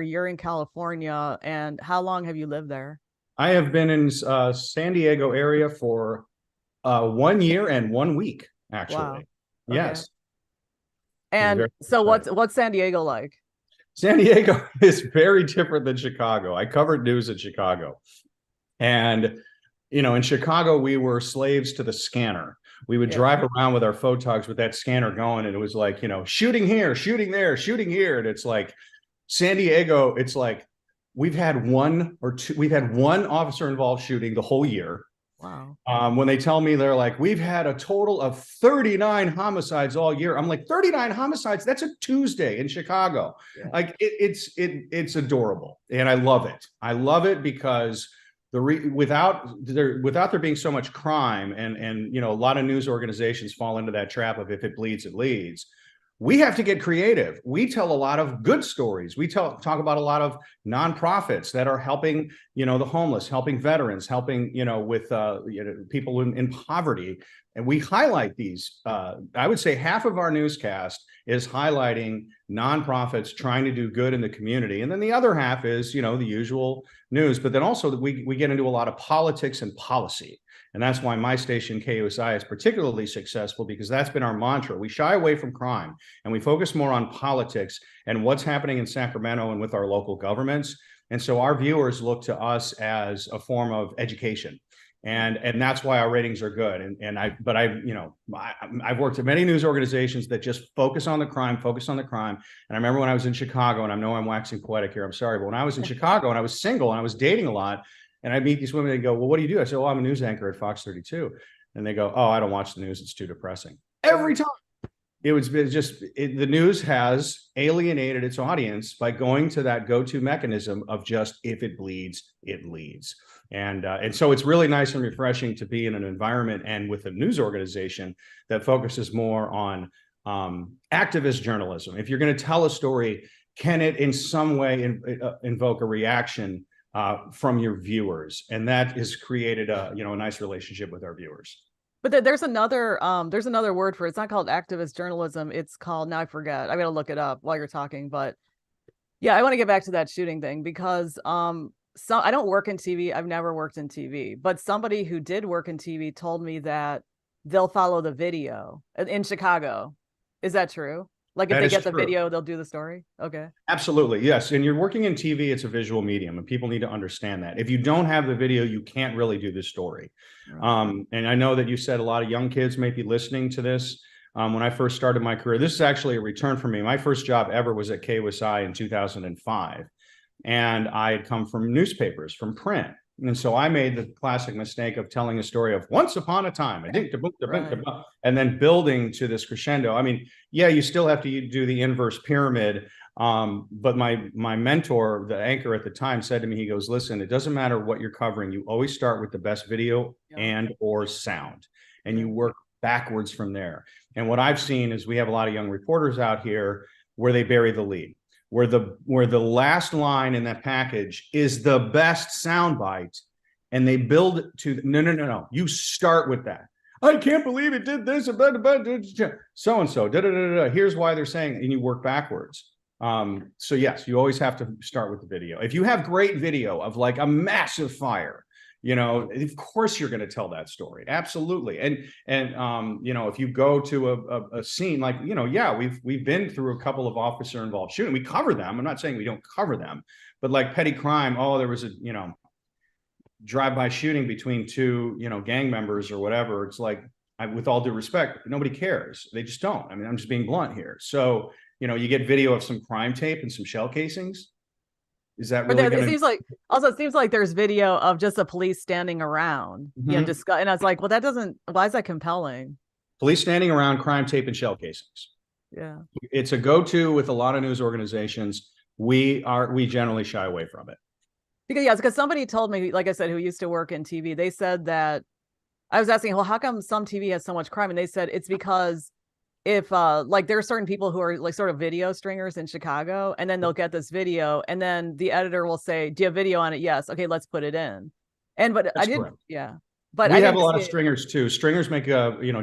You're in California, and how long have you lived there? I have been in San Diego area for 1 year and 1 week, Wow. actually. Okay. Yes, it's And very so exciting. what's San Diego like? San Diego is very different than Chicago. I covered news in Chicago. And, in Chicago, we were slaves to the scanner. We would Yeah. drive around with our photogs with that scanner going, and it was like, shooting here, shooting there, shooting here. And it's like San Diego, it's like we've had one officer involved shooting the whole year. Wow. When they tell me they're like, we've had a total of 39 homicides all year. I'm like, 39 homicides? That's a Tuesday in Chicago. Yeah. Like it's adorable. And I love it. I love it because without there being so much crime and a lot of news organizations fall into that trap of if it bleeds, it leads. We have to get creative. We tell a lot of good stories. We talk about a lot of nonprofits that are helping, the homeless, helping veterans, helping, with people in poverty. And we highlight these. I would say half of our newscast is highlighting nonprofits trying to do good in the community. And then the other half is, the usual news. But then also we get into a lot of politics and policy. And that's why my station, KUSI, is particularly successful because that's been our mantra. We shy away from crime and we focus more on politics and what's happening in Sacramento and with our local governments. And so our viewers look to us as a form of education. And that's why our ratings are good. I've worked at many news organizations that just focus on the crime. And I remember when I was in Chicago, and I know I'm waxing poetic here, I'm sorry, but when I was in Chicago and I was single and I was dating a lot, and I meet these women, they go, well, what do you do? I said, well, I'm a news anchor at Fox 32. And they go, oh, I don't watch the news. It's too depressing. Every time. The news has alienated its audience by going to that go-to mechanism of just, if it bleeds, it leads. And so it's really nice and refreshing to be in an environment and with a news organization that focuses more on activist journalism. If you're going to tell a story, can it in some way invoke a reaction from your viewers? And that has created a nice relationship with our viewers. But there's another word for it. It's not called activist journalism. It's called, now I forget. I gotta look it up while you're talking. But yeah, I want to get back to that shooting thing because so I don't work in TV. I've never worked in TV, but somebody who did work in TV told me that they'll follow the video in Chicago. Is that true? Like if That they is get the true. video, they'll do the story. Okay. Absolutely. Yes. And you're working in TV, it's a visual medium, and people need to understand that. If you don't have the video, you can't really do the story. Right. And I know that you said a lot of young kids may be listening to this. When I first started my career, this is actually a return for me. My first job ever was at KUSI in 2005. And I had come from newspapers, from print. And so I made the classic mistake of telling a story of once upon a time, and then building to this crescendo. I mean, yeah, you still have to do the inverse pyramid. But my mentor, the anchor at the time, said to me, he goes, listen, it doesn't matter what you're covering. You always start with the best video and or sound, and you work backwards from there. And what I've seen is we have a lot of young reporters out here where they bury the lead, where the last line in that package is the best soundbite, and they build to no. You start with that. I can't believe it did this. So and so. Here's why they're saying, and you work backwards. So yes, you always have to start with the video. If you have great video of like a massive fire, of course you're going to tell that story. Absolutely. And if you go to a scene like, yeah, we've been through a couple of officer involved shooting. We cover them. I'm not saying we don't cover them, but like petty crime. Oh, there was a, drive-by shooting between two, gang members or whatever. It's like, with all due respect, nobody cares. They just don't. I mean, I'm just being blunt here. So, you get video of some crime tape and some shell casings. Is that really going to? It seems like there's video of just the police standing around, discuss. And I was like, well, why is that compelling? Police standing around, crime tape, and shell casings. Yeah. It's a go-to with a lot of news organizations. We generally shy away from it. Because somebody told me, like I said, who used to work in TV, they said that I was asking, well, how come some TV has so much crime? And they said it's because if like there are certain people who are like sort of video stringers in Chicago, and then they'll get this video, and then the editor will say, do you have video on it? Yes. Okay, let's put it in. But I didn't. Yeah. but We I have a didn't lot see of it. stringers too. Stringers make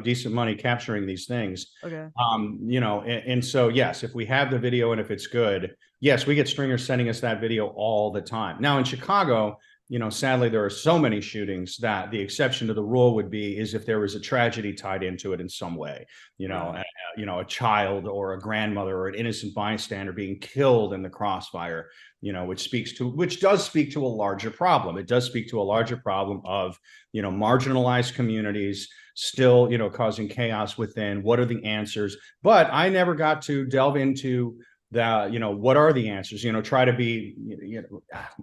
decent money capturing these things. Okay. And so yes, if we have the video and if it's good, yes, we get stringers sending us that video all the time. Now in Chicago, sadly there are so many shootings that the exception to the rule would be is if there was a tragedy tied into it in some way, Right. a child or a grandmother or an innocent bystander being killed in the crossfire, which does speak to a larger problem. It does speak to a larger problem of, marginalized communities still, causing chaos within. What are the answers? But I never got to delve into what are the answers, try to be,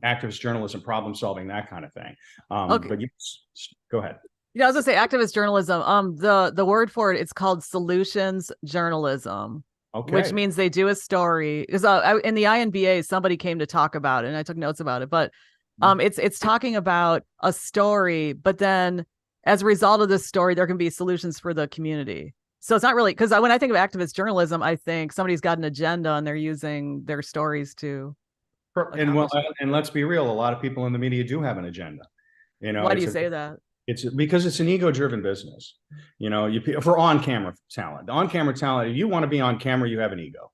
activist journalism, problem solving, that kind of thing. Okay. But yes, go ahead. Yeah, I was gonna say activist journalism. The word for it, it's called solutions journalism, which Okay. means they do a story. Because in the INBA, somebody came to talk about it, and I took notes about it. But it's talking about a story, but then as a result of this story, there can be solutions for the community. So it's not really because when I think of activist journalism, I think somebody's got an agenda and they're using their stories to accomplish it. And let's be real, a lot of people in the media do have an agenda. Why do It's you say that? it's because it's an ego-driven business. For on-camera talent, the on-camera talent, if you want to be on camera, you have an ego.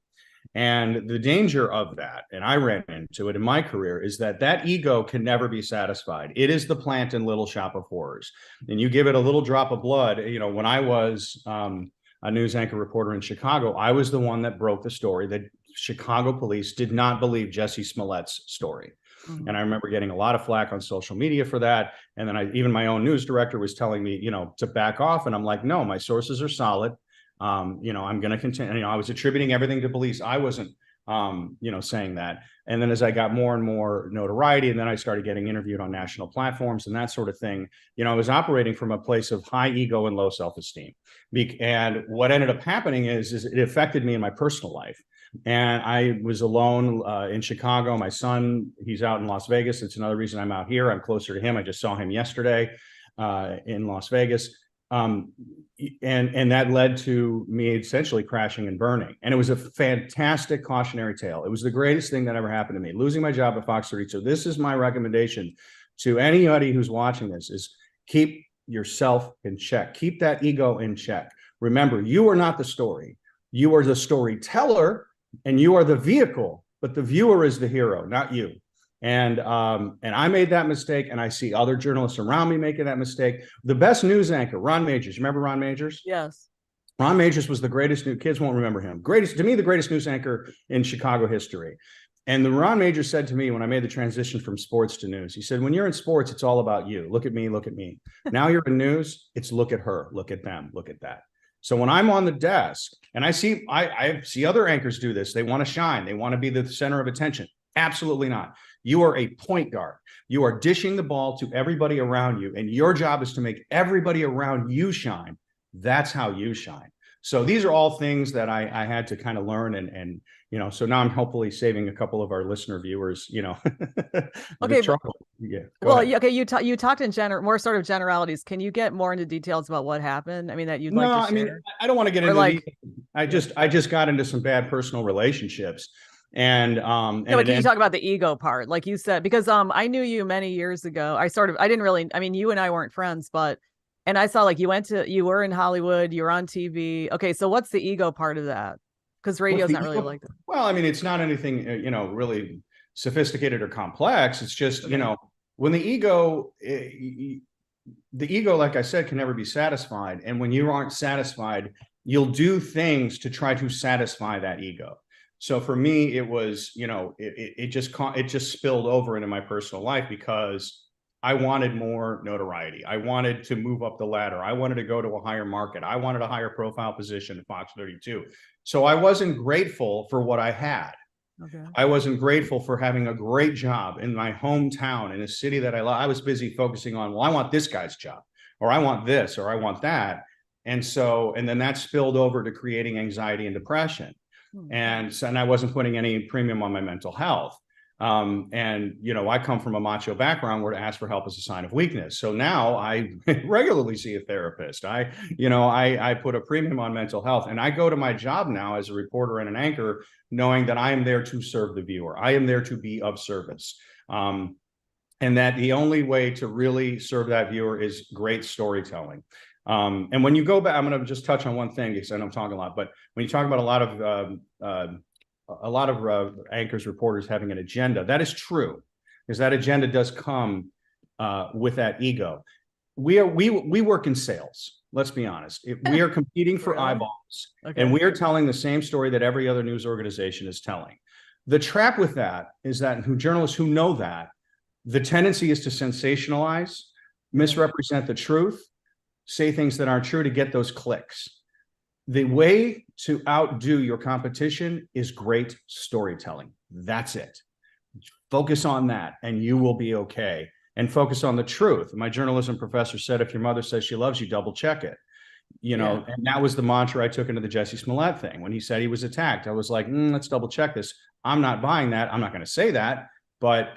And the danger of that, and I ran into it in my career, is that ego can never be satisfied. It is the plant in Little Shop of Horrors. And you give it a little drop of blood. When I was a news anchor reporter in Chicago, I was the one that broke the story that Chicago police did not believe Jesse Smollett's story. Mhm. And I remember getting a lot of flack on social media for that. And then even my own news director was telling me, to back off. And I'm like, no, my sources are solid. I'm going to continue. I was attributing everything to police. I wasn't, saying that. And then as I got more and more notoriety, and then I started getting interviewed on national platforms and that sort of thing, I was operating from a place of high ego and low self-esteem. And what ended up happening is it affected me in my personal life. And I was alone in Chicago. My son, he's out in Las Vegas. It's another reason I'm out here. I'm closer to him. I just saw him yesterday in Las Vegas. And that led to me essentially crashing and burning. And it was a fantastic cautionary tale. It was the greatest thing that ever happened to me, losing my job at Fox 32. This is my recommendation to anybody who's watching this is keep yourself in check. Keep that ego in check. Remember, you are not the story. You are the storyteller and you are the vehicle, but the viewer is the hero, not you. And I made that mistake, and I see other journalists around me making that mistake. The best news anchor, Ron Majors. You remember Ron Majors? Yes. Ron Majors was the greatest new kids won't remember him. To me, the greatest news anchor in Chicago history. And the Ron Majors said to me when I made the transition from sports to news, he said, when you're in sports, it's all about you. Look at me, look at me. Now you're in news, it's look at her, look at them, look at that. So when I'm on the desk and I see other anchors do this, they want to shine, they want to be the center of attention. Absolutely not. You are a point guard. You are dishing the ball to everybody around you, and your job is to make everybody around you shine. That's how you shine. So these are all things that I had to kind of learn, and so now I'm hopefully saving a couple of our listener viewers, Okay. trouble. Yeah. Well, okay. You talked in more sort of generalities. Can you get more into details about what happened? I mean, that you'd like to share? I mean, I don't want to get into I just got into some bad personal relationships. And but can you talk about the ego part, like you said, because I knew you many years ago. I didn't really, I mean, you and I weren't friends, and I saw like you were in Hollywood, you were on TV. Okay, so what's the ego part of that? Because radio's not really like that. Well, I mean, it's not anything really sophisticated or complex. It's just when the ego, like I said, can never be satisfied, and when you aren't satisfied, you'll do things to try to satisfy that ego. So for me, it was, it just spilled over into my personal life because I wanted more notoriety. I wanted to move up the ladder. I wanted to go to a higher market. I wanted a higher profile position at Fox 32. So I wasn't grateful for what I had. Okay. I wasn't grateful for having a great job in my hometown in a city that I love. I was busy focusing on, well, I want this guy's job, or I want this, or I want that. And then that spilled over to creating anxiety and depression. And I wasn't putting any premium on my mental health. I come from a macho background where to ask for help is a sign of weakness. So now I regularly see a therapist. I put a premium on mental health, and I go to my job now as a reporter and an anchor, knowing that I am there to serve the viewer. I am there to be of service. And and that the only way to really serve that viewer is great storytelling. And when you go back, I'm going to just touch on one thing because I know I'm talking a lot, but when you talk about a lot of anchors, reporters having an agenda, that is true, because that agenda does come with that ego. We work in sales. Let's be honest. We are competing for eyeballs, and we are telling the same story that every other news organization is telling. The trap with that is that journalists who know that, the tendency is to sensationalize, misrepresent the truth, say things that aren't true to get those clicks. The way to outdo your competition is great storytelling. That's it. Focus on that and you will be okay. And focus on the truth. My journalism professor said, if your mother says she loves you, double check it. And that was the mantra I took into the Jesse Smollett thing. When he said he was attacked, I was like, let's double check this. I'm not buying that. I'm not going to say that. But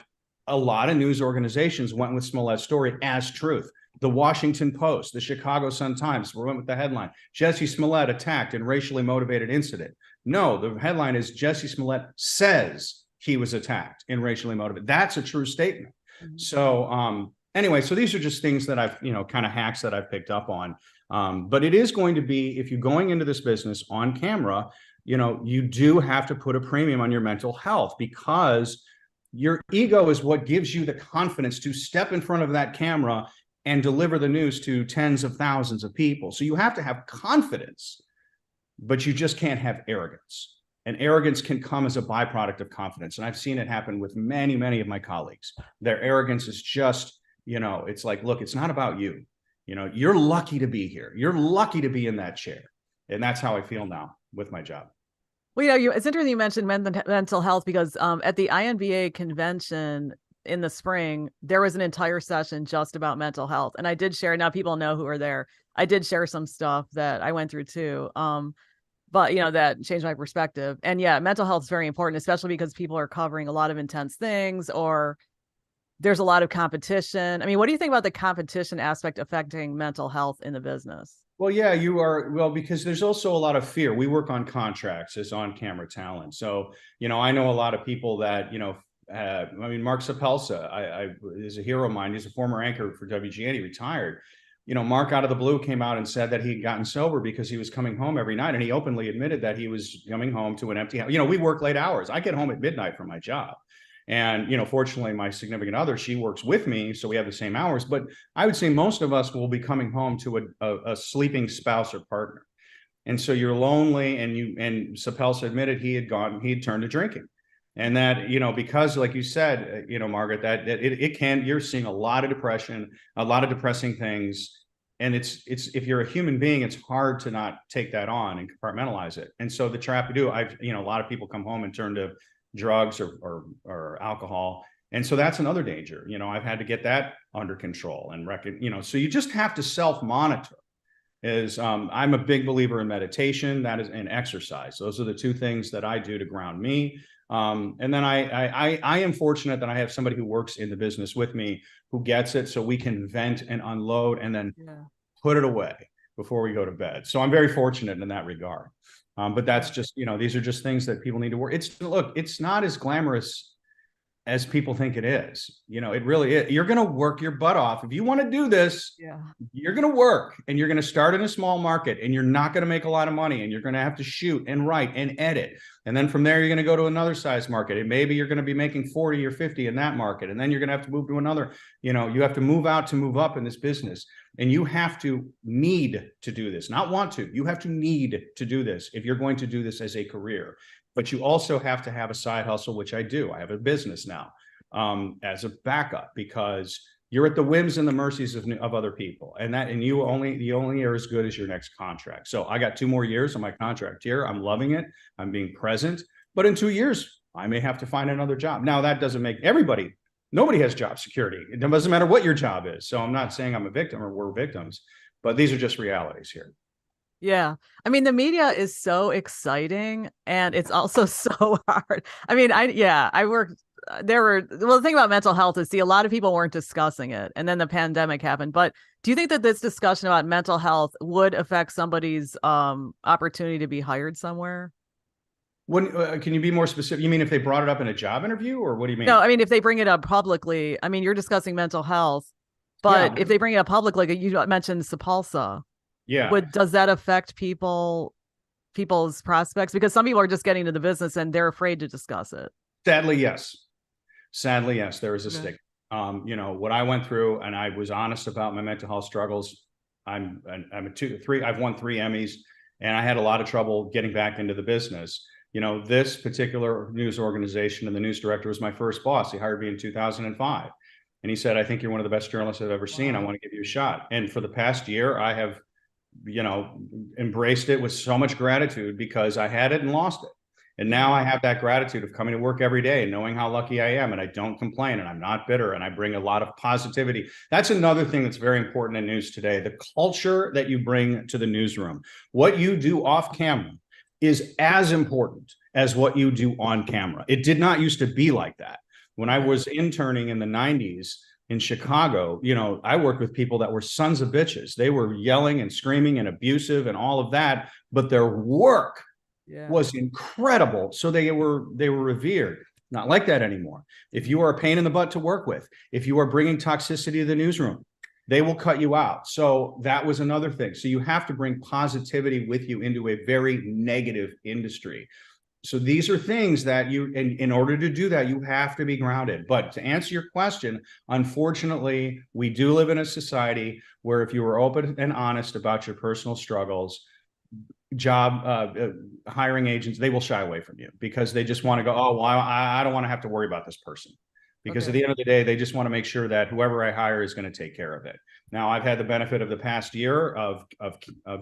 a lot of news organizations went with Smollett's story as truth. The Washington Post, the Chicago Sun-Times went with the headline, Jesse Smollett attacked in racially motivated incident. No, the headline is Jesse Smollett says he was attacked in racially motivated. That's a true statement. So anyway, so these are just things that I've, kind of hacks that I've picked up on. But it is going to be, if you're going into this business on camera, you do have to put a premium on your mental health, because your ego is what gives you the confidence to step in front of that camera and deliver the news to tens of thousands of people. So you have to have confidence, but you just can't have arrogance. And arrogance can come as a byproduct of confidence. And I've seen it happen with many, many of my colleagues. Their arrogance is just, it's like, look, it's not about you. You're lucky to be here. You're lucky to be in that chair. And that's how I feel now with my job. Well, it's interesting you mentioned mental health, because at the INBA convention in the spring, there was an entire session just about mental health. And I did share, now people know who are there, I did share some stuff that I went through too. But that changed my perspective. And yeah, mental health is very important, especially because people are covering a lot of intense things, or there's a lot of competition. I mean, what do you think about the competition aspect affecting mental health in the business? Well, yeah, you are. Well, because there's also a lot of fear. We work on contracts as on-camera talent. So, I know a lot of people that, Mark Sapelsa, is a hero of mine. He's a former anchor for WGN. He retired. Mark out of the blue came out and said that he'd gotten sober because he was coming home every night. And he openly admitted that he was coming home to an empty house. We work late hours. I get home at midnight from my job. And, fortunately, my significant other, she works with me, so we have the same hours. But I would say most of us will be coming home to a sleeping spouse or partner. And so you're lonely, and Sapelsa admitted he had turned to drinking. And that, because like you said, Margaret, that you're seeing a lot of depression, a lot of depressing things. And it's if you're a human being, it's hard to not take that on and compartmentalize it. And so the trap we do, a lot of people come home and turn to drugs or alcohol. And so that's another danger. I've had to get that under control and so you just have to self-monitor. I'm a big believer in meditation, that is, and exercise. Those are the two things that I do to ground me. And then I am fortunate that I have somebody who works in the business with me who gets it, so we can vent and unload and then put it away before we go to bed. So I'm very fortunate in that regard. But that's just, these are just things that people need to work. It's not as glamorous as people think it is. It really is. You're going to work your butt off. If you want to do this, you're going to work, and you're going to start in a small market, and you're not going to make a lot of money, and you're going to have to shoot and write and edit. And then from there, you're going to go to another size market, and maybe you're going to be making 40 or 50 in that market. And then you're going to have to move to another, you have to move out to move up in this business. And you have to need to do this, not want to. You have to need to do this if you're going to do this as a career. But you also have to have a side hustle, which I do. I have a business now as a backup, because you're at the whims and the mercies of other people. And you only are as good as your next contract. So I got 2 more years on my contract here. I'm loving it. I'm being present. But in 2 years, I may have to find another job. Now, that doesn't make nobody has job security. It doesn't matter what your job is. So I'm not saying I'm a victim or we're victims, but these are just realities here. Yeah. I mean, the media is so exciting, and it's also so hard. I mean, I worked, the thing about mental health is, a lot of people weren't discussing it, and then the pandemic happened. But do you think that this discussion about mental health would affect somebody's opportunity to be hired somewhere? When can you be more specific? You mean if they brought it up in a job interview, or what do you mean? No, I mean, if they bring it up publicly, I mean, you're discussing mental health, but Yeah, if they bring it up publicly, like you mentioned Sapulsa, yeah. does that affect people's prospects? Because some people are just getting into the business and they're afraid to discuss it. Sadly, yes. Sadly, yes. There is a Okay. stigma. You know what I went through, and I was honest about my mental health struggles. I'm a 2, 3. I've won 3 Emmys, and I had a lot of trouble getting back into the business. You know, this particular news organization and the news director was my first boss. He hired me in 2005. And he said, I think you're one of the best journalists I've ever seen. I want to give you a shot. And for the past year, I have, you know, embraced it with so much gratitude because I had it and lost it. And now I have that gratitude of coming to work every day and knowing how lucky I am. And I don't complain and I'm not bitter and I bring a lot of positivity. That's another thing that's very important in news today. The culture that you bring to the newsroom, what you do off camera is as important as what you do on camera. It did not used to be like that. When I was interning in the 90s in Chicago, you know, I worked with people that were sons of bitches. They were yelling and screaming and abusive and all of that, but their work was incredible. So they were revered. Not like that anymore. If you are a pain in the butt to work with, if you are bringing toxicity to the newsroom, they will cut you out. So that was another thing. So you have to bring positivity with you into a very negative industry. So these are things that you, in order to do that, you have to be grounded. But to answer your question, unfortunately, we do live in a society where if you are open and honest about your personal struggles, hiring agents, they will shy away from you because they just want to go, oh, well, I don't want to have to worry about this person. Because at the end of the day, they just want to make sure that whoever I hire is going to take care of it. Now, I've had the benefit of the past year of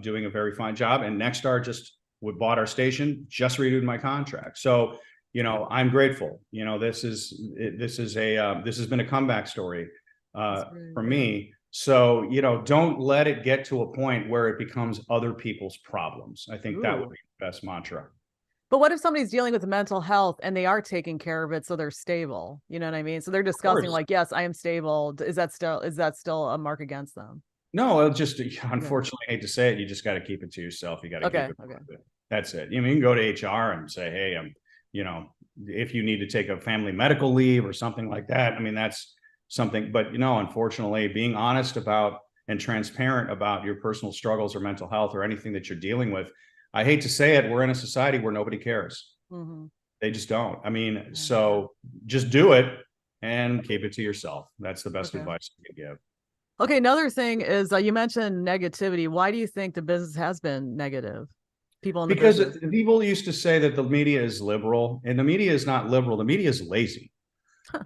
doing a very fine job, and Nexstar just bought our station, just renewed my contract. So, you know, I'm grateful. You know, this has been a comeback story for me. So, you know, don't let it get to a point where it becomes other people's problems. I think that would be the best mantra. But what if somebody's dealing with mental health and they are taking care of it, so they're stable? You know what I mean? So they're discussing like, yes, I am stable. Is that still a mark against them? No, it'll just, unfortunately, I hate to say it, you just got to keep it to yourself. You got to keep it. That's it. You can go to HR and say, hey, you know, if you need to take a family medical leave or something like that. I mean, that's something, but you know, unfortunately, being honest about and transparent about your personal struggles or mental health or anything that you're dealing with. I hate to say it, we're in a society where nobody cares. They just don't. I mean, so just do it and keep it to yourself. That's the best advice you can give. Okay, another thing is you mentioned negativity. Why do you think the business has been negative? Because people used to say that the media is liberal, and the media is not liberal. The media is lazy.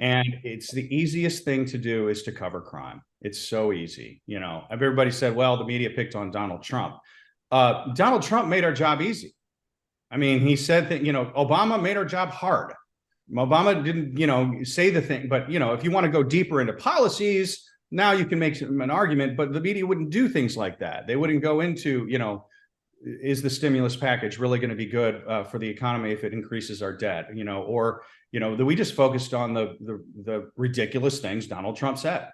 And it's the easiest thing to do is to cover crime. It's so easy. You know, everybody said, well, the media picked on Donald Trump. Donald Trump made our job easy. I mean, he said that, you know, Obama made our job hard. Obama didn't, you know, say the thing, but, you know, if you want to go deeper into policies, now you can make an argument, but the media wouldn't do things like that. They wouldn't go into, you know, is the stimulus package really going to be good for the economy if it increases our debt, you know, or, you know, that we just focused on the ridiculous things Donald Trump said.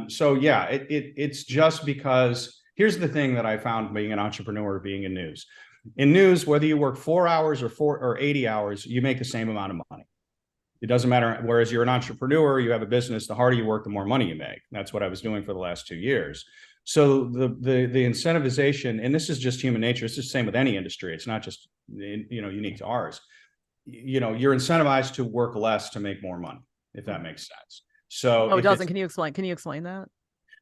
So, yeah, it's just because here's the thing that I found being an entrepreneur, being in news. In news, whether you work 4 hours or 80 hours, you make the same amount of money. It doesn't matter. Whereas you're an entrepreneur, you have a business, the harder you work, the more money you make. That's what I was doing for the last 2 years. So the incentivization, and this is just human nature. It's the same with any industry. It's not just, you know, unique to ours. You know, you're incentivized to work less to make more money, if that makes sense. So it doesn't. Can you explain that?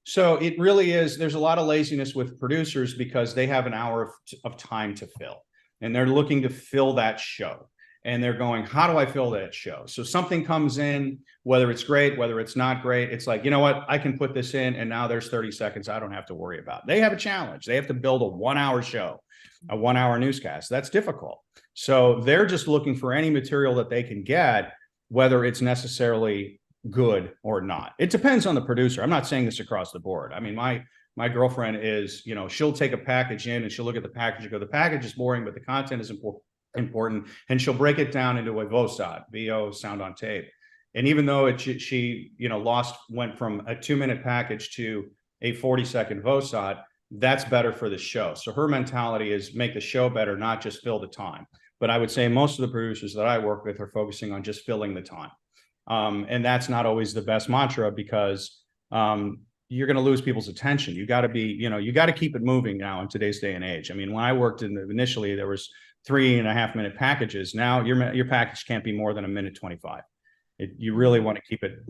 So it really is. There's a lot of laziness with producers because they have an hour of time to fill, and they're looking to fill that show. And they're going, how do I fill that show? So something comes in, whether it's great, whether it's not great. It's like, you know what? I can put this in, and now there's 30 seconds I don't have to worry about. They have a challenge. They have to build a 1 hour show, a 1 hour newscast. That's difficult. So they're just looking for any material that they can get, whether it's necessarily good or not. It depends on the producer. I'm not saying this across the board. I mean, my girlfriend is, you know, she'll take a package in and she'll look at the package and go, the package is boring, but the content is important. And she'll break it down into a VOSOT, VO, sound on tape. And even though she, you know, went from a 2-minute package to a 40-second VOSOT, that's better for the show. So her mentality is make the show better, not just fill the time. but I would say most of the producers that I work with are focusing on just filling the time. And that's not always the best mantra, because you're going to lose people's attention. You got to be, you got to keep it moving now in today's day and age. I mean, when I worked initially, there was 3.5-minute packages. Now your package can't be more than 1:25. You really want to keep it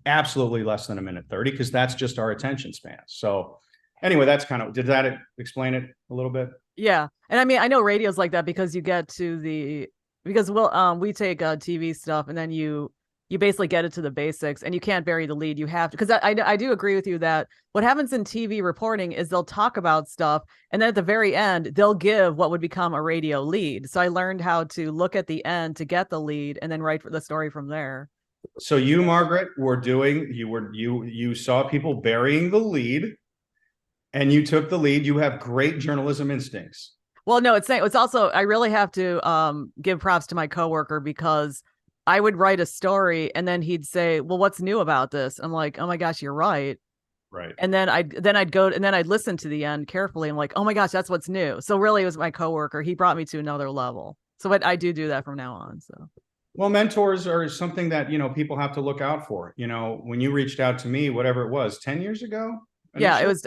absolutely less than 1:30, because that's just our attention span. So anyway, did that explain it a little bit? Yeah. And I mean, I know radio's like that, because you get to because we take TV stuff, and then you basically get it to the basics, and you can't bury the lead. You have to, because I do agree with you that what happens in TV reporting is they'll talk about stuff, and then at the very end, they'll give what would become a radio lead. So I learned how to look at the end to get the lead, and then write the story from there. So you, Margaret, you saw people burying the lead, and you took the lead. You have great journalism instincts. Well, no, it's also, I really have to give props to my coworker, because I would write a story, and then he'd say, well, what's new about this? I'm like, oh my gosh, you're right. Right. And then I'd listen to the end carefully. I'm like, oh my gosh, that's what's new. So really, it was my coworker. He brought me to another level. So I do that from now on. So. Well, mentors are something that, people have to look out for. When you reached out to me, whatever it was, 10 years ago. Yeah, it was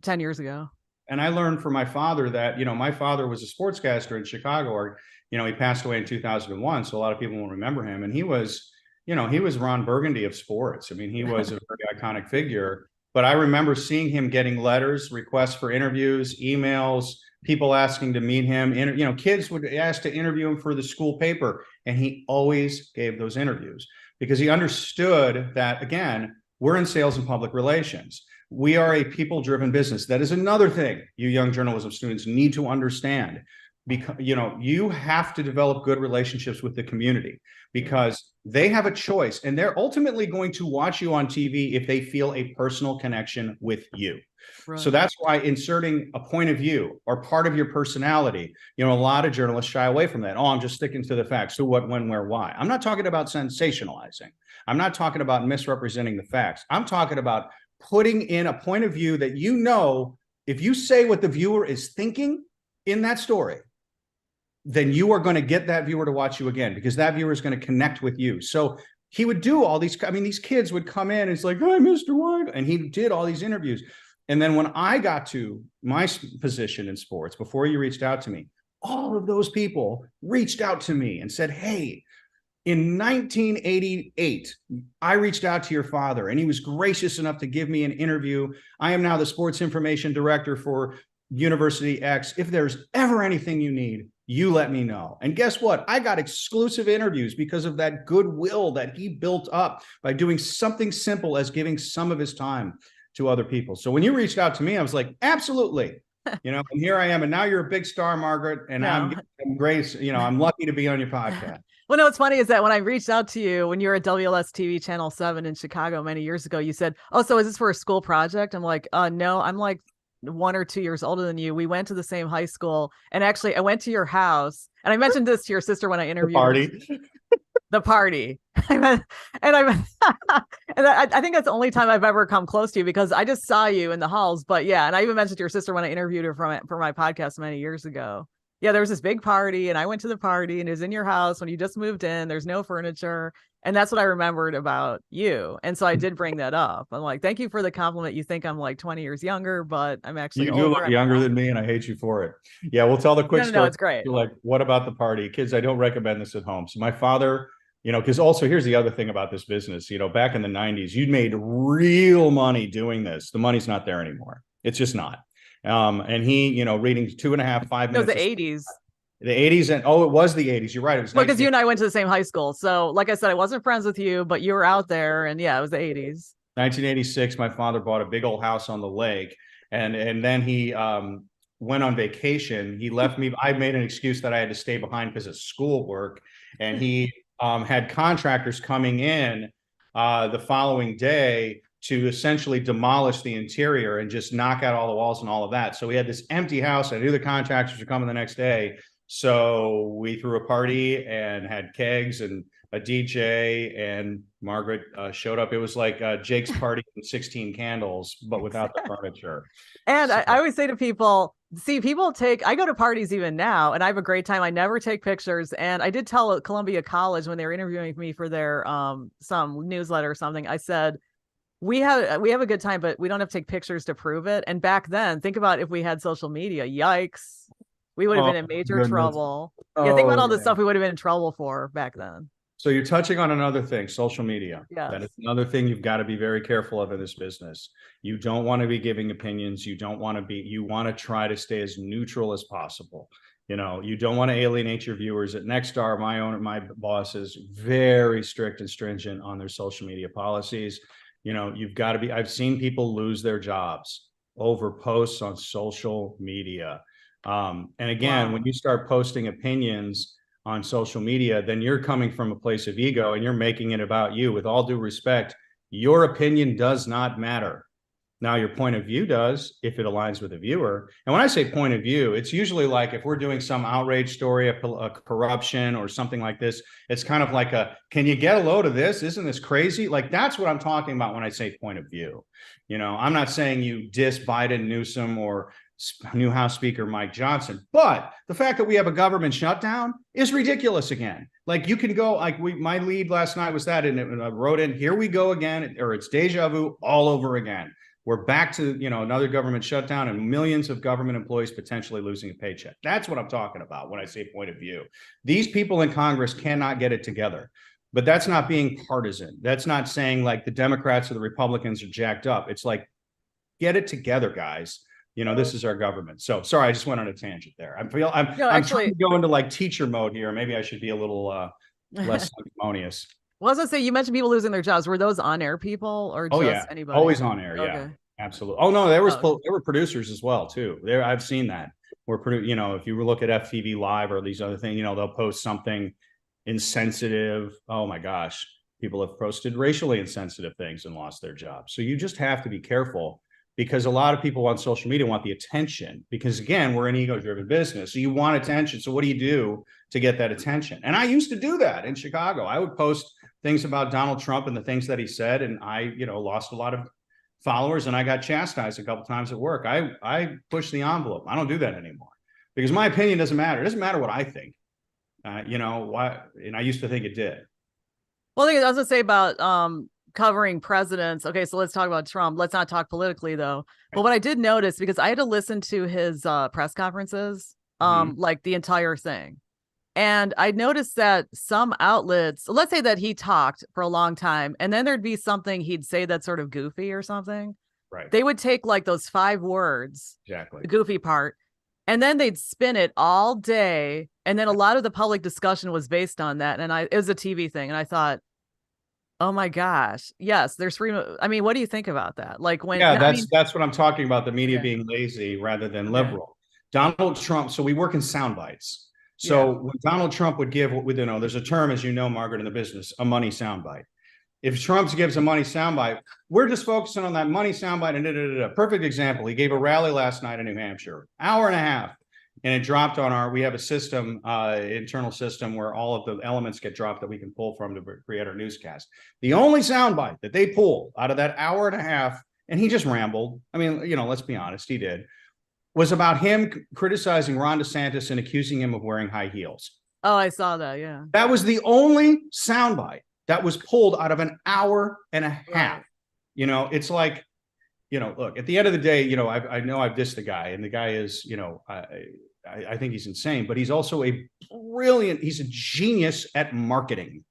10 years ago. And I learned from my father that, my father was a sportscaster in Chicago, or, he passed away in 2001. So a lot of people won't remember him. And he was Ron Burgundy of sports. I mean, he was a very iconic figure, but I remember seeing him getting letters, requests for interviews, emails, people asking to meet him. Kids would ask to interview him for the school paper. And he always gave those interviews, because he understood that, again, we're in sales and public relations. We are a people-driven business. That is another thing you young journalism students need to understand, because you have to develop good relationships with the community, because they have a choice, and they're ultimately going to watch you on TV if they feel a personal connection with you. Right. So that's why inserting a point of view or part of your personality, a lot of journalists shy away from that. Oh, I'm just sticking to the facts. Who, what, when, where, why. I'm not talking about sensationalizing. I'm not talking about misrepresenting the facts. I'm talking about putting in a point of view that, if you say what the viewer is thinking in that story, then you are going to get that viewer to watch you again, because that viewer is going to connect with you. So he would do all these, these kids would come in and it's like, hi, Mr. Weigel. And he did all these interviews. And then when I got to my position in sports, before you reached out to me, all of those people reached out to me and said, hey, in 1988, I reached out to your father, and he was gracious enough to give me an interview. I am now the sports information director for University X. If there's ever anything you need, you let me know. And guess what? I got exclusive interviews because of that goodwill that he built up by doing something simple as giving some of his time to other people. So when you reached out to me, I was like, absolutely. And here I am. And now you're a big star, Margaret. And I'm great. I'm lucky to be on your podcast. Well, no, what's funny is that when I reached out to you, when you were at WLS TV Channel 7 in Chicago many years ago, you said, oh, so is this for a school project? I'm like, no, I'm like 1 or 2 years older than you. We went to the same high school. And actually, I went to your house. And I mentioned this to your sister when I interviewed the party. And I think that's the only time I've ever come close to you, because I just saw you in the halls. But yeah, and I even mentioned to your sister when I interviewed her for my podcast many years ago. Yeah, there was this big party, and I went to the party, and it was in your house when you just moved in. There's no furniture. And that's what I remembered about you. And so I did bring that up. I'm like, thank you for the compliment. You think I'm like 20 years younger, but I'm actually older. You look younger than me, and I hate you for it. Yeah, we'll tell the quick story. No, it's great. You're like, what about the party? Kids, I don't recommend this at home. So my father, because also here's the other thing about this business, back in the 90s, you made real money doing this. The money's not there anymore. It's just not. And he, reading 2.5, 5 minutes. No, the 80s. The 80s. And it was the 80s. You're right. It was because you and I went to the same high school. So like I said, I wasn't friends with you, but you were out there, and yeah, it was the 80s. 1986, my father bought a big old house on the lake, and then he went on vacation. He left me. I made an excuse that I had to stay behind because of schoolwork, and he had contractors coming in the following day to essentially demolish the interior and just knock out all the walls and all of that. So we had this empty house. I knew the contractors were coming the next day. So we threw a party and had kegs and a DJ, and Margaret showed up. It was like Jake's party and 16 candles, but without the furniture. And So, I always say to people, see, I go to parties even now and I have a great time. I never take pictures. And I did tell Columbia College when they were interviewing me for their some newsletter or something, I said, we have a good time, but we don't have to take pictures to prove it. And back then, think about if we had social media, yikes, we would have been in major trouble. Yeah, think about all the stuff we would have been in trouble for back then. So you're touching on another thing, social media. Yes. That is another thing you've got to be very careful of in this business. You don't want to be giving opinions. You want to try to stay as neutral as possible. You know, you don't want to alienate your viewers. At Nexstar, my boss is very strict and stringent on their social media policies. You know, you've got to be, I've seen people lose their jobs over posts on social media. And again, when you start posting opinions on social media, then you're coming from a place of ego and you're making it about you. With all due respect, your opinion does not matter. Now, your point of view does if it aligns with the viewer. And when I say point of view, it's usually like if we're doing some outrage story, a corruption or something like this, it's kind of like can you get a load of this? Isn't this crazy? Like, that's what I'm talking about when I say point of view. You know, I'm not saying you diss Biden, Newsom, or new House Speaker Mike Johnson, but the fact that we have a government shutdown is ridiculous again. Like, you can go, like, my lead last night was that, and I wrote in, here we go again, or it's deja vu all over again. We're back to, you know, another government shutdown and millions of government employees potentially losing a paycheck. That's what I'm talking about when I say point of view. These people in Congress cannot get it together, but that's not being partisan. That's not saying like the Democrats or the Republicans are jacked up. It's like, get it together, guys. You know, this is our government. So sorry, I just went on a tangent there. I'm trying to go into like teacher mode here. Maybe I should be a little less sanctimonious. Well, I was gonna say, you mentioned people losing their jobs. Were those on-air people or just anybody? Always on air. Okay. Yeah, absolutely. Oh no, there were producers as well too. I've seen that. You know, if you look at FTV Live or these other things, you know, they'll post something insensitive. Oh my gosh, people have posted racially insensitive things and lost their jobs. So you just have to be careful, because a lot of people on social media want the attention, because again, we're an ego-driven business. So you want attention. So what do you do to get that attention? And I used to do that in Chicago. I would post things about Donald Trump and the things that he said. And I, you know, lost a lot of followers and I got chastised a couple of times at work. I pushed the envelope. I don't do that anymore because my opinion doesn't matter. It doesn't matter what I think, you know, why. And I used to think it did. Well, I think I was gonna say about, covering presidents. Okay, so let's talk about Trump. Let's not talk politically though. But what I did notice, because I had to listen to his press conferences, like the entire thing. And I noticed that some outlets, let's say that he talked for a long time, and then there'd be something he'd say that's sort of goofy or something. Right. They would take like those 5 words, exactly, the goofy part, and then they'd spin it all day. And then a lot of the public discussion was based on that. And it was a TV thing. And I thought, oh my gosh, yes, there's freedom. I mean, what do you think about that? Like when, that's what I'm talking about. The media being lazy rather than liberal. Donald Trump. So we work in sound bites. So when Donald Trump would give, you know, there's a term, as you know, Margaret, in the business, a money soundbite. If Trump gives a money soundbite, we're just focusing on that money soundbite. And perfect example. He gave a rally last night in New Hampshire, hour and a half, and it dropped on we have a system, internal system where all of the elements get dropped that we can pull from to create our newscast. The only soundbite that they pulled out of that hour and a half, and he just rambled. I mean, you know, let's be honest, he did, was about him criticizing Ron DeSantis and accusing him of wearing high heels. Oh, I saw that. Yeah. That was the only soundbite that was pulled out of an hour and a half. You know, it's like, you know, look, at the end of the day, you know, I know I've dissed the guy, and the guy is, you know, I think he's insane, but he's also he's a genius at marketing.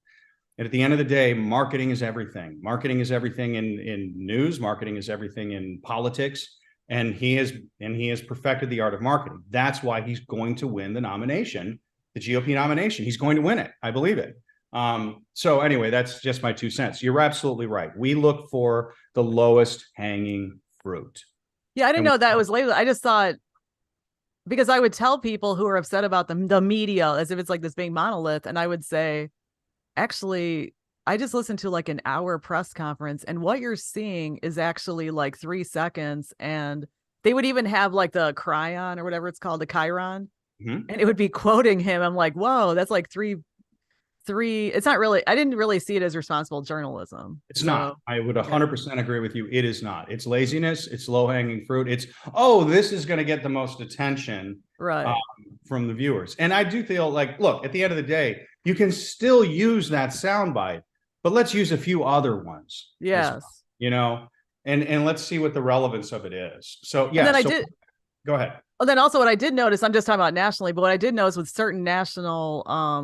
And at the end of the day, marketing is everything. Marketing is everything in news. Marketing is everything in politics. And he has perfected the art of marketing. That's why he's going to win the nomination, the GOP nomination. He's going to win it. I believe it. So anyway, that's just my 2 cents. You're absolutely right. We look for the lowest hanging fruit. Yeah, I didn't know that was labeled. I just thought, because I would tell people who are upset about the media as if it's like this big monolith, and I would say, actually, I just listened to like an hour press conference, and what you're seeing is actually like 3 seconds. And they would even have like the chyron or whatever it's called, the chyron, and it would be quoting him. I'm like, whoa, that's like 3 three, it's not really, I didn't really see it as responsible journalism. It's not. So, I would okay. 100% agree with you. It is not. It's laziness. It's low hanging fruit. It's, oh, this is going to get the most attention um, Right. from the viewers. And I do feel like, look, at the end of the day, you can still use that soundbite, but let's use a few other ones as well, Yes. you know, and let's see what the relevance of it is. So, And yeah. then I So did, go ahead. well, then also what I did notice, I'm just talking about nationally, but what I did notice with certain national,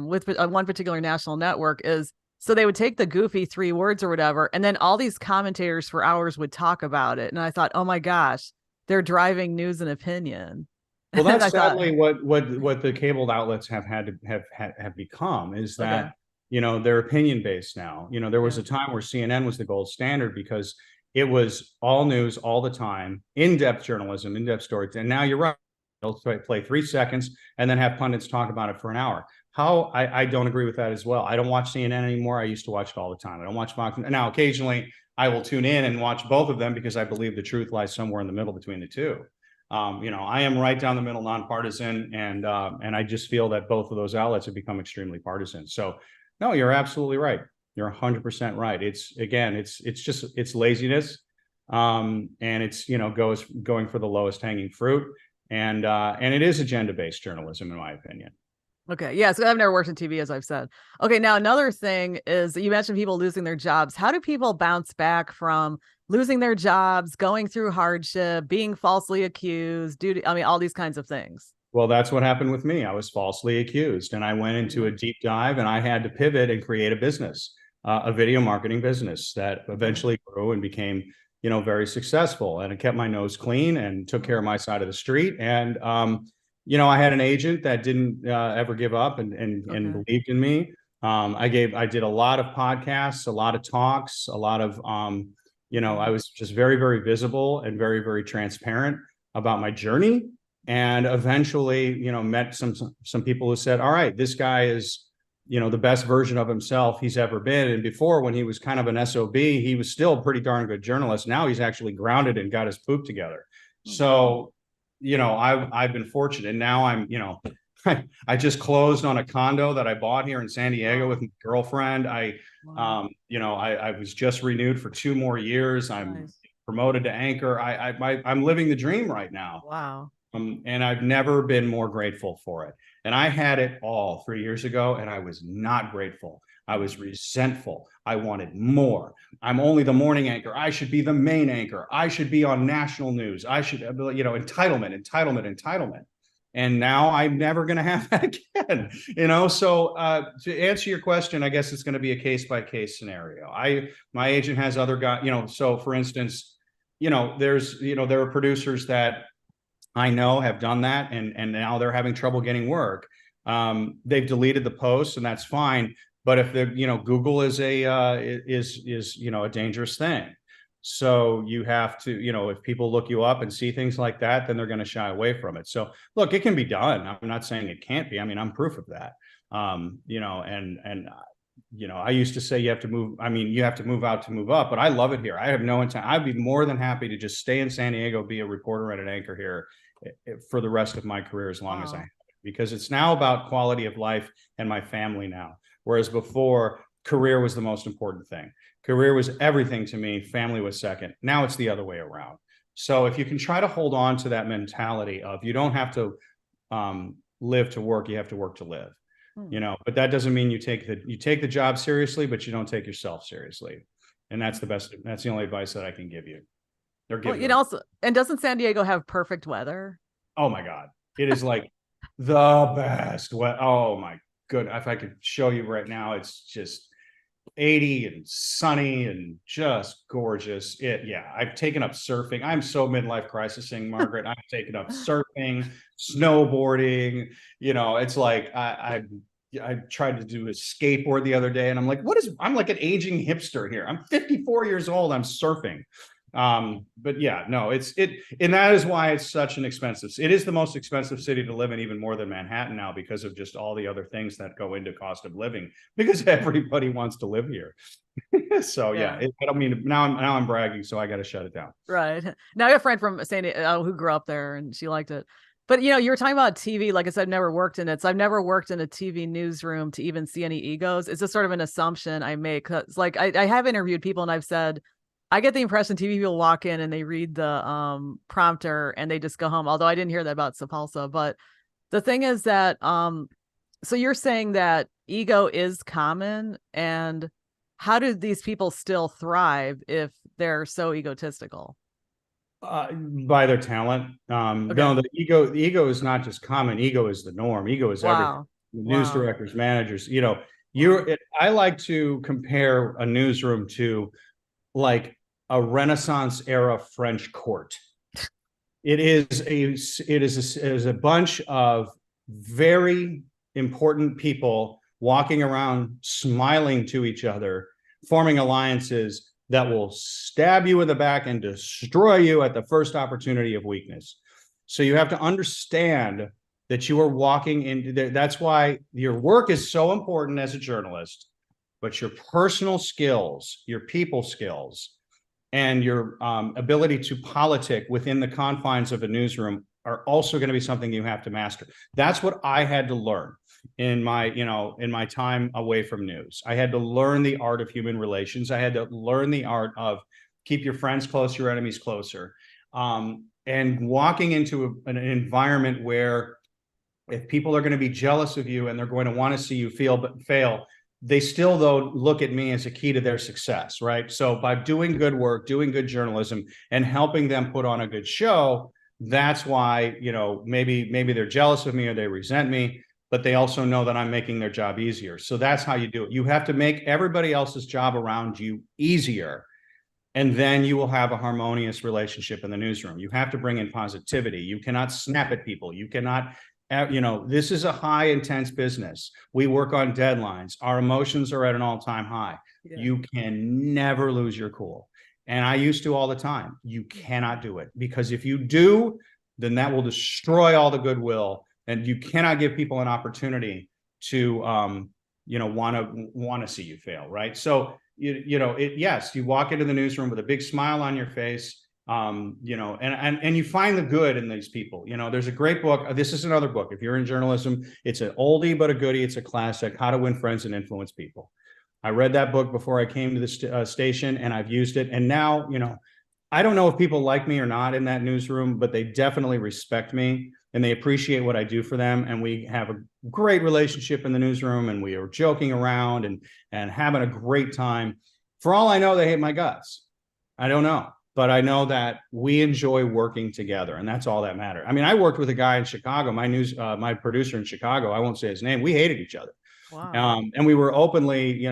with one particular national network is, so they would take the goofy three words or whatever, and then all these commentators for hours would talk about it. And I thought, oh my gosh, they're driving news and opinion. Well, And that's I thought, sadly what the cabled outlets have had to have become is okay, that, you know, they're opinion based now. You know, there was yeah, a time where CNN was the gold standard because it was all news all the time, in-depth journalism, in-depth stories. And now you're right. They'll play 3 seconds and then have pundits talk about it for an hour. How I don't agree with that as well. I don't watch CNN anymore. I used to watch it all the time. I don't watch Fox. Now, occasionally I will tune in and watch both of them because I believe the truth lies somewhere in the middle between the two. You know, I am right down the middle, nonpartisan, and I just feel that both of those outlets have become extremely partisan. So, no, you're absolutely right. You're 100% right. It's again, it's laziness, and it's going for the lowest hanging fruit, and it is agenda based journalism, in my opinion. okay, yeah. So I've never worked in TV, as I've said. Okay, now another thing is you mentioned people losing their jobs. How do people bounce back from losing their jobs, going through hardship, being falsely accused, I mean, all these kinds of things? Well, that's what happened with me. I was falsely accused, and I went into a deep dive, and I had to pivot and create a business, a video marketing business that eventually grew and became, very successful. And it kept my nose clean and took care of my side of the street. And I had an agent that didn't ever give up and Okay. believed in me. I did a lot of podcasts, a lot of talks, a lot of I was just very, very visible and very, very transparent about my journey, and eventually met some people who said, all right, this guy is the best version of himself he's ever been. And before, when he was kind of an SOB, he was still a pretty darn good journalist. Now he's actually grounded and got his poop together. So I've been fortunate. Now I'm I just closed on a condo that I bought here in San Diego with my girlfriend. I was just renewed for 2 more years. I'm Nice. promoted to anchor. I'm living the dream right now. Wow. And I've never been more grateful for it. And I had it all 3 years ago, and I was not grateful. I was resentful. I wanted more. I'm only the morning anchor. I should be the main anchor. I should be on national news. I should, entitlement. And now I'm never going to have that again. So to answer your question, I guess it's going to be a case by case scenario. My agent has other guys, so for instance, there are producers that I know have done that, and now they're having trouble getting work. They've deleted the posts, and that's fine. But if Google is a dangerous thing. So you have to, if people look you up and see things like that, then they're going to shy away from it. So look, it can be done. I'm not saying it can't be. I mean, I'm proof of that. I used to say you have to move. I mean, you have to move out to move up, but I love it here. I have no intent. I'd be more than happy to just stay in San Diego, be a reporter and an anchor here for the rest of my career, as long as I have it, because it's now about quality of life and my family now. Whereas before, career was the most important thing. Career was everything to me. Family was second. Now it's the other way around. So if you can try to hold on to that mentality of you don't have to live to work, you have to work to live. But that doesn't mean you take the job seriously, but you don't take yourself seriously. And that's the only advice that I can give you. Also, and doesn't San Diego have perfect weather? Oh my God. It is like the best. Oh my goodness. If I could show you right now, it's just 80 and sunny and just gorgeous. I've taken up surfing. I'm so midlife crisising, Margaret. I've taken up surfing, snowboarding. It's like I tried to do a skateboard the other day, and I'm like, I'm like an aging hipster here. I'm 54 years old. I'm surfing. But yeah, no, and that is why it's such an it is the most expensive city to live in, even more than Manhattan now, because of just all the other things that go into cost of living, because everybody wants to live here. So I don't mean, now I'm bragging, so I got to shut it down. Right. Now I have a friend from San Diego who grew up there, and she liked it. But you were talking about TV. Like I said, I've never worked in it. So I've never worked in a TV newsroom to even see any egos. It's just sort of an assumption I make. Cause like I have interviewed people and I've said, I get the impression TV people walk in and they read the prompter and they just go home. Although I didn't hear that about Sapulsa. But the thing is that so you're saying that ego is common, and how do these people still thrive if they're so egotistical? By their talent. Okay. No, the ego is not just common. Ego is the norm. Ego is everything. Wow. News Wow. directors, managers, Wow. I like to compare a newsroom to like a Renaissance era French court. It is a bunch of very important people walking around smiling to each other, forming alliances that will stab you in the back and destroy you at the first opportunity of weakness. So you have to understand that you are walking into that's why your work is so important as a journalist, but your personal skills, your people skills, and your ability to politic within the confines of a newsroom are also going to be something you have to master. That's what I had to learn in my time away from news. I had to learn the art of human relations. I had to learn the art of keep your friends close, your enemies closer. And walking into an environment where if people are going to be jealous of you and they're going to want to see you fail, they still though look at me as a key to their success, right? So by doing good work, doing good journalism, and helping them put on a good show, that's why maybe they're jealous of me or they resent me, but they also know that I'm making their job easier. So that's how you do it. You have to make everybody else's job around you easier, and then you will have a harmonious relationship in the newsroom. You have to bring in positivity. You cannot snap at people. You cannot this is a high intense business. We work on deadlines. Our emotions are at an all-time high. Yeah. You can never lose your cool. And I used to all the time. You cannot do it, because if you do, then that will destroy all the goodwill, and you cannot give people an opportunity to want to see you fail, right? So yes, you walk into the newsroom with a big smile on your face. And you find the good in these people. There's a great book. This is another book. If you're in journalism, it's an oldie but a goodie. It's a classic, How to Win Friends and Influence People. I read that book before I came to the station, and I've used it. And now, I don't know if people like me or not in that newsroom, but they definitely respect me and they appreciate what I do for them. And we have a great relationship in the newsroom, and we are joking around and having a great time. For all I know, they hate my guts. I don't know. But I know that we enjoy working together, and that's all that matters. I mean, I worked with a guy in Chicago, my producer in Chicago. I won't say his name. We hated each other. Wow. And we were openly,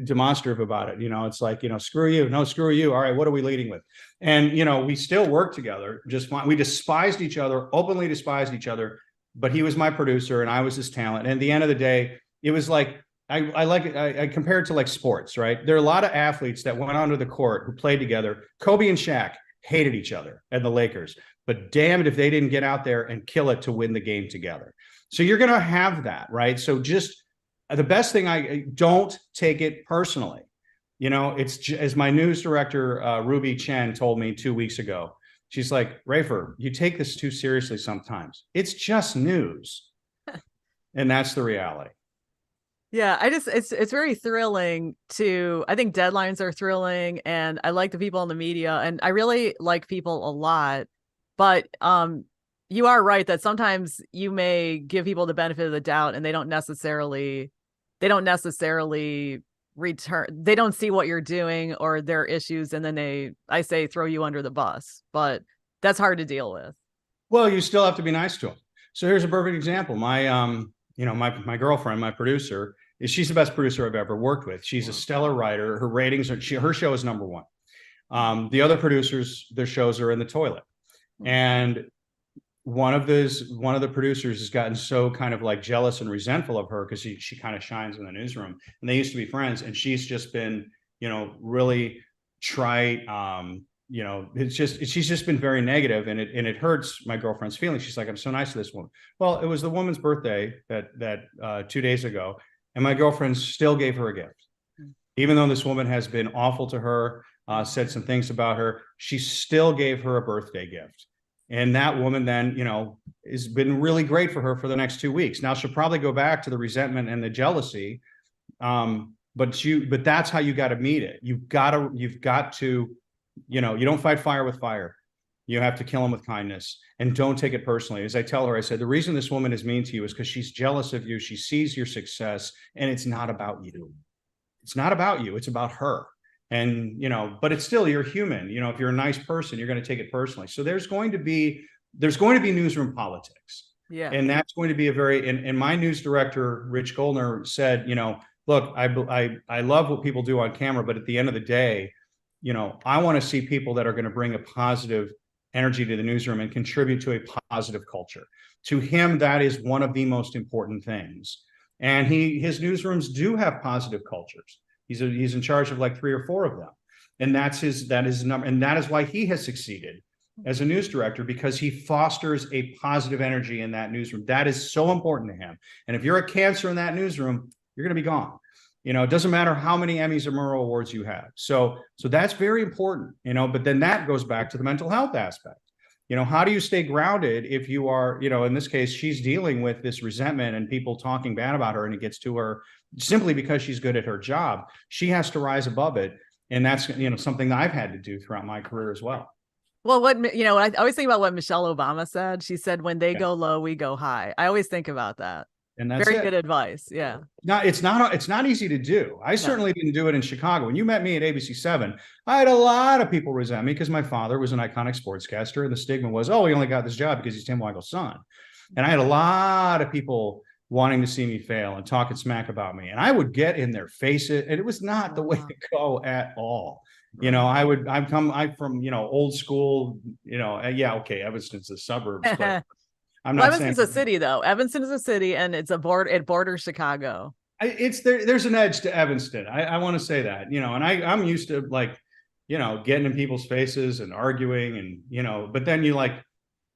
demonstrative about it. It's like, screw you. No, screw you. All right, what are we leading with? And, we still work together just fine. We despised each other, openly despised each other, but he was my producer and I was his talent. And at the end of the day, it was like, I compare it to like sports, right? There are a lot of athletes that went onto the court who played together. Kobe and Shaq hated each other and the Lakers, but damned if they didn't get out there and kill it to win the game together. So you're going to have that, right? So just the best thing, I don't take it personally. It's as my news director, Ruby Chen, told me 2 weeks ago. She's like, Rafer, you take this too seriously sometimes. It's just news. And that's the reality. Yeah, it's very thrilling I think deadlines are thrilling, and I like the people in the media, and I really like people a lot. But you are right that sometimes you may give people the benefit of the doubt and they don't necessarily return. They don't see what you're doing or their issues, and then I say throw you under the bus. But that's hard to deal with. Well, you still have to be nice to them. So here's a perfect example. My girlfriend, my producer, she's the best producer I've ever worked with. She's a stellar writer. Her ratings her show is number one. The other producers, their shows are in the toilet. And one of the producers has gotten so kind of like jealous and resentful of her because she kind of shines in the newsroom, and they used to be friends. And she's just been, really trite. She's just been very negative, and it hurts my girlfriend's feelings. She's like, I'm so nice to this woman. Well, it was the woman's birthday that 2 days ago, and my girlfriend still gave her a gift. Even though this woman has been awful to her, said some things about her, she still gave her a birthday gift. And that woman then, has been really great for her for the next 2 weeks. Now she'll probably go back to the resentment and the jealousy. But that's how you got to meet it. You've got to, you don't fight fire with fire. You have to kill them with kindness, and don't take it personally. As I tell her, I said, the reason this woman is mean to you is because she's jealous of you. She sees your success, and it's not about you. It's not about you. It's about her. And, but it's still, you're human. If you're a nice person, you're going to take it personally. So there's going to be newsroom politics. Yeah. And that's going to be and my news director, Rich Goldner, said, look, I love what people do on camera, but at the end of the day, I want to see people that are going to bring a positive energy to the newsroom and contribute to a positive culture. To him, that is one of the most important things. And his newsrooms do have positive cultures. He's in charge of like 3 or 4 of them. And that is number. And that is why he has succeeded as a news director, because he fosters a positive energy in that newsroom. That is so important to him. And if you're a cancer in that newsroom, you're going to be gone. It doesn't matter how many Emmys or Murrow Awards you have. So that's very important, but then that goes back to the mental health aspect. How do you stay grounded if you are, in this case, she's dealing with this resentment and people talking bad about her, and it gets to her simply because she's good at her job. She has to rise above it. And that's, something that I've had to do throughout my career as well. Well, I always think about what Michelle Obama said. She said, when they go low, we go high. I always think about that. And that's very good advice. Yeah. No, it's not easy to do. I certainly didn't do it in Chicago. When you met me at ABC7, I had a lot of people resent me because my father was an iconic sportscaster, and the stigma was, oh, he only got this job because he's Tim Weigel's son. And I had a lot of people wanting to see me fail and talking smack about me. And I would get in their faces, and it was not the way to go at all. I'm from, old school, Evanston's a suburbs, but I'm not Evanston's a city, though. Evanston is a city, and it borders Chicago. There's an edge to Evanston. I want to say that, and I'm used to getting in people's faces and arguing, and but then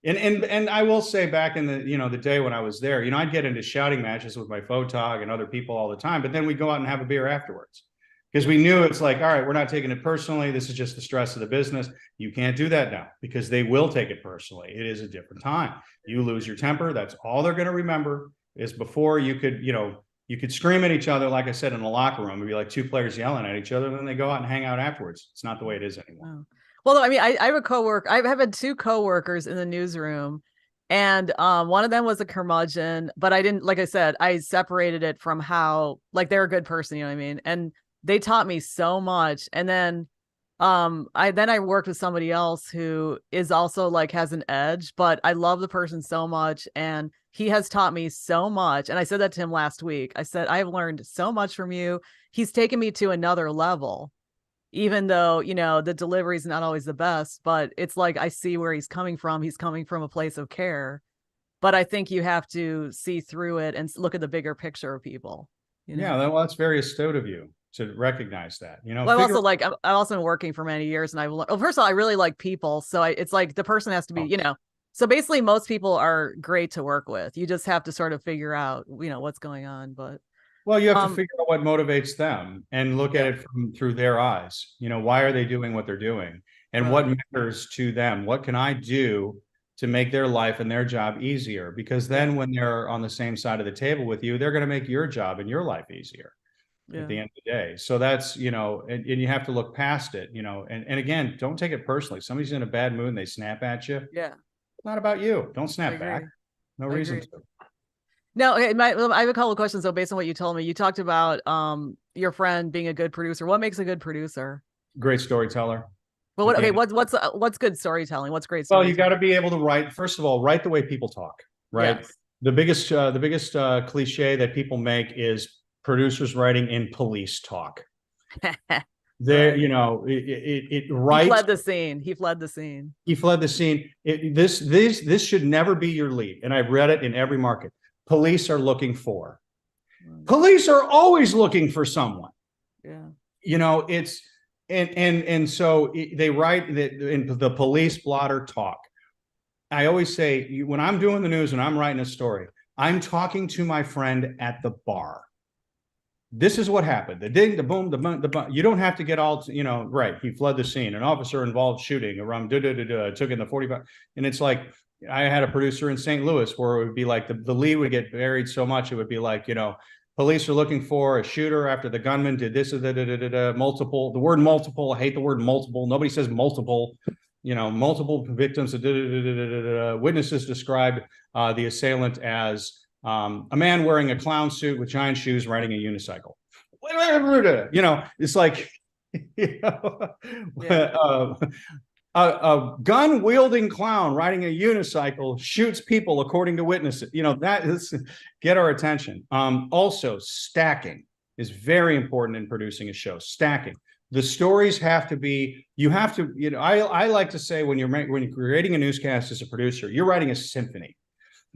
and I will say, back in the the day when I was there, I'd get into shouting matches with my photog and other people all the time, but then we'd go out and have a beer afterwards. Because we knew it's like, all right, we're not taking it personally. This is just the stress of the business. You can't do that now, because they will take it personally. It is a different time. You lose your temper. That's all they're going to remember. Is before you could scream at each other, like I said, in the locker room. It'd be like 2 players yelling at each other, and then they go out and hang out afterwards. It's not the way it is anymore. Oh. Well, I mean, I have a coworker. I have had 2 coworkers in the newsroom, and one of them was a curmudgeon, but I didn't, like I said, I separated it from how, like, they're a good person, you know what I mean? And they taught me so much. And then I worked with somebody else who is also has an edge, but I love the person so much, and he has taught me so much. And I said that to him last week. I said, I have learned so much from you. He's taken me to another level, even though, the delivery is not always the best, but it's like, I see where he's coming from. He's coming from a place of care, but I think you have to see through it and look at the bigger picture of people. Yeah, well, that's very astute of you to recognize that, Well, I've also been working for many years, and first of all, I really like people. So it's like the person has to be, so basically most people are great to work with. You just have to sort of figure out, what's going on. But well, you have to figure out what motivates them and look at it through their eyes. Why are they doing what they're doing, and what matters to them? What can I do to make their life and their job easier? Because then when they're on the same side of the table with you, they're going to make your job and your life easier. At the end of the day. So that's, and you have to look past it, and again, don't take it personally. Somebody's in a bad mood and they snap at you. Yeah. It's not about you. Don't snap back. No reason to. No, I have a couple of questions. So based on what you told me, you talked about your friend being a good producer. What makes a good producer? Great storyteller. Well, what's good storytelling? What's great storytelling? Well, you got to be able to write, first of all, write the way people talk, right? Yes. The biggest cliche that people make is producers writing in police talk. There, it writes. He fled the scene. This should never be your lead. And I've read it in every market. Police are looking for. Police are always looking for someone. Yeah. It's and so they write that in the police blotter talk. I always say, when I'm doing the news and I'm writing a story, I'm talking to my friend at the bar. This is what happened. The ding, the boom, the boom, the boom. You don't have to get all, right. He fled the scene. An officer involved shooting around, took in the 45. And it's like, I had a producer in St. Louis where it would be like the lead would get buried so much. It would be like, police are looking for a shooter after the gunman did this, multiple, the word multiple. I hate the word multiple. Nobody says multiple, multiple victims. Witnesses described the assailant as a man wearing a clown suit with giant shoes riding a unicycle. It's like, a gun wielding clown riding a unicycle shoots people according to witnesses. That is get our attention. Also, stacking is very important in producing a show. Stacking. The stories have to be, I like to say when you're creating a newscast as a producer, you're writing a symphony.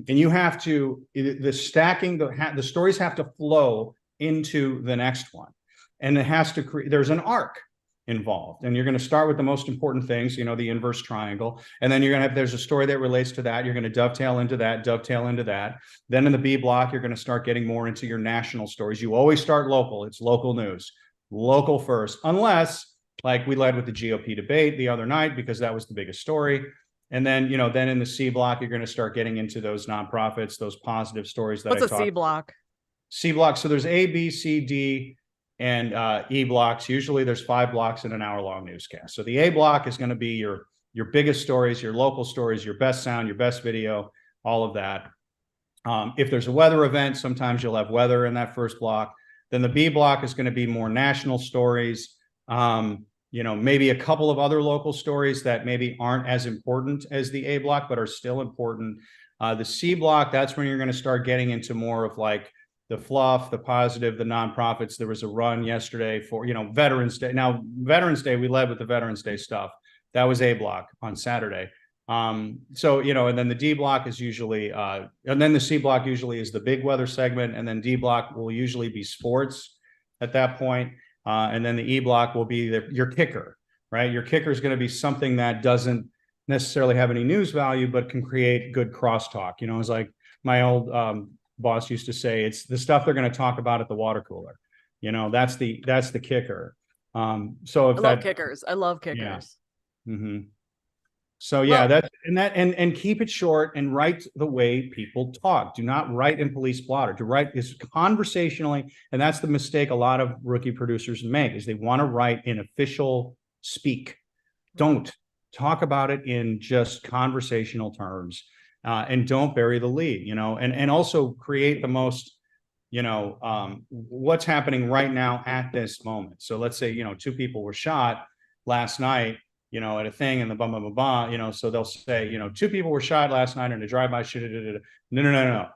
And you have to, the stories have to flow into the next one. And it has to create, there's an arc involved. And you're going to start with the most important things, the inverse triangle. And then you're going to have, there's a story that relates to that. You're going to dovetail into that. Then in the B block, you're going to start getting more into your national stories. You always start local. It's local news, local first, unless like we led with the GOP debate the other night, because that was the biggest story. And then, then in the C block, you're going to start getting into those nonprofits, those positive stories that What's a C block? C block. So there's A, B, C, D, and E blocks. Usually there's 5 blocks in an hour-long newscast. So the A block is going to be your biggest stories, your local stories, your best sound, your best video, all of that. If there's a weather event, sometimes you'll have weather in that first block. Then the B block is going to be more national stories. Maybe a couple of other local stories that maybe aren't as important as the A block, but are still important. The C block, that's when you're going to start getting into more of like the fluff, the positive, the nonprofits. There was a run yesterday for, Veterans Day. Now, Veterans Day, we led with the Veterans Day stuff. That was A block on Saturday. And then the D block is usually, and then the C block usually is the big weather segment. And then D block will usually be sports at that point. And then the E block will be your kicker, right? Your kicker is going to be something that doesn't necessarily have any news value, but can create good crosstalk. It's like my old boss used to say, it's the stuff they're going to talk about at the water cooler. That's the kicker. So if I love kickers. Yeah. Mm-hmm. So yeah, and keep it short and write the way people talk. Do not write in police blotter. To write is conversationally, and that's the mistake a lot of rookie producers make, is they want to write in official speak. Don't talk about it in just conversational terms, and don't bury the lead. And also create the most, what's happening right now at this moment. So let's say 2 people were shot last night. At a thing and the blah, blah, blah, blah, so they'll say, 2 people were shot last night in a drive-by shooting. No.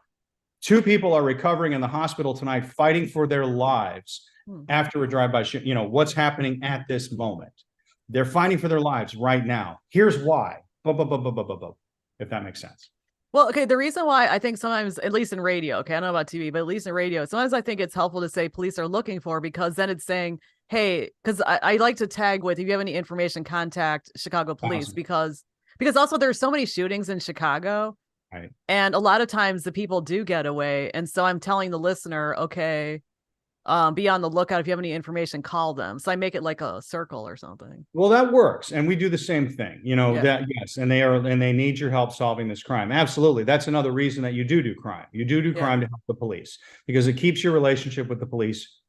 2 people are recovering in the hospital tonight, fighting for their lives after a drive-by shooting. What's happening at this moment? They're fighting for their lives right now. Here's why. Blah, blah, blah, blah, blah, blah, blah, if that makes sense. Well, okay, the reason why I think sometimes, at least in radio, okay, I don't know about TV, but at least in radio, sometimes I think it's helpful to say police are looking for, because then it's saying, hey, because I like to tag with, if you have any information, contact Chicago police, awesome. because also there's so many shootings in Chicago, right? And a lot of times the people do get away. And so I'm telling the listener, okay, be on the lookout. If you have any information, call them. So I make it like a circle or something. Well, that works. And we do the same thing, that, yes. And they need your help solving this crime. Absolutely. That's another reason that you do crime. You do crime to help the police, because it keeps your relationship with the police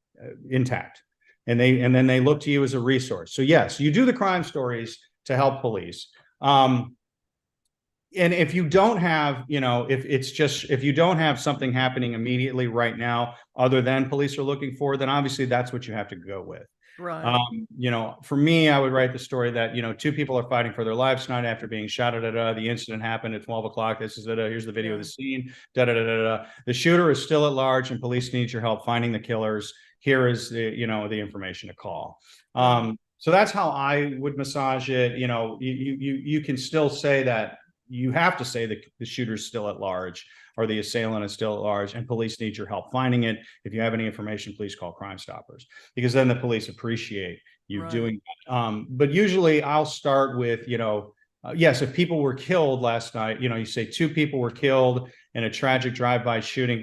intact. And then they look to you as a resource. So yes, you do the crime stories to help police. And if you don't have, if you don't have something happening immediately right now, other than police are looking for, then obviously that's what you have to go with. Right. For me, I would write the story that, 2 people are fighting for their lives tonight after being shot at, the incident happened at 12 o'clock. This is it. Here's the video of the scene. The shooter is still at large and police need your help finding the killers. Here is the information to call. So that's how I would massage it. You can still say that, you have to say that the shooter's still at large, or the assailant is still at large, and police need your help finding it. If you have any information, please call Crime Stoppers, because then the police appreciate you doing that. But usually I'll start with, yes, if people were killed last night, you say 2 people were killed in a tragic drive-by shooting,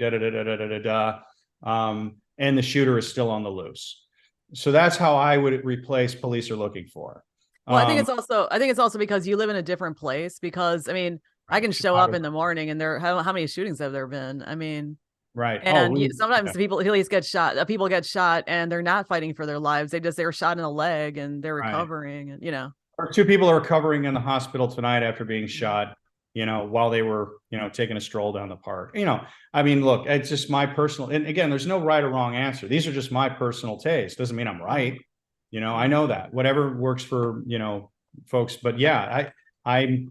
and the shooter is still on the loose. So that's how I would replace police are looking for. Well, I think it's also because you live in a different place. Because I mean, I Right, can show up Chicago, in the morning, and how many shootings have there been? I mean, right. Oh, and sometimes yeah, people police get shot. People get shot, and they're not fighting for their lives. They were shot in the leg, and they're right. recovering, and Or two people are recovering in the hospital tonight after being shot, while they were, taking a stroll down the park. I mean, look, it's just my personal, and again, there's no right or wrong answer. These are just my personal taste. Doesn't mean I'm right. I know that whatever works for, folks, but yeah, that's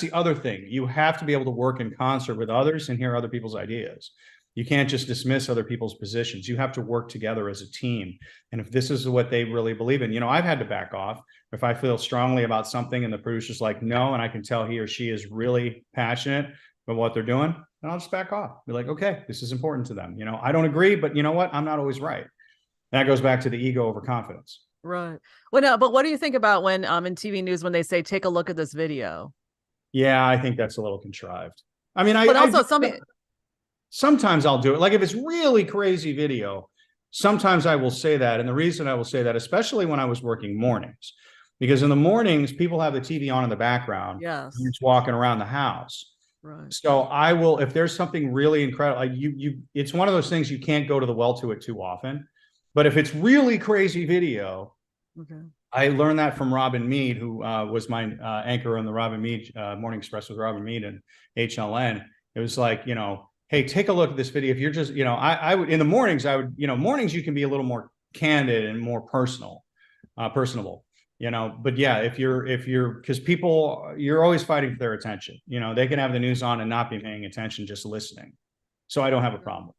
the other thing. You have to be able to work in concert with others and hear other people's ideas. You can't just dismiss other people's positions. You have to work together as a team. And if this is what they really believe in, I've had to back off if I feel strongly about something and the producer's like, no, and I can tell he or she is really passionate about what they're doing, then I'll just back off. Be like, okay, this is important to them. I don't agree, but you know what? I'm not always right. That goes back to the ego over confidence. right. Well, no, but what do you think about when in TV news when they say take a look at this video? Yeah, I think that's a little contrived. I mean, But also sometimes I'll do it. Like if it's really crazy video, sometimes I will say that. And the reason I will say that, especially when I was working mornings, because in the mornings, people have the TV on in the background. yes, And you're just walking around the house. right. So I will, if there's something really incredible, like it's one of those things you can't go to the well to it too often. But if it's really crazy video, Okay. I learned that from Robin Mead, who was my anchor on the Robin Mead Morning Express with Robin Mead and HLN. It was like, hey, take a look at this video. If you're just, I would in the mornings, mornings you can be a little more candid and more personable. But yeah, if you're because people, you're always fighting for their attention. They can have the news on and not be paying attention, just listening. So I don't have a problem.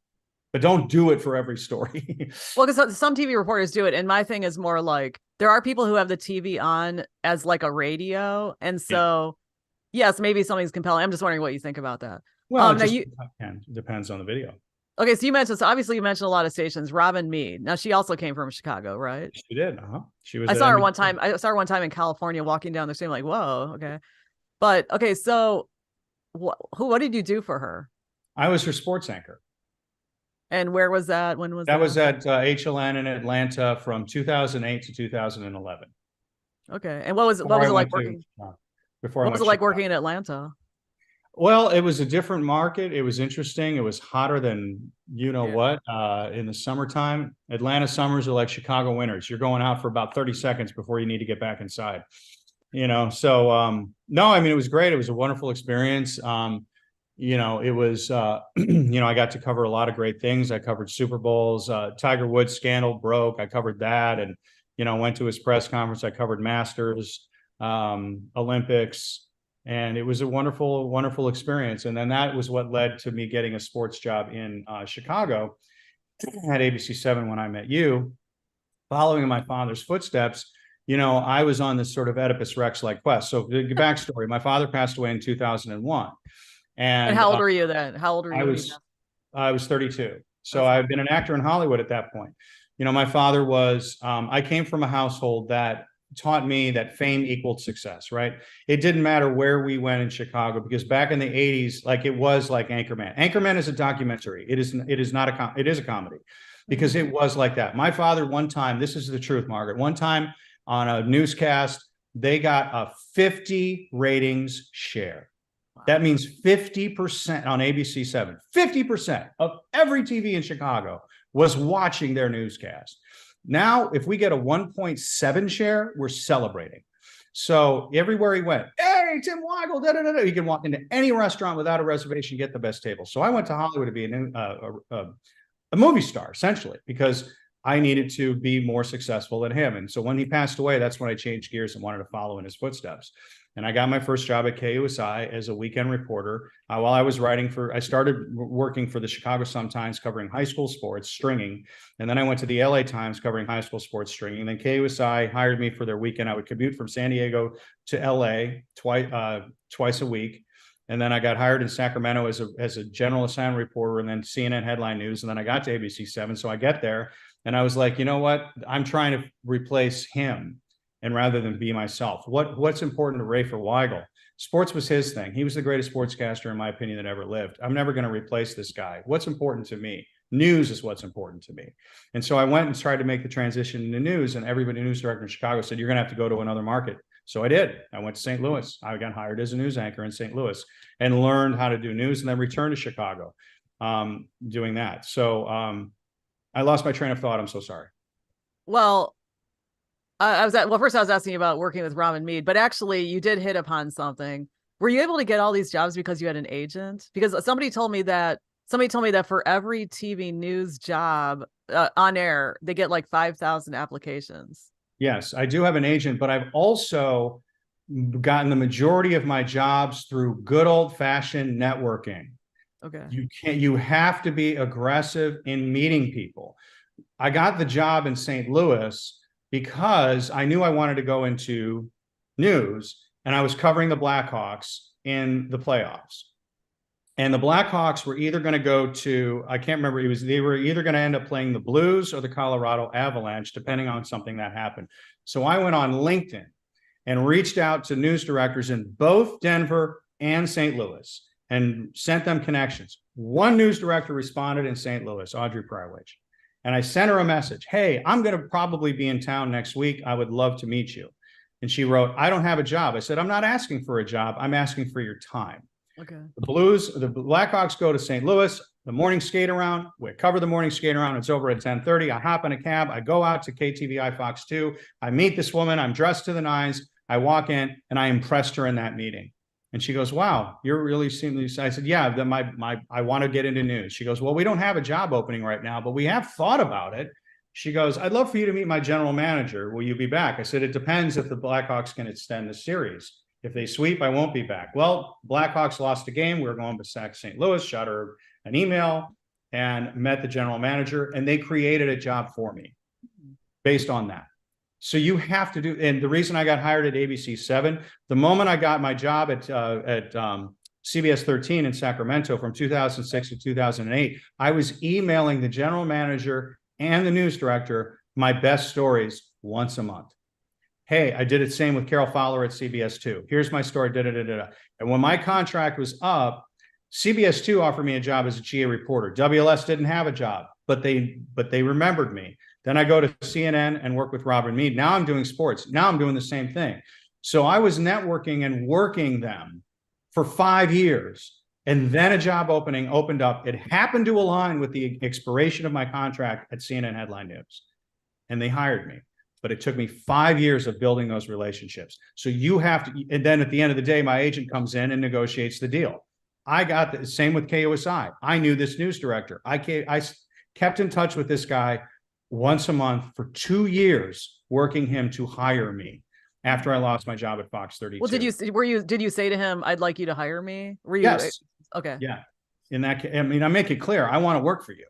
But don't do it for every story. Well, because some TV reporters do it. And my thing is more like there are people who have the TV on as like a radio. And so, yes, maybe something's compelling. I'm just wondering what you think about that. Well, it depends on the video. Okay, so obviously you mentioned a lot of stations. Robin Mead. Now she also came from Chicago, right? She did. She was. I saw her one time. I saw her one time in California walking down the street. I'm like, whoa, okay. But okay, so what did you do for her? I was her sports anchor. And where was that? When was that? That was at HLN in Atlanta from 2008 to 2011. Okay. And what was it like working? What was it like working in Atlanta? Well, it was a different market. It was interesting. It was hotter than what in the summertime. Atlanta summers are like Chicago winters. You're going out for about 30 seconds before you need to get back inside. So no, I mean, it was great. It was a wonderful experience. It was, I got to cover a lot of great things. I covered Super Bowls, Tiger Woods scandal broke. I covered that and, went to his press conference. I covered Masters, Olympics, and it was a wonderful, wonderful experience. And then that was what led to me getting a sports job in Chicago at ABC7 when I met you. Following in my father's footsteps, I was on this sort of Oedipus Rex-like quest. So the backstory, my father passed away in 2001. And how old were you then? How old were you? I was 32. So I've been an actor in Hollywood at that point. My father was, I came from a household that taught me that fame equaled success, right? It didn't matter where we went in Chicago because back in the 80s, like it was like Anchorman. Anchorman is a documentary. It is a comedy because it was like that. My father, one time, this is the truth, Margaret, one time on a newscast, they got a 50 ratings share. That means 50% on ABC7, 50% of every TV in Chicago was watching their newscast. Now, if we get a 1.7 share, we're celebrating. So everywhere he went, hey, Tim Weigel, da, da, da, da. You can walk into any restaurant without a reservation, get the best table. So I went to Hollywood to be a movie star, essentially, because I needed to be more successful than him. And so when he passed away, that's when I changed gears and wanted to follow in his footsteps. And I got my first job at KUSI as a weekend reporter. While I was I started working for the Chicago Sun-Times covering high school sports, stringing. And then I went to the LA Times covering high school sports, stringing. And then KUSI hired me for their weekend. I would commute from San Diego to LA twice a week. And then I got hired in Sacramento as a general assignment reporter and then CNN headline news. And then I got to ABC7. So I get there and I was like, you know what? I'm trying to replace him. And rather than be myself, what's important to Rafer Weigel? Sports was his thing. He was the greatest sportscaster, in my opinion, that ever lived. I'm never going to replace this guy. What's important to me? News is what's important to me. And so I went and tried to make the transition into news, and everybody, news director in Chicago, said, you're going to have to go to another market. So I did. I went to St. Louis. I got hired as a news anchor in St. Louis and learned how to do news, and then returned to Chicago doing that. So I lost my train of thought. I'm so sorry. Well, first I was asking you about working with Robin Mead, but actually you did hit upon something. Were you able to get all these jobs because you had an agent? Because somebody told me that for every TV news job on air, they get like 5,000 applications. Yes, I do have an agent, but I've also gotten the majority of my jobs through good old fashioned networking. Okay. You have to be aggressive in meeting people. I got the job in St. Louis because I knew I wanted to go into news, and I was covering the Blackhawks in the playoffs. And the Blackhawks were either going to go to, I can't remember, they were either going to end up playing the Blues or the Colorado Avalanche, depending on something that happened. So I went on LinkedIn and reached out to news directors in both Denver and St. Louis and sent them connections. One news director responded in St. Louis, Audrey Prywich. And I sent her a message. Hey, I'm going to probably be in town next week. I would love to meet you. And she wrote, I don't have a job. I said, I'm not asking for a job. I'm asking for your time. Okay. The Blackhawks go to St. Louis, the morning skate around. We cover the morning skate around. It's over at 10:30. I hop in a cab. I go out to KTVI Fox 2. I meet this woman. I'm dressed to the nines. I walk in and I impressed her in that meeting. And she goes, wow, you're really seemingly. I said, yeah, I want to get into news. She goes, well, we don't have a job opening right now, but we have thought about it. She goes, I'd love for you to meet my general manager. Will you be back? I said, it depends if the Blackhawks can extend the series. If they sweep, I won't be back. Well, Blackhawks lost a game. We were going to St. Louis, shot her an email and met the general manager, and they created a job for me based on that. So you have to do, and the reason I got hired at ABC 7, the moment I got my job at CBS 13 in Sacramento from 2006 to 2008, I was emailing the general manager and the news director my best stories once a month. Hey, I did it same with Carol Fowler at CBS 2. Here's my story, And when my contract was up, CBS 2 offered me a job as a GA reporter. WLS didn't have a job, but they remembered me. Then I go to CNN and work with Robin Mead. Now I'm doing sports. Now I'm doing the same thing. So I was networking and working them for 5 years. And then a job opening opened up. It happened to align with the expiration of my contract at CNN Headline News. And they hired me. But it took me 5 years of building those relationships. So you have to, and then at the end of the day, my agent comes in and negotiates the deal. I got the same with KUSI. I knew this news director. I kept in touch with this guy once a month for 2 years, working him to hire me after I lost my job at Fox 32. Well, did you say to him, I'd like you to hire me? Were you? Yes. Okay. Yeah. In that case, I mean, I make it clear, I want to work for you.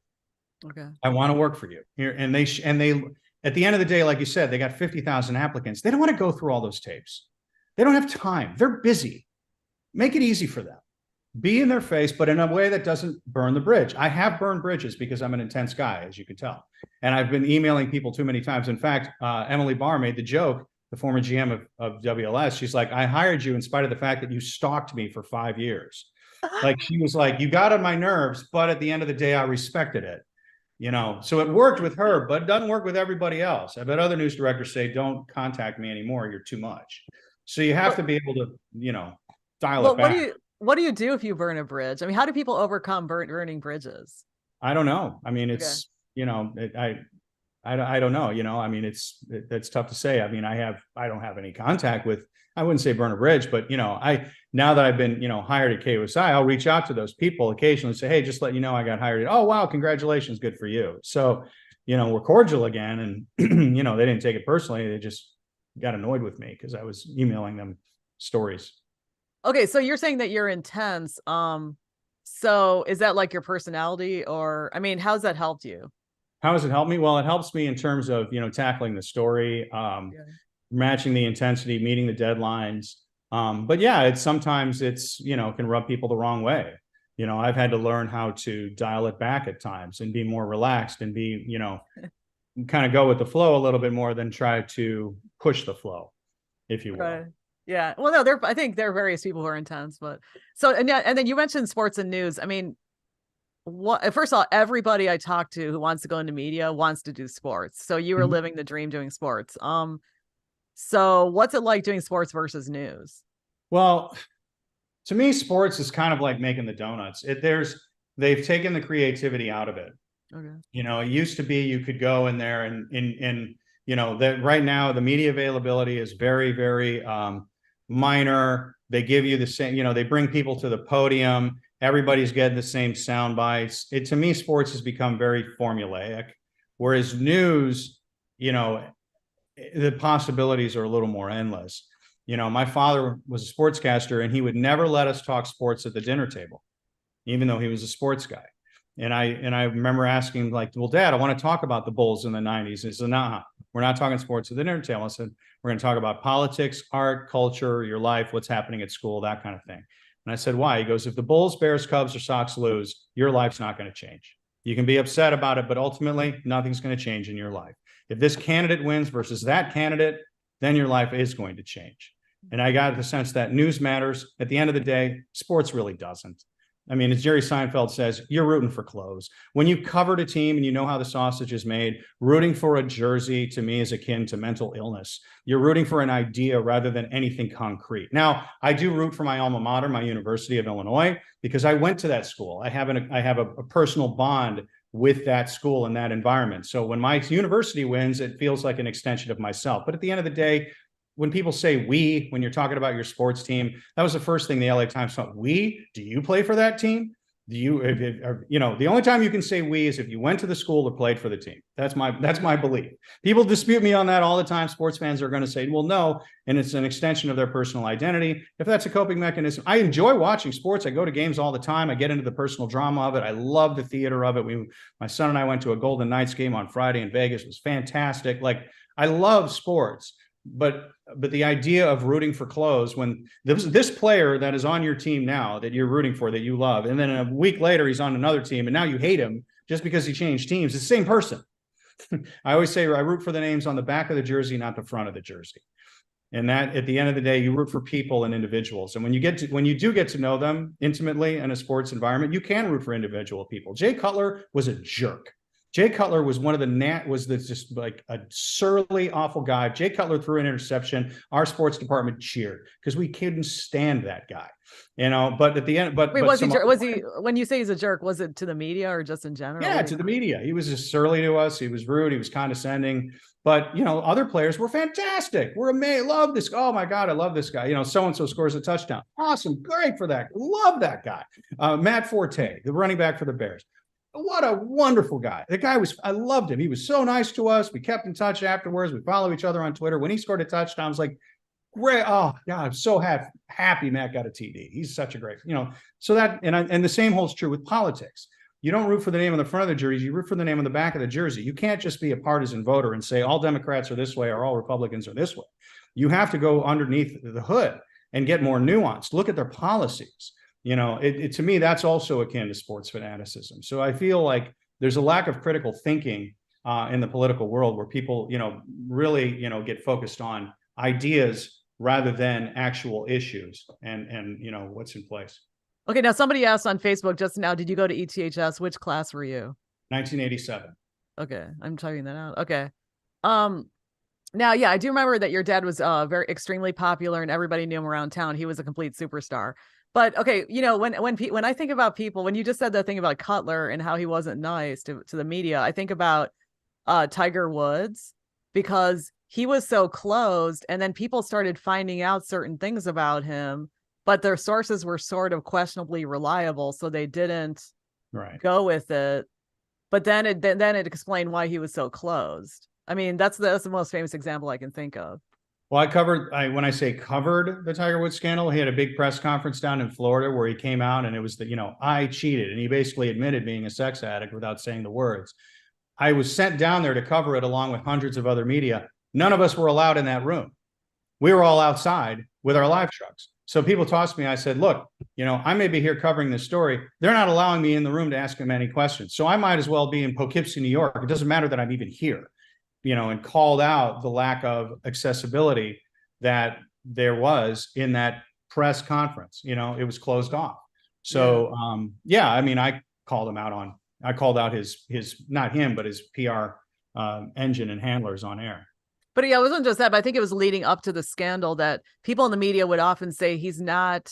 Okay. I want to work for you here. And they at the end of the day, like you said, they got 50,000 applicants. They don't want to go through all those tapes. They don't have time. They're busy. Make it easy for them. Be in their face, but in a way that doesn't burn the bridge. I have burned bridges because I'm an intense guy, as you can tell. And I've been emailing people too many times. In fact, Emily Barr made the joke, the former GM of WLS. She's like, I hired you in spite of the fact that you stalked me for 5 years. Like, she was like, you got on my nerves, but at the end of the day, I respected it. You know, so it worked with her, but it doesn't work with everybody else. I bet other news directors say, don't contact me anymore. You're too much. So you have to be able to, dial it back. What do you do if you burn a bridge? I mean, how do people overcome burning bridges? I don't know. I mean, it's, I don't know, I mean, it's tough to say. I mean, I don't have any contact with, I wouldn't say burn a bridge, but, now that I've been, hired at KUSI, I'll reach out to those people occasionally and say, hey, just let you know, I got hired. Oh, wow. Congratulations. Good for you. So, we're cordial again. And, they didn't take it personally. They just got annoyed with me because I was emailing them stories. Okay. So you're saying that you're intense. So is that like your personality, or, I mean, how's that helped you? How does it help me? Well, it helps me in terms of, tackling the story, matching the intensity, meeting the deadlines. But yeah, sometimes can rub people the wrong way. I've had to learn how to dial it back at times and be more relaxed and be, kind of go with the flow a little bit more than try to push the flow, if you will. Right. Yeah. Well, no, I think there are various people who are intense, but so, and then you mentioned sports and news. I mean, what, first of all, everybody I talk to who wants to go into media wants to do sports. So you were Mhm. living the dream doing sports. So what's it like doing sports versus news? Well, to me, sports is kind of like making the donuts. They've taken the creativity out of it. Okay. It used to be you could go in there and that right now the media availability is very, very minor. They give you the same, they bring people to the podium. Everybody's getting the same sound bites. To me, sports has become very formulaic, whereas news, the possibilities are a little more endless. My father was a sportscaster and he would never let us talk sports at the dinner table, even though he was a sports guy. And I remember asking him, like, well, Dad, I want to talk about the Bulls in the 90s. He said, nah, we're not talking sports at the dinner table. I said, we're going to talk about politics, art, culture, your life, what's happening at school, that kind of thing. And I said, why? He goes, if the Bulls, Bears, Cubs, or Sox lose, your life's not going to change. You can be upset about it, but ultimately nothing's going to change in your life. If this candidate wins versus that candidate, then your life is going to change. And I got the sense that news matters. At the end of the day, sports really doesn't. I mean, as Jerry Seinfeld says, you're rooting for clothes. When you covered a team and you know how the sausage is made, rooting for a jersey to me is akin to mental illness. You're rooting for an idea rather than anything concrete. Now, I do root for my alma mater, my University of Illinois, because I went to that school. I have a personal bond with that school and that environment. So when my university wins, it feels like an extension of myself. But at the end of the day, when people say we, when you're talking about your sports team, that was the first thing the LA Times thought. We? Do you play for that team? Do you? The only time you can say we is if you went to the school or played for the team. That's my belief. People dispute me on that all the time. Sports fans are going to say, well, no, and it's an extension of their personal identity. If that's a coping mechanism, I enjoy watching sports. I go to games all the time. I get into the personal drama of it. I love the theater of it. My son and I went to a Golden Knights game on Friday in Vegas. It was fantastic. Like, I love sports. But the idea of rooting for clothes when this player that is on your team now that you're rooting for, that you love, and then a week later he's on another team and now you hate him just because he changed teams, it's the same person. I always say I root for the names on the back of the jersey, not the front of the jersey. And that at the end of the day, you root for people and individuals. And when you do get to know them intimately in a sports environment, you can root for individual people. Jay Cutler was a jerk. Jay Cutler was just like a surly, awful guy. Jay Cutler threw an interception. Our sports department cheered because we couldn't stand that guy, But at the end, Wait, was he? When you say he's a jerk, was it to the media or just in general? Yeah, to the media. He was just surly to us. He was rude. He was condescending. But other players were fantastic. We're amazed. Love this. Oh my God, I love this guy. So and so scores a touchdown. Awesome, great for that. Love that guy. Matt Forte, the running back for the Bears. What a wonderful guy. I loved him. He was so nice to us. We kept in touch afterwards. We follow each other on Twitter. When he scored a touchdown, I was like, great. Oh, God, I'm so happy Matt got a TD. He's such a great, so that, and the same holds true with politics. You don't root for the name on the front of the jersey. You root for the name on the back of the jersey. You can't just be a partisan voter and say all Democrats are this way or all Republicans are this way. You have to go underneath the hood and get more nuanced. Look at their policies. To me, that's also akin to sports fanaticism. So I feel like there's a lack of critical thinking in the political world where people, really, get focused on ideas rather than actual issues and what's in place. Okay, now somebody asked on Facebook just now, did you go to ETHS? Which class were you? 1987. Okay, I'm typing that out. Okay. Now, yeah, I do remember that your dad was very extremely popular and everybody knew him around town. He was a complete superstar. But okay, when I think about people, when you just said that thing about Cutler and how he wasn't nice to the media, I think about Tiger Woods because he was so closed, and then people started finding out certain things about him, but their sources were sort of questionably reliable, so they didn't go with it. But then it explained why he was so closed. I mean, that's the most famous example I can think of. Well, when I say covered the Tiger Woods scandal, he had a big press conference down in Florida where he came out and it was I cheated. And he basically admitted being a sex addict without saying the words. I was sent down there to cover it along with hundreds of other media. None of us were allowed in that room. We were all outside with our live trucks. So people tossed me. I said, look, I may be here covering this story. They're not allowing me in the room to ask them any questions. So I might as well be in Poughkeepsie, New York. It doesn't matter that I'm even here. And called out the lack of accessibility that there was in that press conference. It was closed off. So, I mean, called him out on. I called out his not him, but his PR engine and handlers on air. But yeah, it wasn't just that, but I think it was leading up to the scandal that people in the media would often say he's not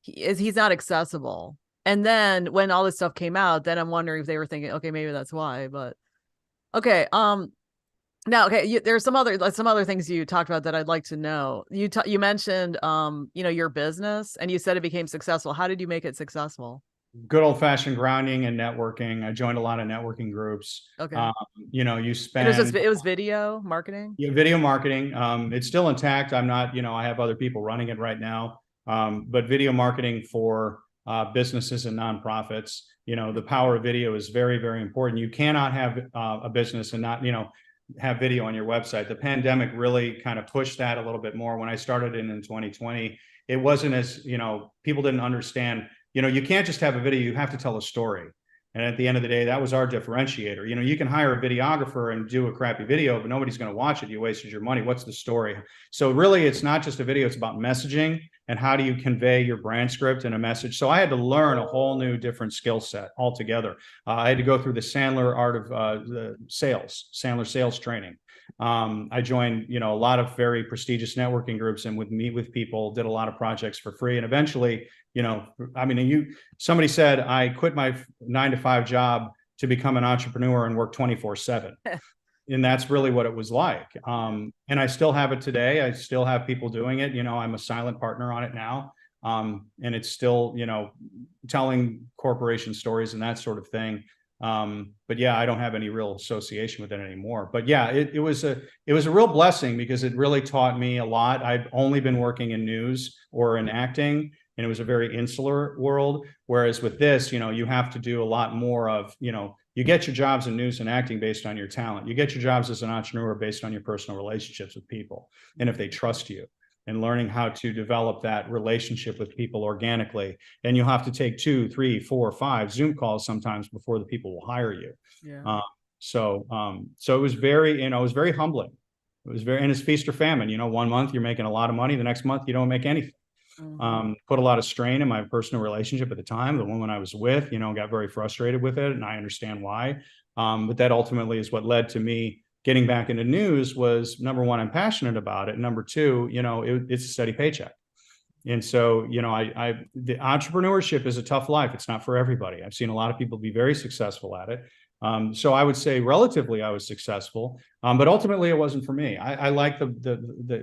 accessible. And then when all this stuff came out, then I'm wondering if they were thinking, okay, maybe that's why. But okay, now, okay, there's some other things you talked about that I'd like to know. You mentioned, your business, and you said it became successful. How did you make it successful? Good old fashioned grounding and networking. I joined a lot of networking groups. Okay. You spend. It was video marketing. Yeah, video marketing. It's still intact. I'm not. I have other people running it right now. But video marketing for businesses and nonprofits. The power of video is very, very important. You cannot have a business and not, have video on your website. The pandemic really kind of pushed that a little bit more. When I started in 2020, it wasn't as, people didn't understand, you can't just have a video, you have to tell a story. And at the end of the day, that was our differentiator. You can hire a videographer and do a crappy video, but nobody's going to watch it. You wasted your money. What's the story? So really, it's not just a video. It's about messaging and how do you convey your brand script and a message. So I had to learn a whole new different skill set altogether. I had to go through the Sandler art of the Sandler sales training. I joined, a lot of very prestigious networking groups and would meet with people, did a lot of projects for free. And eventually, somebody said, I quit my 9-to-5 job to become an entrepreneur and work 24/7. And that's really what it was like. And I still have it today. I still have people doing it. I'm a silent partner on it now. And it's still, telling corporation stories and that sort of thing. But yeah, I don't have any real association with it anymore. But yeah, it was a real blessing because it really taught me a lot. I've only been working in news or in acting, and it was a very insular world. Whereas with this, you have to do a lot more of, you get your jobs in news and acting based on your talent. You get your jobs as an entrepreneur based on your personal relationships with people and if they trust you, and learning how to develop that relationship with people organically. And you'll have to take 2, 3, 4, 5 Zoom calls sometimes before the people will hire you. Yeah. So it was very, it was very humbling. And it's feast or famine. 1 month you're making a lot of money. The next month you don't make anything. Mhm. Put a lot of strain in my personal relationship at the time. The woman I was with, got very frustrated with it, and I understand why. But that ultimately is what led to me getting back into news. Was number one, I'm passionate about it. Number two, it's a steady paycheck. And so, the entrepreneurship is a tough life. It's not for everybody. I've seen a lot of people be very successful at it. So I would say relatively I was successful, but ultimately it wasn't for me. I like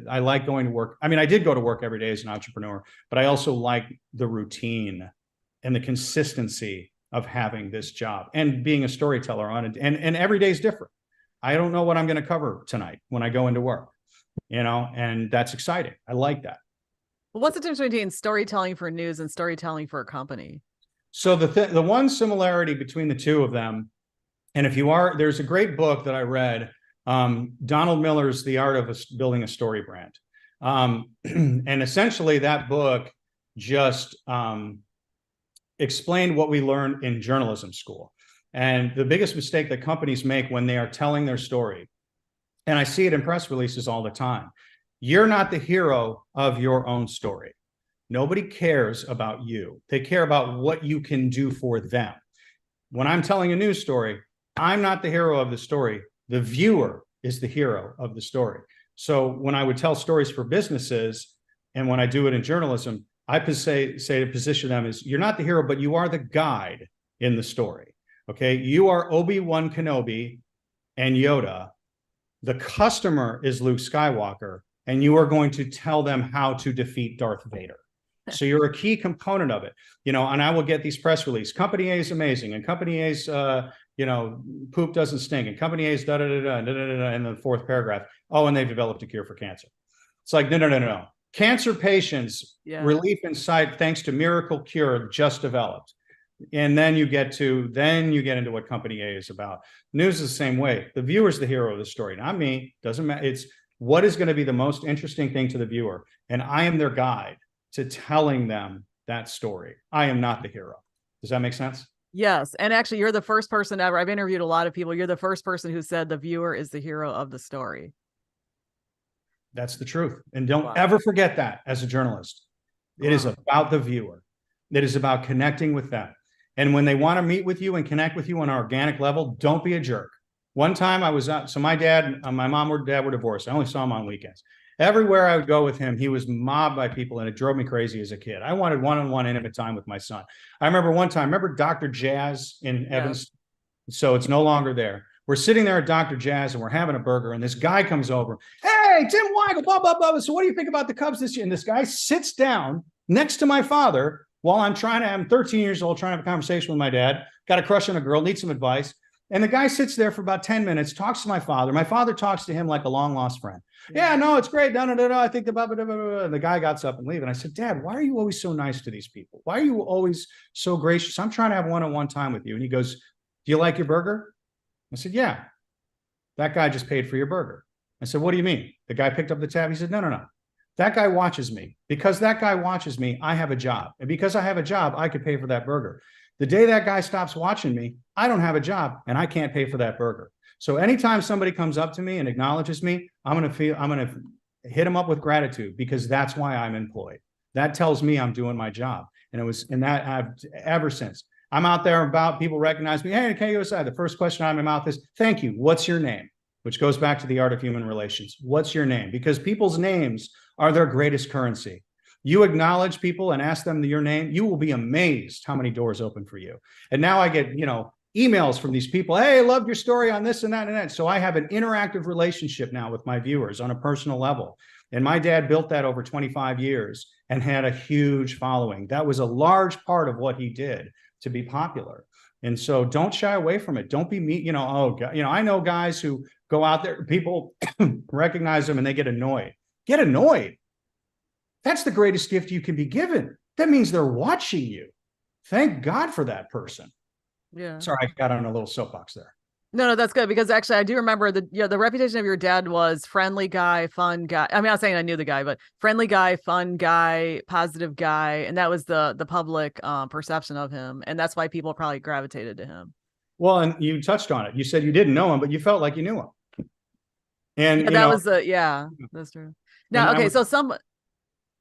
I like going to work. I mean, I did go to work every day as an entrepreneur, but I also like the routine and the consistency of having this job and being a storyteller on it. And every day is different. I don't know what I'm going to cover tonight when I go into work, and that's exciting. I like that. Well, what's the difference between storytelling for news and storytelling for a company? So the one similarity between the two of them, and there's a great book that I read, Donald Miller's The Art of Building a Story Brand. And essentially that book just explained what we learned in journalism school. And the biggest mistake that companies make when they are telling their story, and I see it in press releases all the time, you're not the hero of your own story. Nobody cares about you. They care about what you can do for them. When I'm telling a news story, I'm not the hero of the story. The viewer is the hero of the story. So when I would tell stories for businesses, and when I do it in journalism, I say to position them as, you're not the hero, but you are the guide in the story. Okay, you are Obi-Wan Kenobi and Yoda. The customer is Luke Skywalker, and you are going to tell them how to defeat Darth Vader. So you're a key component of it, and I will get these press releases. Company A is amazing, and Company A's, poop doesn't stink, and Company A's da da da da da da da in the fourth paragraph. Oh, and they've developed a cure for cancer. It's like no. Cancer patients, relief in sight thanks to miracle cure just developed. And then you get into what Company A is about. News is the same way. The viewer's the hero of the story, not me. Doesn't matter. It's what is going to be the most interesting thing to the viewer, and I am their guide to telling them that story. I am not the hero. Does that make sense? Yes. And actually, you're the first person ever. I've interviewed a lot of people. You're the first person who said the viewer is the hero of the story. That's the truth. And don't ever forget that as a journalist. It is about the viewer. It is about connecting with them. And when they want to meet with you and connect with you on an organic level, don't be a jerk. One time I was out, so my dad, my mom and dad were divorced. I only saw him on weekends. Everywhere I would go with him, he was mobbed by people, and it drove me crazy as a kid. I wanted one-on-one intimate time with my son. I remember one time, remember Dr. Jazz in Evanston? So it's no longer there. We're sitting there at Dr. Jazz and we're having a burger, and this guy comes over. Hey, Tim Weigel, blah, blah, blah. So what do you think about the Cubs this year? And this guy sits down next to my father while I'm 13 years old, trying to have a conversation with my dad, got a crush on a girl, needs some advice. And the guy sits there for about 10 minutes, talks to my father. My father talks to him like a long lost friend. Yeah, no, it's great. No, no, no, no. I think the guy got up and leave. And I said, Dad, why are you always so nice to these people? Why are you always so gracious? I'm trying to have one-on-one time with you. And he goes, do you like your burger? I said, yeah. That guy just paid for your burger. I said, what do you mean? The guy picked up the tab. He said, no, no, no. That guy watches me. Because that guy watches me, I have a job. And because I have a job, I could pay for that burger. The day that guy stops watching me, I don't have a job and I can't pay for that burger. So anytime somebody comes up to me and acknowledges me, I'm going to hit them up with gratitude, because that's why I'm employed. That tells me I'm doing my job. And that I've ever since. I'm out there about, people recognize me. Hey, KUSI, the first question out of my mouth is, thank you. What's your name? Which goes back to the art of human relations. What's your name? Because people's names are their greatest currency. You acknowledge people and ask them your name, you will be amazed how many doors open for you. And now I get, emails from these people. Hey, I loved your story on this and that and that. So I have an interactive relationship now with my viewers on a personal level. And my dad built that over 25 years and had a huge following. That was a large part of what he did to be popular. And so don't shy away from it. Don't be me, oh God, I know guys who go out there, people recognize them and they get annoyed. Get annoyed. That's the greatest gift you can be given. That means they're watching you. Thank God for that person. Yeah. Sorry, I got on a little soapbox there. No, that's good, because actually I do remember the reputation of your dad was friendly guy, fun guy. I mean, I'm not saying I knew the guy, but friendly guy, fun guy, positive guy. And that was the public perception of him. And that's why people probably gravitated to him. Well, and you touched on it. You said you didn't know him, but you felt like you knew him. And that's true. Now,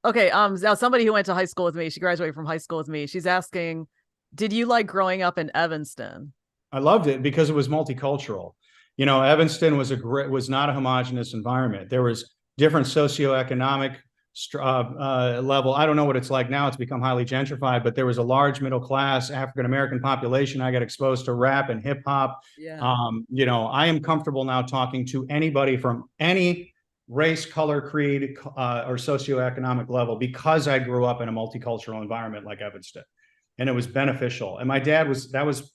okay, now somebody who went to high school with me, she graduated from high school with me. She's asking, did you like growing up in Evanston? I loved it because it was multicultural. Evanston was not a homogenous environment. There was different socioeconomic level. I don't know what it's like now. It's become highly gentrified, but there was a large middle class African-American population. I got exposed to rap and hip hop. Yeah. I am comfortable now talking to anybody from any race, color, creed, or socioeconomic level, because I grew up in a multicultural environment like Evanston, and it was beneficial. And my dad that was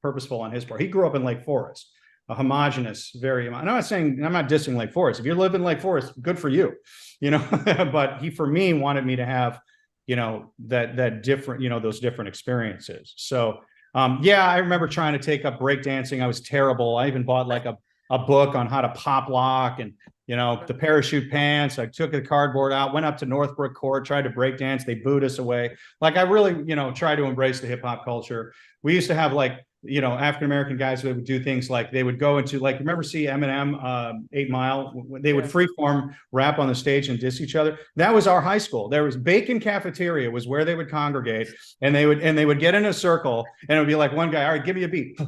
purposeful on his part. He grew up in Lake Forest, a homogenous, I'm not dissing Lake Forest. If you live in Lake Forest, good for you, but he, for me, wanted me to have, that different, those different experiences. So, I remember trying to take up breakdancing. I was terrible. I even bought like a book on how to pop lock and, the parachute pants. I took the cardboard out, went up to Northbrook Court, tried to break dance. They booed us away. Like, I really, tried to embrace the hip hop culture. We used to have African-American guys who would do things like they would go into, remember see Eminem, 8 Mile? They would freeform rap on the stage and diss each other. That was our high school. There was Bacon Cafeteria was where they would congregate, and they would get in a circle, and it would be like one guy, all right, give me a beat.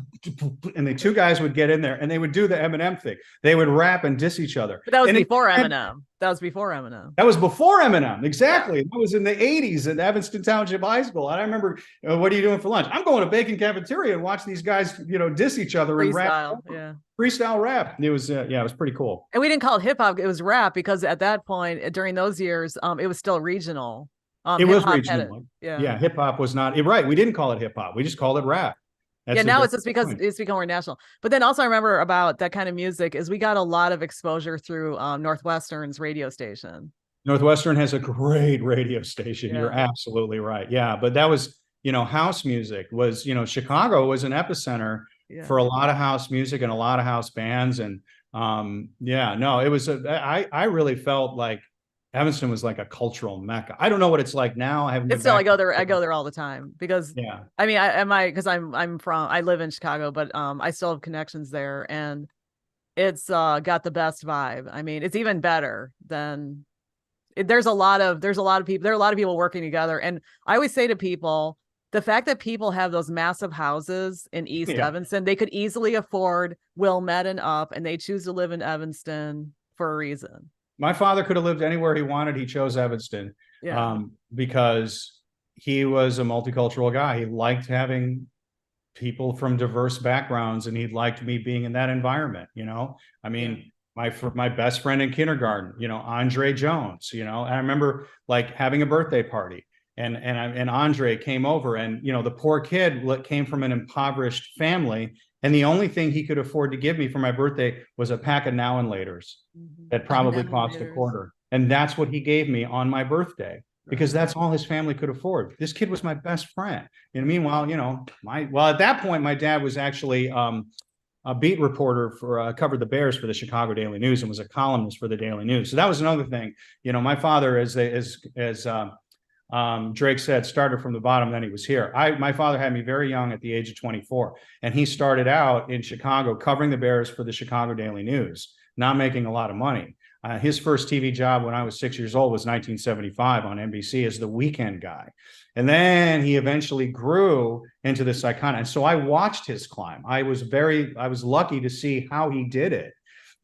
And the two guys would get in there and they would do the Eminem thing. They would rap and diss each other. But that was before Eminem. That was before Eminem. That was before Eminem. Exactly. Yeah. That was in the 80s at Evanston Township High School. And I remember, what are you doing for lunch? I'm going to Bacon Cafeteria and watch these guys, diss each other and rap. Yeah. Freestyle rap. It was, it was pretty cool. And we didn't call it hip hop. It was rap, because at that point, during those years, it was still regional. It was regional. Yeah. Hip hop was not, right. We didn't call it hip hop. We just called it rap. Now it's just because it's become more national. But then also I remember about that kind of music is we got a lot of exposure through Northwestern's radio station. Northwestern has a great radio station. Yeah. You're absolutely right. Yeah. But that was, house music was, Chicago was an epicenter for a lot of house music and a lot of house bands. And it was, I really felt like Evanston was like a cultural mecca. I don't know what it's like now. I haven't. It's still, I go there all the time because I mean, I live in Chicago, but I still have connections there, and it's got the best vibe. I mean, it's even better than there's a lot of people working together. And I always say to people, The fact that people have those massive houses in East Yeah. Evanston, they could easily afford Wilmette and up, and they choose to live in Evanston for a reason. My father could have lived anywhere he wanted. He chose Evanston Yeah. because he was a multicultural guy. He liked having people from diverse backgrounds, and he liked me being in that environment. I mean, my best friend in kindergarten, Andre Jones. I remember like having a birthday party, and Andre came over, and the poor kid came from an impoverished family, and the only thing he could afford to give me for my birthday was a pack of Now and Laters that probably cost a quarter, and that's what he gave me on my birthday, because that's all his family could afford. This kid was my best friend. And meanwhile, at that point, my dad was actually a beat reporter for covered the Bears for the Chicago Daily News and was a columnist for the Daily News. So that was another thing. My father, as Drake said, started from the bottom, then he was here. My father had me very young at the age of 24, and he started out in Chicago covering the Bears for the Chicago Daily News, not making a lot of money. His first TV job when I was 6 years old was 1975 on NBC as the weekend guy. And then he eventually grew into this icon. And so I watched his climb. I was lucky to see how he did it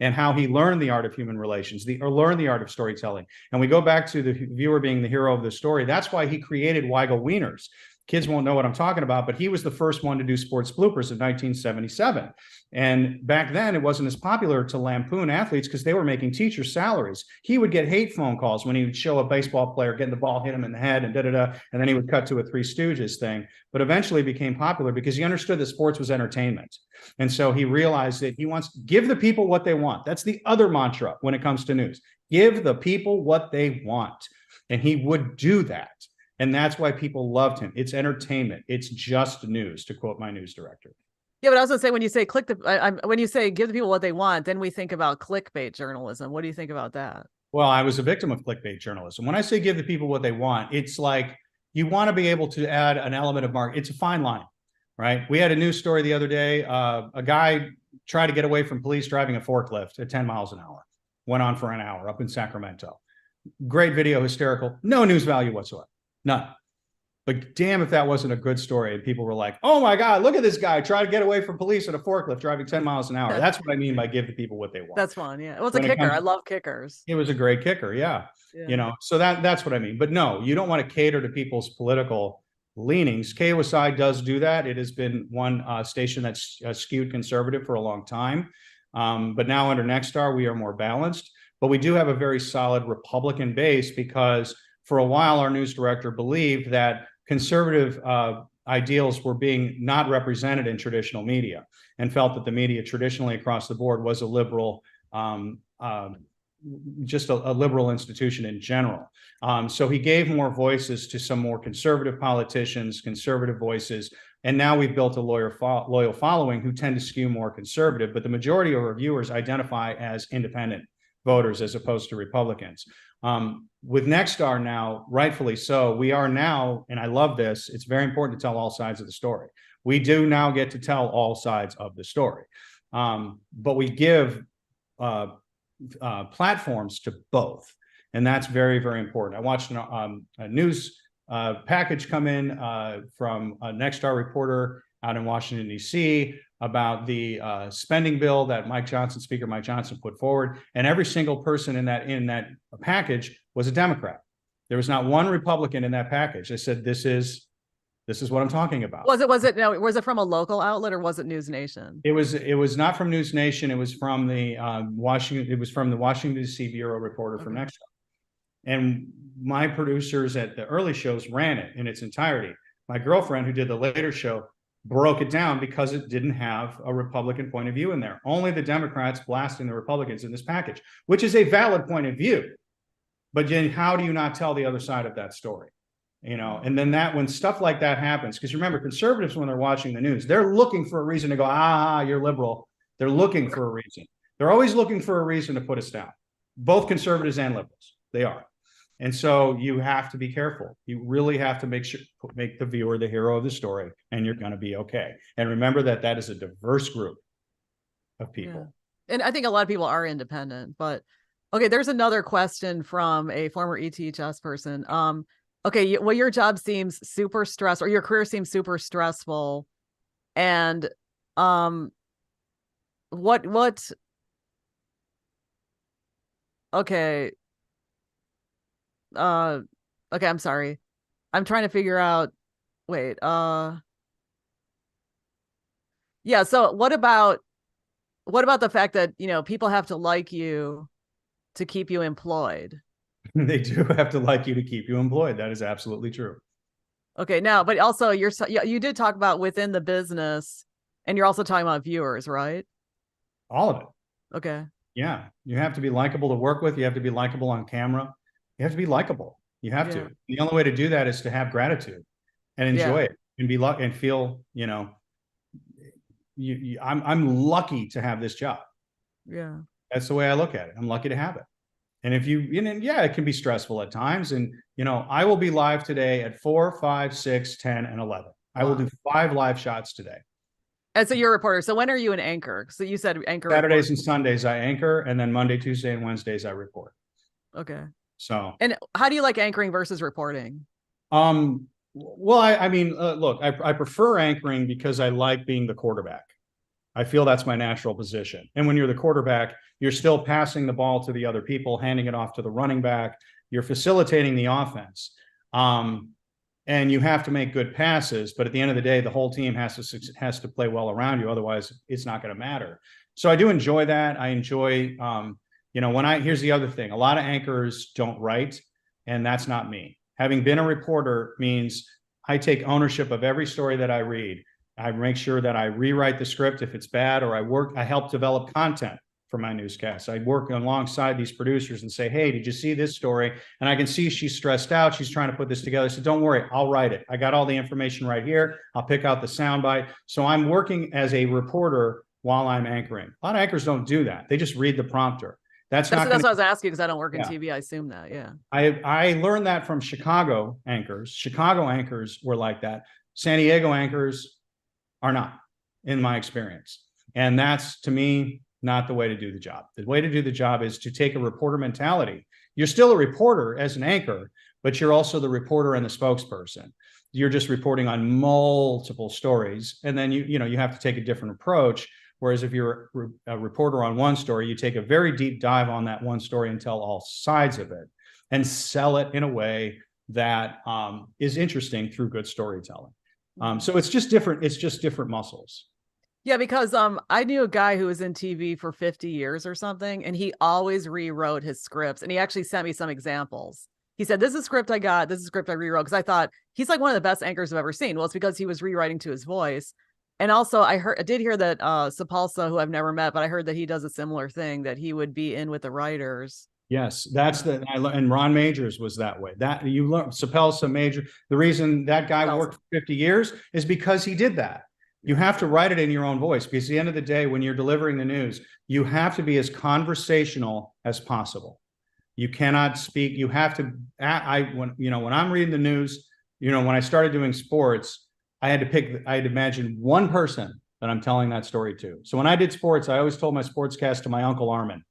and how he learned the art of human relations, or learned the art of storytelling. And we go back to the viewer being the hero of the story. That's why he created Weigel Wieners. Kids won't know what I'm talking about, but he was the first one to do sports bloopers in 1977. And back then, it wasn't as popular to lampoon athletes because they were making teacher salaries. He would get hate phone calls when he would show a baseball player getting the ball, hit him in the head, and and then he would cut to a Three Stooges thing. But eventually it became popular because he understood that sports was entertainment. And so he realized that he wants to give the people what they want. That's the other mantra when it comes to news. Give the people what they want. And he would do that. And that's why people loved him. It's entertainment. It's just news, to quote my news director. Yeah, but I was gonna say, when you say when you say give the people what they want, then we think about clickbait journalism. What do you think about that? Well, I was a victim of clickbait journalism. When I say give the people what they want, it's like you want to be able to add an element of market. It's a fine line, right? We had a news story the other day. A guy tried to get away from police driving a forklift at 10 miles an hour. Went on for an hour up in Sacramento. Great video, hysterical. No news value whatsoever. None. But damn if that wasn't a good story. And people were like, oh my God, look at this guy trying to get away from police in a forklift driving 10 miles an hour. That's what I mean by give the people what they want. That's fun. Yeah. Well, it's a kicker. I love kickers. It was a great kicker. Yeah. So that's what I mean. But no, you don't want to cater to people's political leanings. KUSI does do that. It has been one station that's skewed conservative for a long time. But now under Nexstar, we are more balanced. But we do have a very solid Republican base because for a while, our news director believed that conservative ideals were being not represented in traditional media and felt that the media traditionally across the board was a liberal, just a liberal institution in general. So he gave more voices to some more conservative politicians, conservative voices, and now we've built a loyal following who tend to skew more conservative, but the majority of our viewers identify as independent voters as opposed to Republicans. With Nexstar now, rightfully so, we are now, and I love this, it's very important to tell all sides of the story. We do now get to tell all sides of the story, but we give platforms to both, and that's very, very important. I watched a news package come in from a Nexstar reporter out in Washington, D.C., about the spending bill that Speaker Mike Johnson put forward, and every single person in that package was a Democrat. There was not one Republican in that package. They said, "This is what I'm talking about." Was it from a local outlet or was it News Nation? It was not from News Nation. It was from the Washington D.C. bureau reporter from Nexstar. And my producers at the early shows ran it in its entirety. My girlfriend, who did the later show, broke it down because it didn't have a Republican point of view in there. Only the Democrats blasting the Republicans in this package, which is a valid point of view. But then how do you not tell the other side of that story? And then when stuff like that happens, because remember, conservatives, when they're watching the news, they're looking for a reason to go, you're liberal. They're looking for a reason. They're always looking for a reason to put us down. Both conservatives and liberals, they are. And so you have to be careful. You really have to make the viewer the hero of the story, and you're going to be okay. And remember that is a diverse group of people. Yeah. And I think a lot of people are independent, but okay, there's another question from a former ETHS person. Okay, well, your job seems super stressful, or your career seems super stressful. And um what okay, uh okay, I'm sorry. I'm trying to figure out, wait, yeah, so what about the fact that, people have to like you to keep you employed? They do have to like you to keep you employed. That is absolutely true. Okay, now, but also you did talk about within the business, and you're also talking about viewers, right? All of it. Okay. Yeah. You have to be likable to work with. You have to be likable on camera. You have to be likable. You have Yeah. to. The only way to do that is to have gratitude and Yeah. enjoy it and be lucky and feel, I'm lucky to have this job. Yeah. That's the way I look at it. I'm lucky to have it. And if yeah, it can be stressful at times. And, I will be live today at 4, 5, 6, 10, and 11. I will Wow. do 5 live shots today. And so you're a reporter. So when are you an anchor? So you said anchor Saturdays report. and Sundays I anchor, and then Monday, Tuesday, and Wednesdays I report. Okay. So, And how do you like anchoring versus reporting? well, I mean, look, I prefer anchoring because I like being the quarterback. I feel that's my natural position. And when you're the quarterback, you're still passing the ball to the other people, handing it off to the running back. You're facilitating the offense. And you have to make good passes, but at the end of the day, the whole team has to play well around you. Otherwise, it's not going to matter. So I do enjoy that. I enjoy, here's the other thing. A lot of anchors don't write, and that's not me. Having been a reporter means I take ownership of every story that I read. I make sure that I rewrite the script if it's bad, or I help develop content for my newscasts. I work alongside these producers and say, hey, did you see this story? And I can see she's stressed out. She's trying to put this together. So don't worry, I'll write it. I got all the information right here. I'll pick out the soundbite. So I'm working as a reporter while I'm anchoring. A lot of anchors don't do that. They just read the prompter. That's That's what what I was asking, because I don't work in yeah. TV. I assume that. Yeah. I learned that from Chicago anchors. Chicago anchors were like that. San Diego anchors are not, in my experience. And that's, to me, not the way to do the job. The way to do the job is to take a reporter mentality. You're still a reporter as an anchor, but you're also the reporter and the spokesperson. You're just reporting on multiple stories. And then you have to take a different approach. Whereas if you're a reporter on one story, you take a very deep dive on that one story and tell all sides of it and sell it in a way that is interesting through good storytelling. So it's just different. It's just different muscles. Yeah, because I knew a guy who was in TV for 50 years or something, and he always rewrote his scripts. And he actually sent me some examples. He said, this is a script I got, this is a script I rewrote, because I thought he's like one of the best anchors I've ever seen. Well, it's because he was rewriting to his voice. And also I did hear that Sapulsa, who I've never met, but I heard that he does a similar thing, that he would be in with the writers. Yes, and Ron Majors was that way. That you learn Sapelsa Major. The reason that guy worked for 50 years is because he did that. You have to write it in your own voice, because at the end of the day, when you're delivering the news, you have to be as conversational as possible. You cannot speak. You have to. When I'm reading the news, when I started doing sports, I had to imagine one person that I'm telling that story to. So when I did sports, I always told my sportscast to my Uncle Armin.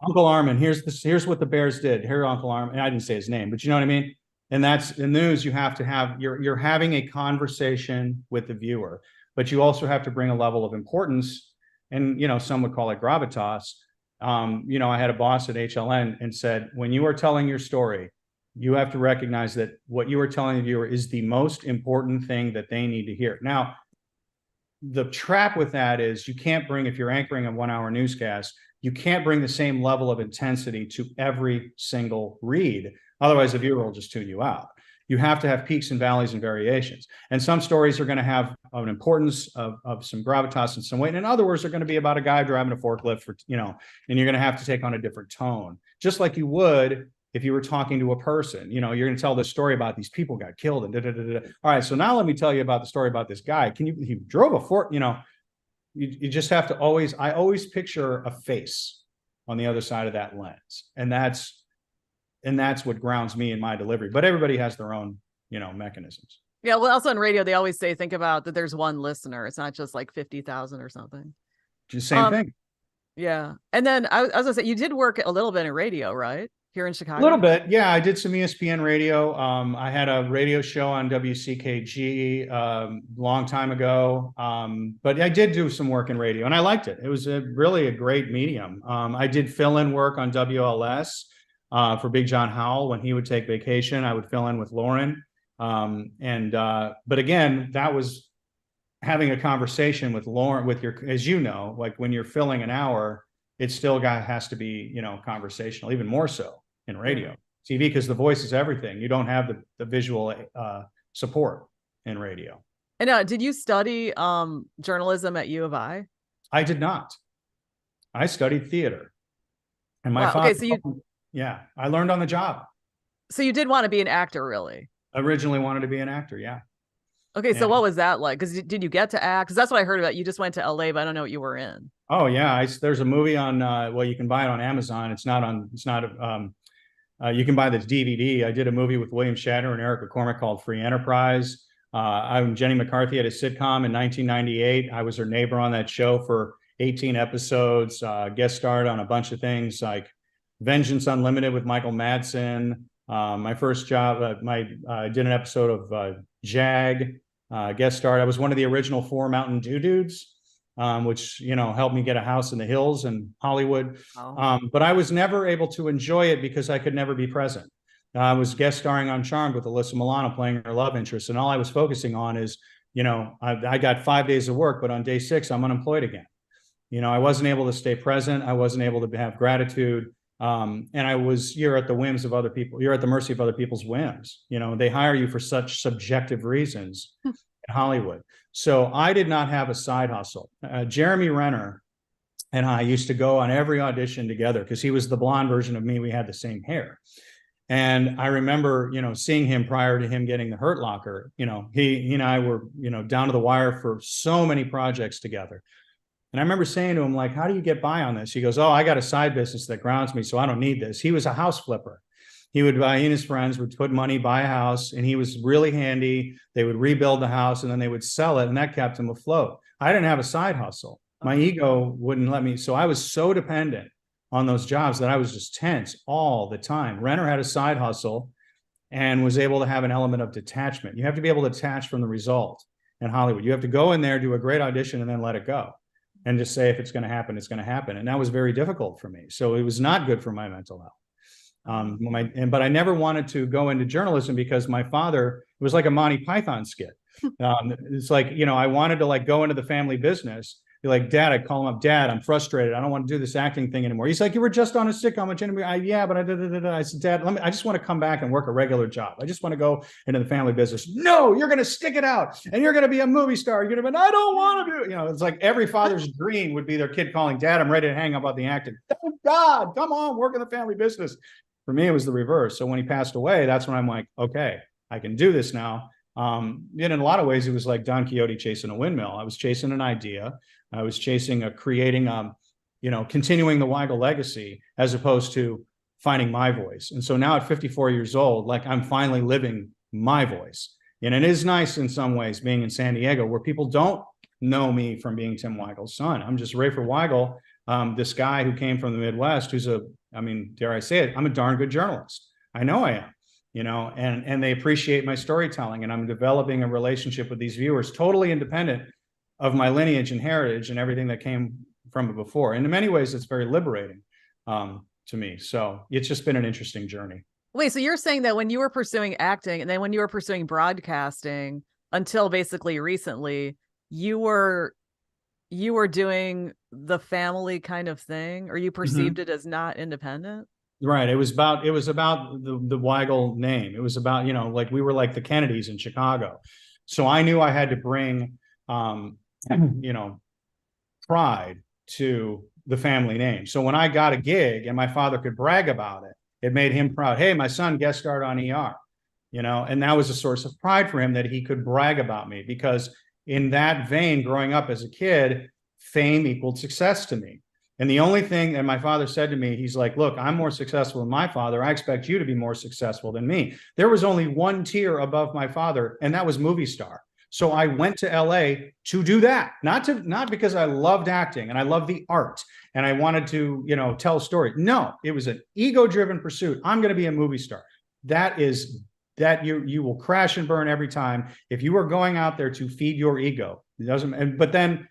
Uncle Armin, here's what the Bears did. Here, Uncle Armin. And I didn't say his name, but you know what I mean? And that's the news. You have to have, you're having a conversation with the viewer, but you also have to bring a level of importance. And, some would call it gravitas. I had a boss at HLN and said, when you are telling your story, you have to recognize that what you are telling the viewer is the most important thing that they need to hear. Now, the trap with that is you can't bring, if you're anchoring a 1-hour newscast, you can't bring the same level of intensity to every single read. Otherwise, the viewer will just tune you out. You have to have peaks and valleys and variations. And some stories are going to have an importance of some gravitas and some weight. And in other words, they're going to be about a guy driving a forklift and you're going to have to take on a different tone, just like you would if you were talking to a person. You're going to tell this story about these people got killed and da, da, da, da. All right, so now let me tell you about the story about this guy. He drove a fork, you just have to I always picture a face on the other side of that lens. And that's what grounds me in my delivery. But everybody has their own, mechanisms. Yeah. Well, also in radio, they always say, think about that there's one listener. It's not just like 50,000 or something. Just same thing. Yeah. And then I was gonna say, you did work a little bit in radio, right? here in A Chicago? little bit. Yeah, I did some ESPN radio. I had a radio show on WCKG long time ago. But I did do some work in radio and I liked it. It was really a great medium. I did fill-in work on WLS for Big John Howell when he would take vacation. I would fill in with Lauren. But again, that was having a conversation with Lauren, with your, as you know, like when you're filling an hour, it still has to be, you know, conversational, even more so in radio, TV, because the voice is everything. You don't have the visual support in radio. And did you study journalism at U of I? I did not. I studied theater. And my father, okay, so I learned on the job. So you did want to be an actor, really? Originally wanted to be an actor, yeah. Okay, so what was that like? Because did you get to act? Because that's what I heard about. You just went to LA, but I don't know what you were in. Oh yeah, there's a movie on. Well, you can buy it on Amazon. It's not. You can buy this DVD. I did a movie with William Shatner and Eric McCormick called Free Enterprise. Jenny McCarthy had a sitcom in 1998. I was her neighbor on that show for 18 episodes. Guest starred on a bunch of things like Vengeance Unlimited with Michael Madsen. My first job, I did an episode of Jag. Guest starred. I was one of the original 4 Mountain Dew dudes. Which, you know, helped me get a house in the hills in Hollywood. But I was never able to enjoy it because I could never be present. I was guest starring on Charmed with Alyssa Milano playing her love interest. And all I was focusing on is, you know, I got 5 days of work, but on day 6, I'm unemployed again. You know, I wasn't able to stay present. I wasn't able to have gratitude. And you're at the whims of other people. You're at the mercy of other people's whims. You know, they hire you for such subjective reasons in Hollywood. So I did not have a side hustle. Jeremy Renner and I used to go on every audition together because he was the blonde version of me. We had the same hair. And I remember, you know, seeing him prior to him getting the Hurt Locker. You know, he and I were, you know, down to the wire for so many projects together. And I remember saying to him, like, how do you get by on this? He goes, oh, I got a side business that grounds me, so I don't need this. He was a house flipper. He and his friends would put money, buy a house, and he was really handy. They would rebuild the house and then they would sell it, and that kept him afloat. I didn't have a side hustle. My ego wouldn't let me. So I was so dependent on those jobs that I was just tense all the time. Renner had a side hustle and was able to have an element of detachment. You have to be able to detach from the result in Hollywood. You have to go in there, do a great audition, and then let it go. And just say, if it's going to happen, it's going to happen. And that was very difficult for me. So it was not good for my mental health. But I never wanted to go into journalism because my father, it was like a Monty Python skit. It's like, you know, I wanted to like go into the family business. Be like, Dad, I'd call him up, Dad, I'm frustrated. I don't want to do this acting thing anymore. He's like, you were just on a sitcom. I said, Dad, I just want to come back and work a regular job. I just want to go into the family business. No, you're going to stick it out and you're going to be a movie star. You're going to be, I don't want to do it. You know, it's like every father's dream would be their kid calling, Dad, I'm ready to hang up on the acting. Thank God, come on, work in the family business. For me, it was the reverse. So when he passed away, that's when I'm like, okay, I can do this now. And in a lot of ways, it was like Don Quixote chasing a windmill. I was chasing an idea. I was chasing continuing the Weigel legacy as opposed to finding my voice. And so now at 54 years old, like I'm finally living my voice. And it is nice in some ways being in San Diego where people don't know me from being Tim Weigel's son. I'm just Rafer Weigel, this guy who came from the Midwest, who's dare I say it, I'm a darn good journalist. I know I am, you know, and they appreciate my storytelling, and I'm developing a relationship with these viewers totally independent of my lineage and heritage and everything that came from it before. And in many ways, it's very liberating to me. So it's just been an interesting journey. Wait, so you're saying that when you were pursuing acting and then when you were pursuing broadcasting until basically recently, you were doing the family kind of thing, or you perceived it as not independent? Right. It was about the Weigel name. It was about, you know, like we were like the Kennedys in Chicago. So I knew I had to bring, you know, pride to the family name. So when I got a gig and my father could brag about it, it made him proud. Hey, my son guest starred on ER, you know, and that was a source of pride for him that he could brag about me, because in that vein, growing up as a kid, fame equaled success to me. And the only thing that my father said to me, he's like, look, I'm more successful than my father. I expect you to be more successful than me. There was only one tier above my father, and that was movie star. So I went to LA to do that, not because I loved acting and I loved the art and I wanted to, tell stories. No, it was an ego-driven pursuit. I'm going to be a movie star. That you will crash and burn every time if you are going out there to feed your ego. It doesn't. But then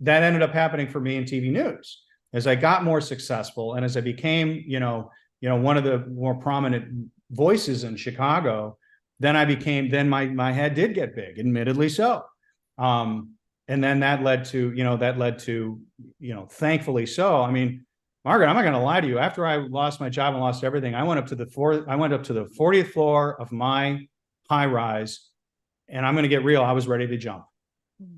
that ended up happening for me in TV news as I got more successful and as I became, one of the more prominent voices in Chicago. Then my head did get big, admittedly so. And then that led to, thankfully so. I mean, Margaret, I'm not going to lie to you. After I lost my job and lost everything, I went up to the 40th floor of my high rise, and I'm going to get real. I was ready to jump.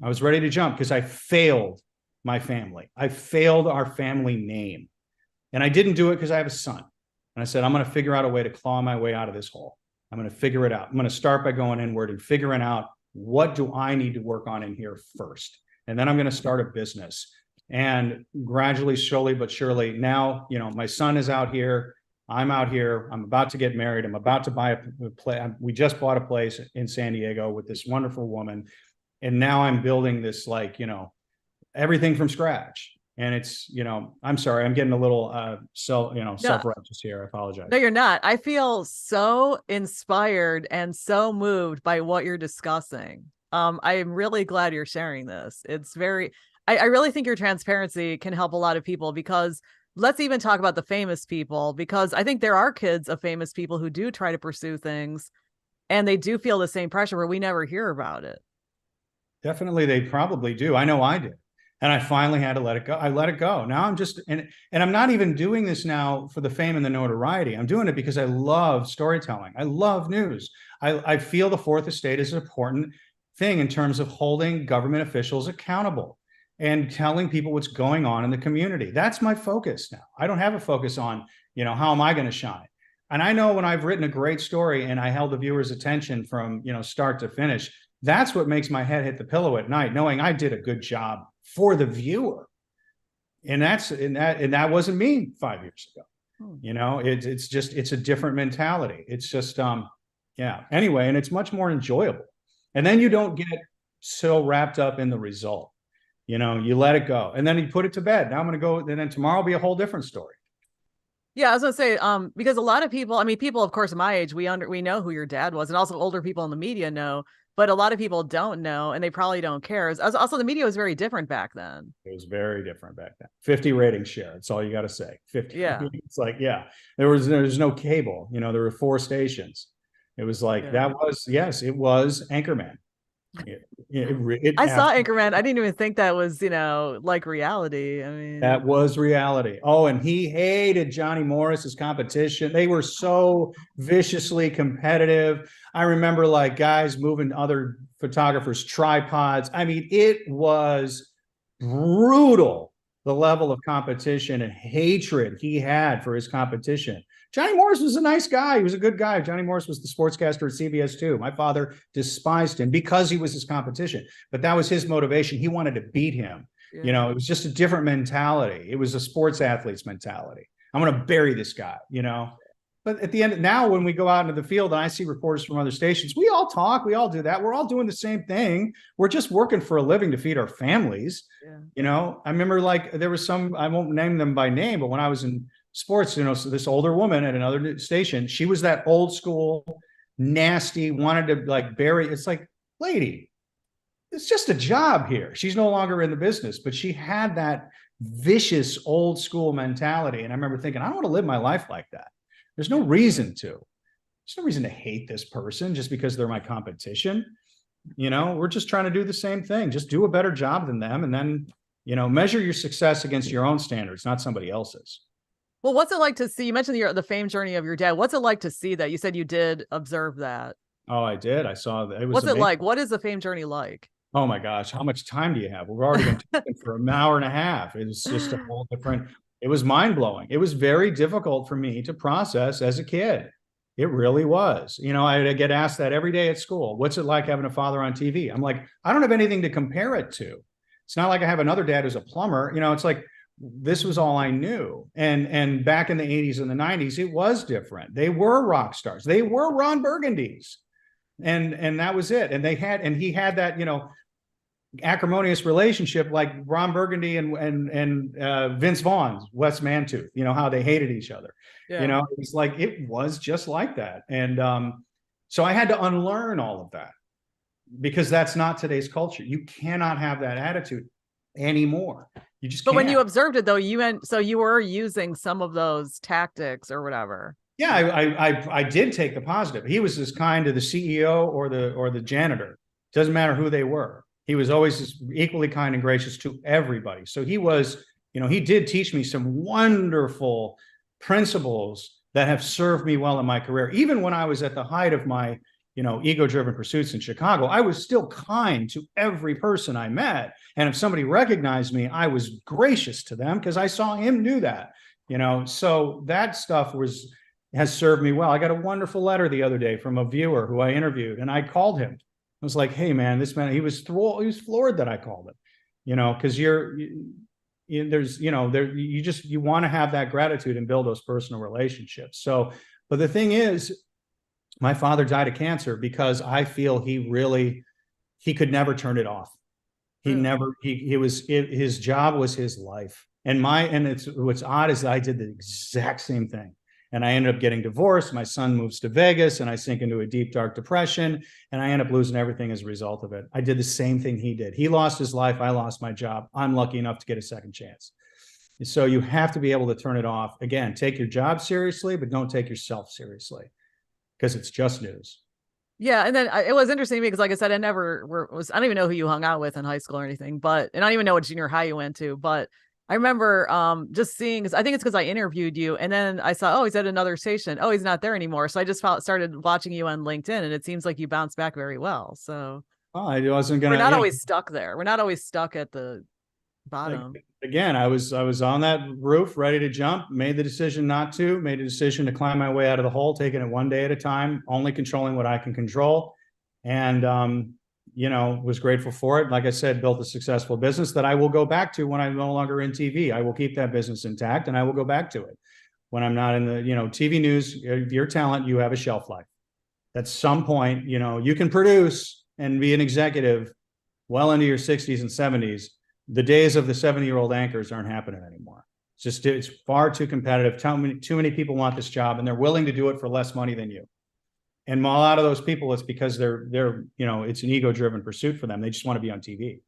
I was ready to jump because I failed my family. I failed our family name, and I didn't do it because I have a son. And I said, I'm going to figure out a way to claw my way out of this hole. I'm going to figure it out. I'm going to start by going inward and figuring out what do I need to work on in here first. And then I'm going to start a business. And gradually, slowly but surely, now, my son is out here. I'm out here. I'm about to get married. I'm about to buy a place. We just bought a place in San Diego with this wonderful woman. And now I'm building this, everything from scratch. And it's, I'm sorry, I'm getting a little self-righteous here. I apologize. No, you're not. I feel so inspired and so moved by what you're discussing. I am really glad you're sharing this. It's I really think your transparency can help a lot of people, because let's even talk about the famous people, because I think there are kids of famous people who do try to pursue things and they do feel the same pressure where we never hear about it. Definitely. They probably do. I know I did. And I finally had to let it go. I let it go. Now I'm just, and I'm not even doing this now for the fame and the notoriety. I'm doing it because I love storytelling. I love news. I feel the fourth estate is an important thing in terms of holding government officials accountable and telling people what's going on in the community. That's my focus now. I don't have a focus on, how am I going to shine? And I know when I've written a great story and I held the viewer's attention from, start to finish, that's what makes my head hit the pillow at night, knowing I did a good job for the viewer. And that wasn't me 5 years ago. It's a different mentality. It's just, anyway, and it's much more enjoyable. And then you don't get so wrapped up in the result. You let it go and then you put it to bed. Now I'm going to go, and then tomorrow will be a whole different story. Yeah, I was gonna say, because a lot of people, people, of course, my age, we know who your dad was, and also older people in the media know, but a lot of people don't know, and they probably don't care. Also, the media was very different back then. It was very different back then. 50 rating share. That's all you got to say. 50. Yeah. It's there was no cable. There were 4 stations. It was it was Anchorman. I saw Anchorman. I didn't even think that was, like reality. That was reality. Oh, and he hated Johnny Morris's competition. They were so viciously competitive. I remember guys moving other photographers' tripods. It was brutal, the level of competition and hatred he had for his competition. Johnny Morris was a nice guy. He was a good guy. Johnny Morris was the sportscaster at CBS 2. My father despised him because he was his competition, but that was his motivation. He wanted to beat him. Yeah. It was just a different mentality. It was a sports athlete's mentality. I'm going to bury this guy, But at the end, now when we go out into the field and I see reporters from other stations, we all talk, we all do that. We're all doing the same thing. We're just working for a living to feed our families. Yeah. I remember there was some, I won't name them by name, but when I was in sports, so this older woman at another station, she was that old school, nasty, wanted to bury. It's lady, it's just a job here. She's no longer in the business, but she had that vicious old school mentality. And I remember thinking, I don't want to live my life like that. There's no reason to. There's no reason to hate this person just because they're my competition. We're just trying to do the same thing. Just do a better job than them. And then, measure your success against your own standards, not somebody else's. Well, what's it like to see, you mentioned the fame journey of your dad. What's it like to see that? You said you did observe that. Oh, I did. I saw that. What's amazing. It like? What is the fame journey like? Oh my gosh. How much time do you have? We've already been talking for an hour and a half. It was just a whole different, it was mind blowing. It was very difficult for me to process as a kid. It really was. I get asked that every day at school. What's it like having a father on TV? I'm like, I don't have anything to compare it to. It's not like I have another dad who's a plumber. It's like, this was all I knew. And back in the 80s and the 90s, it was different. They were rock stars. They were Ron Burgundies. And that was it. And he had that, acrimonious relationship like Ron Burgundy and Vince Vaughn's Wes Mantooth, how they hated each other. Yeah. It was like, it was just like that. And so I had to unlearn all of that, because that's not today's culture. You cannot have that attitude anymore. You just But can't. when you observed it though, so you were using some of those tactics or whatever. Yeah, I did take the positive. He was as kind to the CEO or the janitor. Doesn't matter who they were. He was always equally kind and gracious to everybody. So he was, he did teach me some wonderful principles that have served me well in my career. Even when I was at the height of my, ego-driven pursuits in Chicago, I was still kind to every person I met. And if somebody recognized me, I was gracious to them because I saw him do that. So that stuff has served me well. I got a wonderful letter the other day from a viewer who I interviewed, and I called him. I was like, "Hey, man, this man," he was floored that I called him, because you want to have that gratitude and build those personal relationships. So, but the thing is, my father died of cancer because I feel he could never turn it off. His job was his life. And what's odd is that I did the exact same thing. And I ended up getting divorced. My son moves to Vegas and I sink into a deep, dark depression. And I end up losing everything as a result of it. I did the same thing he did. He lost his life. I lost my job. I'm lucky enough to get a second chance. So you have to be able to turn it off. Again, take your job seriously, but don't take yourself seriously, because it's just news. Yeah. And then it was interesting because, like I said, I don't even know who you hung out with in high school or anything, and I don't even know what junior high you went to, but I remember just seeing, I think it's because I interviewed you, and then I saw, oh, he's at another station. Oh, he's not there anymore. So I just started watching you on LinkedIn, and it seems like you bounced back very well. So I wasn't gonna. We're not always stuck there. We're not always stuck at the bottom. Again, I was on that roof, ready to jump. Made the decision not to. Made a decision to climb my way out of the hole, taking it one day at a time, only controlling what I can control, and was grateful for it. Like I said, built a successful business that I will go back to when I'm no longer in TV. I will keep that business intact and I will go back to it when I'm not in the, TV news. Your talent, you have a shelf life. At some point, you can produce and be an executive well into your 60s and 70s. The days of the 70-year-old anchors aren't happening anymore. It's far too competitive. Too many people want this job and they're willing to do it for less money than you. And a lot of those people, it's because they're it's an ego-driven pursuit for them. They just want to be on TV.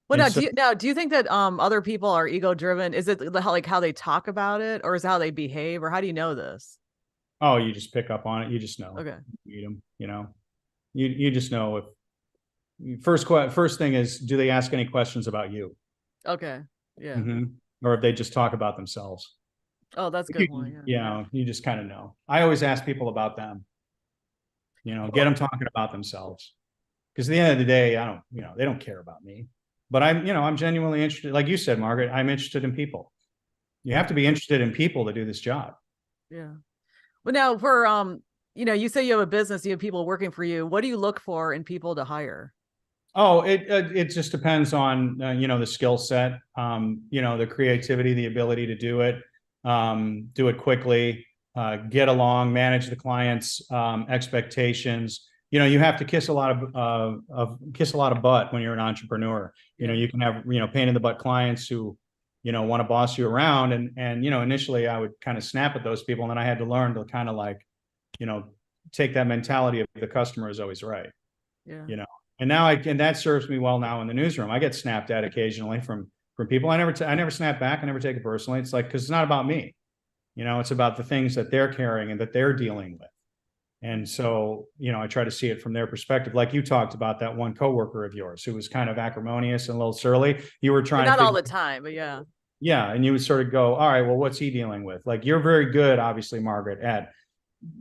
Well, do you think that other people are ego-driven? Is it how they talk about it, or is it how they behave, or how do you know this? Oh, you just pick up on it. You just know. Okay. You meet them, you just know if first thing is, do they ask any questions about you? Okay. Yeah. Mm-hmm. Or if they just talk about themselves. Oh, that's a good one. Yeah. You just kind of know. I always ask people about them. Get them talking about themselves. Because at the end of the day, they don't care about me. But I'm genuinely interested. Like you said, Margaret, I'm interested in people. You have to be interested in people to do this job. Yeah. Well, now for, you say you have a business, you have people working for you. What do you look for in people to hire? Oh, it just depends on, the skill set, the creativity, the ability to do it quickly. Get along, manage the client's expectations. You have to kiss a lot of butt when you're an entrepreneur. You can have pain in the butt clients who want to boss you around, and initially I would kind of snap at those people, and then I had to learn to kind of take that mentality of the customer is always right. Yeah. And that serves me well now in the newsroom. I get snapped at occasionally from people. I never snap back. I never take it personally. It's because it's not about me. It's about the things that they're carrying and that they're dealing with. And so, I try to see it from their perspective. Like you talked about that one coworker of yours who was kind of acrimonious and a little surly. You were trying not all the time, but yeah. Yeah. And you would sort of go, all right, well, what's he dealing with? Like, you're very good, obviously, Margaret, at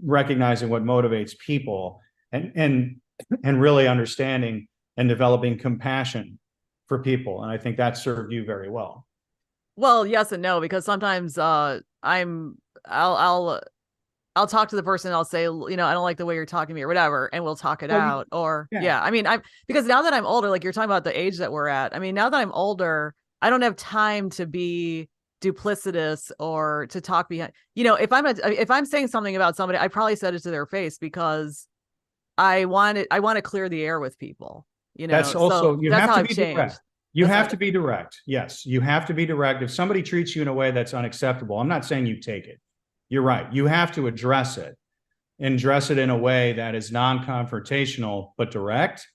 recognizing what motivates people and really understanding and developing compassion for people. And I think that served you very well. Well, yes and no, because sometimes I'll talk to the person. I'll say, I don't like the way you're talking to me or whatever, and we'll talk it out. Or I mean, because now that I'm older, like you're talking about the age that we're at. I mean, now that I'm older, I don't have time to be duplicitous or to talk behind. If I'm saying something about somebody, I probably said it to their face because I want to clear the air with people, That's so also, you that's have how to I've be changed. direct. You That's have how, to be direct. Yes, you have to be direct. If somebody treats you in a way that's unacceptable, I'm not saying you take it. You're right. You have to address it and dress it in a way that is non-confrontational but direct.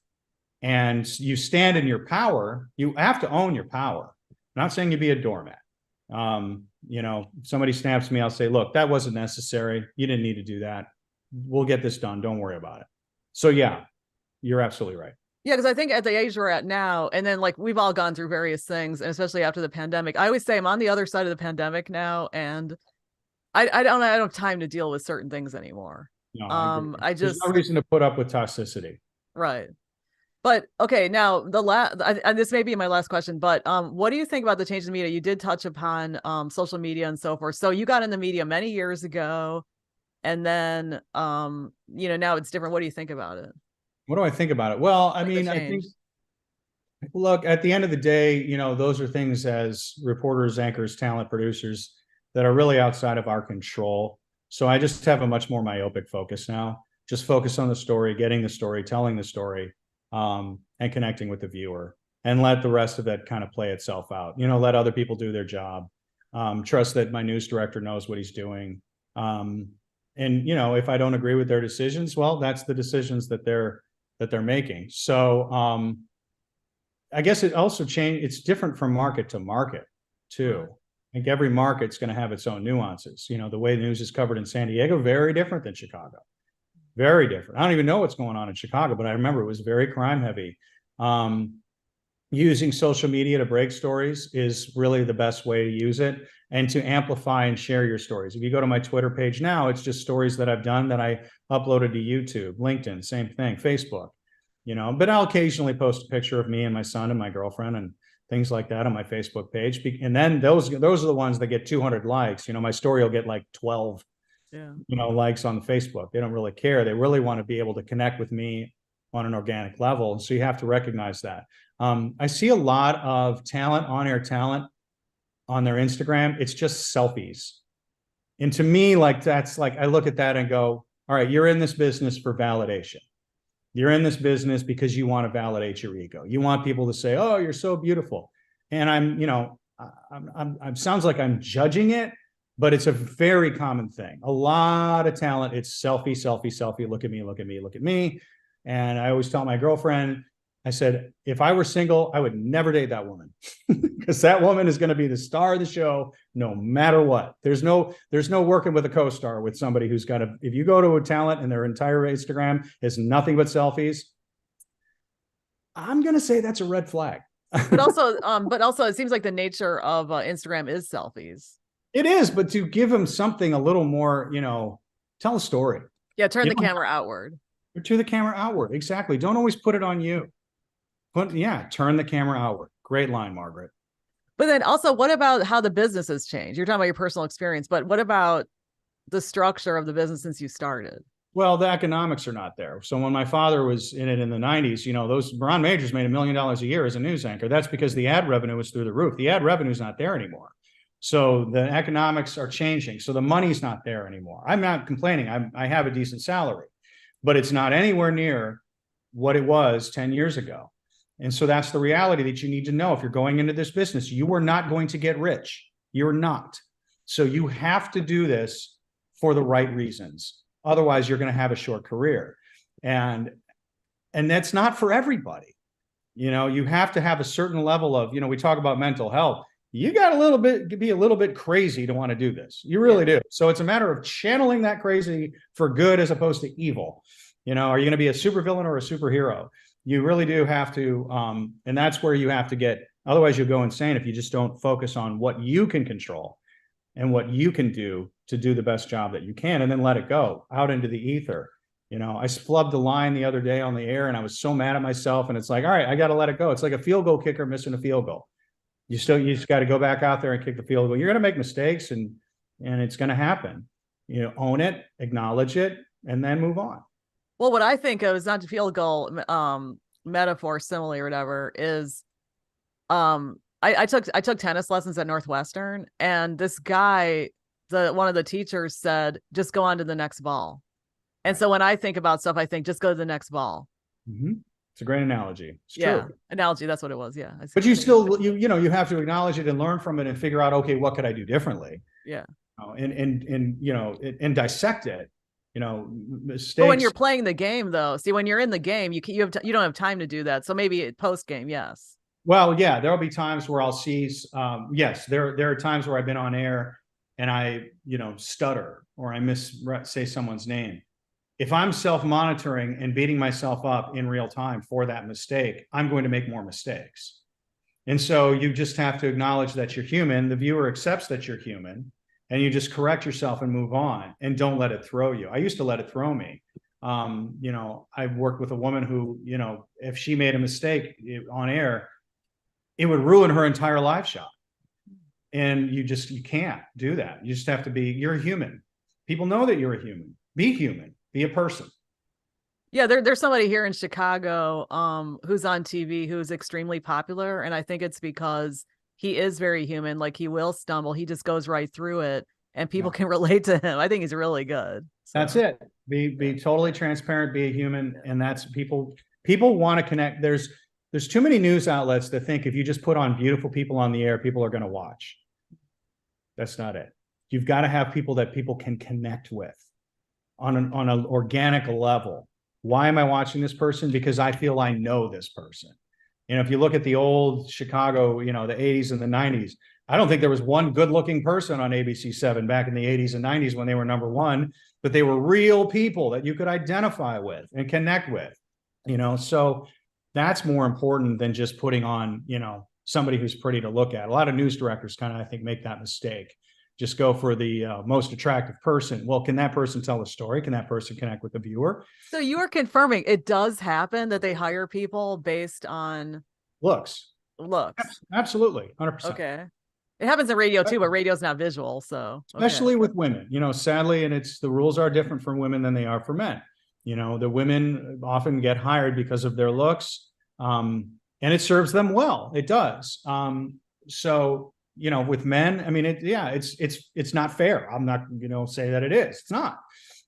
And you stand in your power. You have to own your power. I'm not saying you be a doormat. If somebody snaps me, I'll say, look, that wasn't necessary. You didn't need to do that. We'll get this done. Don't worry about it. So yeah, you're absolutely right. yeah, because I think at the age we're at now, and then like we've all gone through various things, and especially after the pandemic, I always say I'm on the other side of the pandemic now, and I don't have time to deal with certain things anymore. No, I agree. I There's no just reason to put up with toxicity. right. But okay, now and this may be my last question, but what do you think about the change in media? You did touch upon social media and so forth. So you got in the media many years ago, and then now it's different. What do you think about it? What do I think about it? Well, I Like the mean, I think, change. look, at the end of the day, those are things as reporters, anchors, talent producers that are really outside of our control. So I just have a much more myopic focus now. Just focus on the story, getting the story, telling the story, and connecting with the viewer, and let the rest of it kind of play itself out. Let other people do their job. Trust that my news director knows what he's doing. And if I don't agree with their decisions, well, that's the decisions that they're making. So I guess it also changed. It's different from market to market too. I think every market's going to have its own nuances. The way the news is covered in San Diego, very different than Chicago. Very different. I don't even know what's going on in Chicago, but I remember it was very crime heavy. Using social media to break stories is really the best way to use it, and to amplify and share your stories. If you go to my Twitter page now, it's just stories that I've done that I uploaded to YouTube, LinkedIn, same thing, Facebook. But I'll occasionally post a picture of me and my son and my girlfriend and things like that on my Facebook page. And then those are the ones that get 200 likes. My story will get like 12 likes on Facebook. They don't really care. They really want to be able to connect with me on an organic level. And so you have to recognize that. I see a lot of talent, on-air talent, on their Instagram. It's just selfies. And to me, that's I look at that and go, all right, you're in this business for validation. You're in this business because you want to validate your ego. You want people to say, oh, you're so beautiful. And I'm sounds like I'm judging it, but it's a very common thing. A lot of talent, it's selfie, selfie, selfie. Look at me, look at me, look at me. And I always tell my girlfriend, I said, if I were single, I would never date that woman, because that woman is going to be the star of the show no matter what. There's no working with a co-star with somebody who's got if you go to a talent and their entire Instagram is nothing but selfies, I'm going to say that's a red flag. But also it seems like the nature of Instagram is selfies. It is, but to give them something a little more, tell a story. Yeah, turn the camera outward. To the camera outward. Exactly. Don't always put it on you. But yeah, turn the camera outward. Great line, Margaret. But then also, what about how the business has changed? You're talking about your personal experience, but what about the structure of the business since you started? Well, the economics are not there. So when my father was in it in the 90s, those Ron Majors made $1 million a year as a news anchor. That's because the ad revenue was through the roof. The ad revenue is not there anymore. So the economics are changing. So the money's not there anymore. I'm not complaining. I have a decent salary, but it's not anywhere near what it was 10 years ago. And so that's the reality that you need to know. If you're going into this business, you are not going to get rich. You're not. So you have to do this for the right reasons. Otherwise, you're going to have a short career. And that's not for everybody. You have to have a certain level of, we talk about mental health. You got be a little bit crazy to want to do this. You really do. So it's a matter of channeling that crazy for good as opposed to evil. Are you going to be a supervillain or a superhero? You really do have to, and that's where you have to get, otherwise you'll go insane if you just don't focus on what you can control and what you can do to do the best job that you can, and then let it go out into the ether. I flubbed a line the other day on the air and I was so mad at myself, and it's like, all right, I got to let it go. It's like a field goal kicker missing a field goal. You just got to go back out there and kick the field goal. You're going to make mistakes and it's going to happen. Own it, acknowledge it, and then move on. Well, what I think of is not to field goal metaphor, simile, or whatever, is I took tennis lessons at Northwestern, and this guy, one of the teachers said, just go on to the next ball. And so when I think about stuff, I think just go to the next ball. It's a great analogy. It's true. Analogy. That's what it was. Yeah. But you still, you have to acknowledge it and learn from it and figure out, okay, what could I do differently? Yeah. And dissect it. Mistakes. But when you're playing the game, though, see, when you're in the game, you don't have time to do that. So maybe post game, yes. Well, yeah, there'll be times where I'll see. Yes, there are times where I've been on air and I, stutter or I say someone's name. If I'm self-monitoring and beating myself up in real time for that mistake, I'm going to make more mistakes. And so you just have to acknowledge that you're human. The viewer accepts that you're human, and you just correct yourself and move on and don't let it throw you. I used to let it throw me. I worked with a woman who, if she made a mistake on air, it would ruin her entire live shot. And you can't do that. You just have to you're a human. People know that you're a human. Be human. Be a person. Yeah, there's somebody here in Chicago who's on TV who's extremely popular. And I think it's because he is very human. Like, he will stumble. He just goes right through it. And people can relate to him. I think he's really good. So. That's it. Be totally transparent. Be a human. And that's people want to connect. There's too many news outlets that think if you just put on beautiful people on the air, people are going to watch. That's not it. You've got to have people that people can connect with on an organic level. Why am I watching this person? Because I feel I know this person. If you look at the old Chicago, the 80s and the 90s, I don't think there was one good-looking person on ABC7 back in the 80s and 90s when they were number one, but they were real people that you could identify with and connect with, so that's more important than just putting on, somebody who's pretty to look at. A lot of news directors kind of, I think, make that mistake. Just go for the most attractive person. Well, can that person tell a story? Can that person connect with the viewer? So you are confirming it does happen that they hire people based on looks. Absolutely. 100%. Okay. It happens in radio too, but radio's not visual. So especially with women, sadly, and the rules are different for women than they are for men. The women often get hired because of their looks, and it serves them well. It does. So, with men, I mean, it's not fair. I'm not, say that it is. It's not.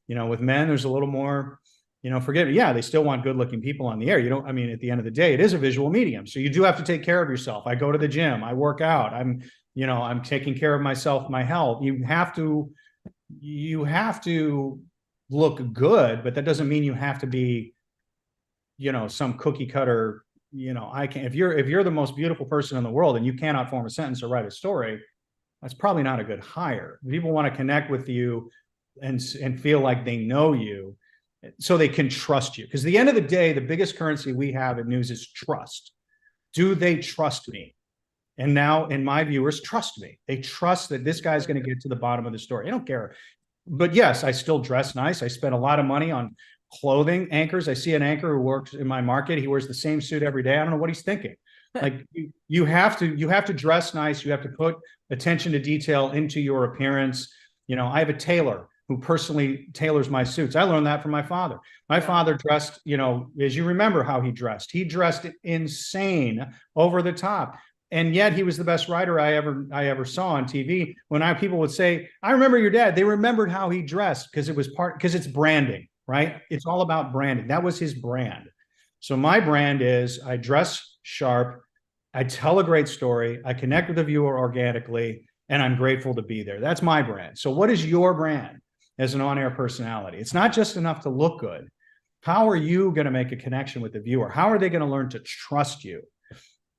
With men, there's a little more, forget it. Yeah, they still want good-looking people on the air. At the end of the day, it is a visual medium. So you do have to take care of yourself. I go to the gym. I work out. I'm taking care of myself, my health. You have to look good, but that doesn't mean you have to be, some cookie cutter. If you're the most beautiful person in the world and you cannot form a sentence or write a story, that's probably not a good hire. People want to connect with you and feel like they know you so they can trust you. Because at the end of the day, the biggest currency we have in news is trust. Do they trust me? And now, and my viewers trust me. They trust that this guy's going to get to the bottom of the story. I don't care. But yes, I still dress nice. I spend a lot of money on clothing anchors. I see an anchor who works in my market. He wears the same suit every day. I don't know what he's thinking. Like you have to dress nice. You have to put attention to detail into your appearance. I have a tailor who personally tailors my suits. I learned that from my father. My father dressed, as you remember how he dressed insane, over the top. And yet he was the best writer I ever saw on TV. When people would say, I remember your dad, they remembered how he dressed because it's branding, right? It's all about branding. That was his brand. So my brand is I dress sharp, I tell a great story, I connect with the viewer organically, and I'm grateful to be there. That's my brand. So what is your brand as an on-air personality? It's not just enough to look good. How are you going to make a connection with the viewer? How are they going to learn to trust you?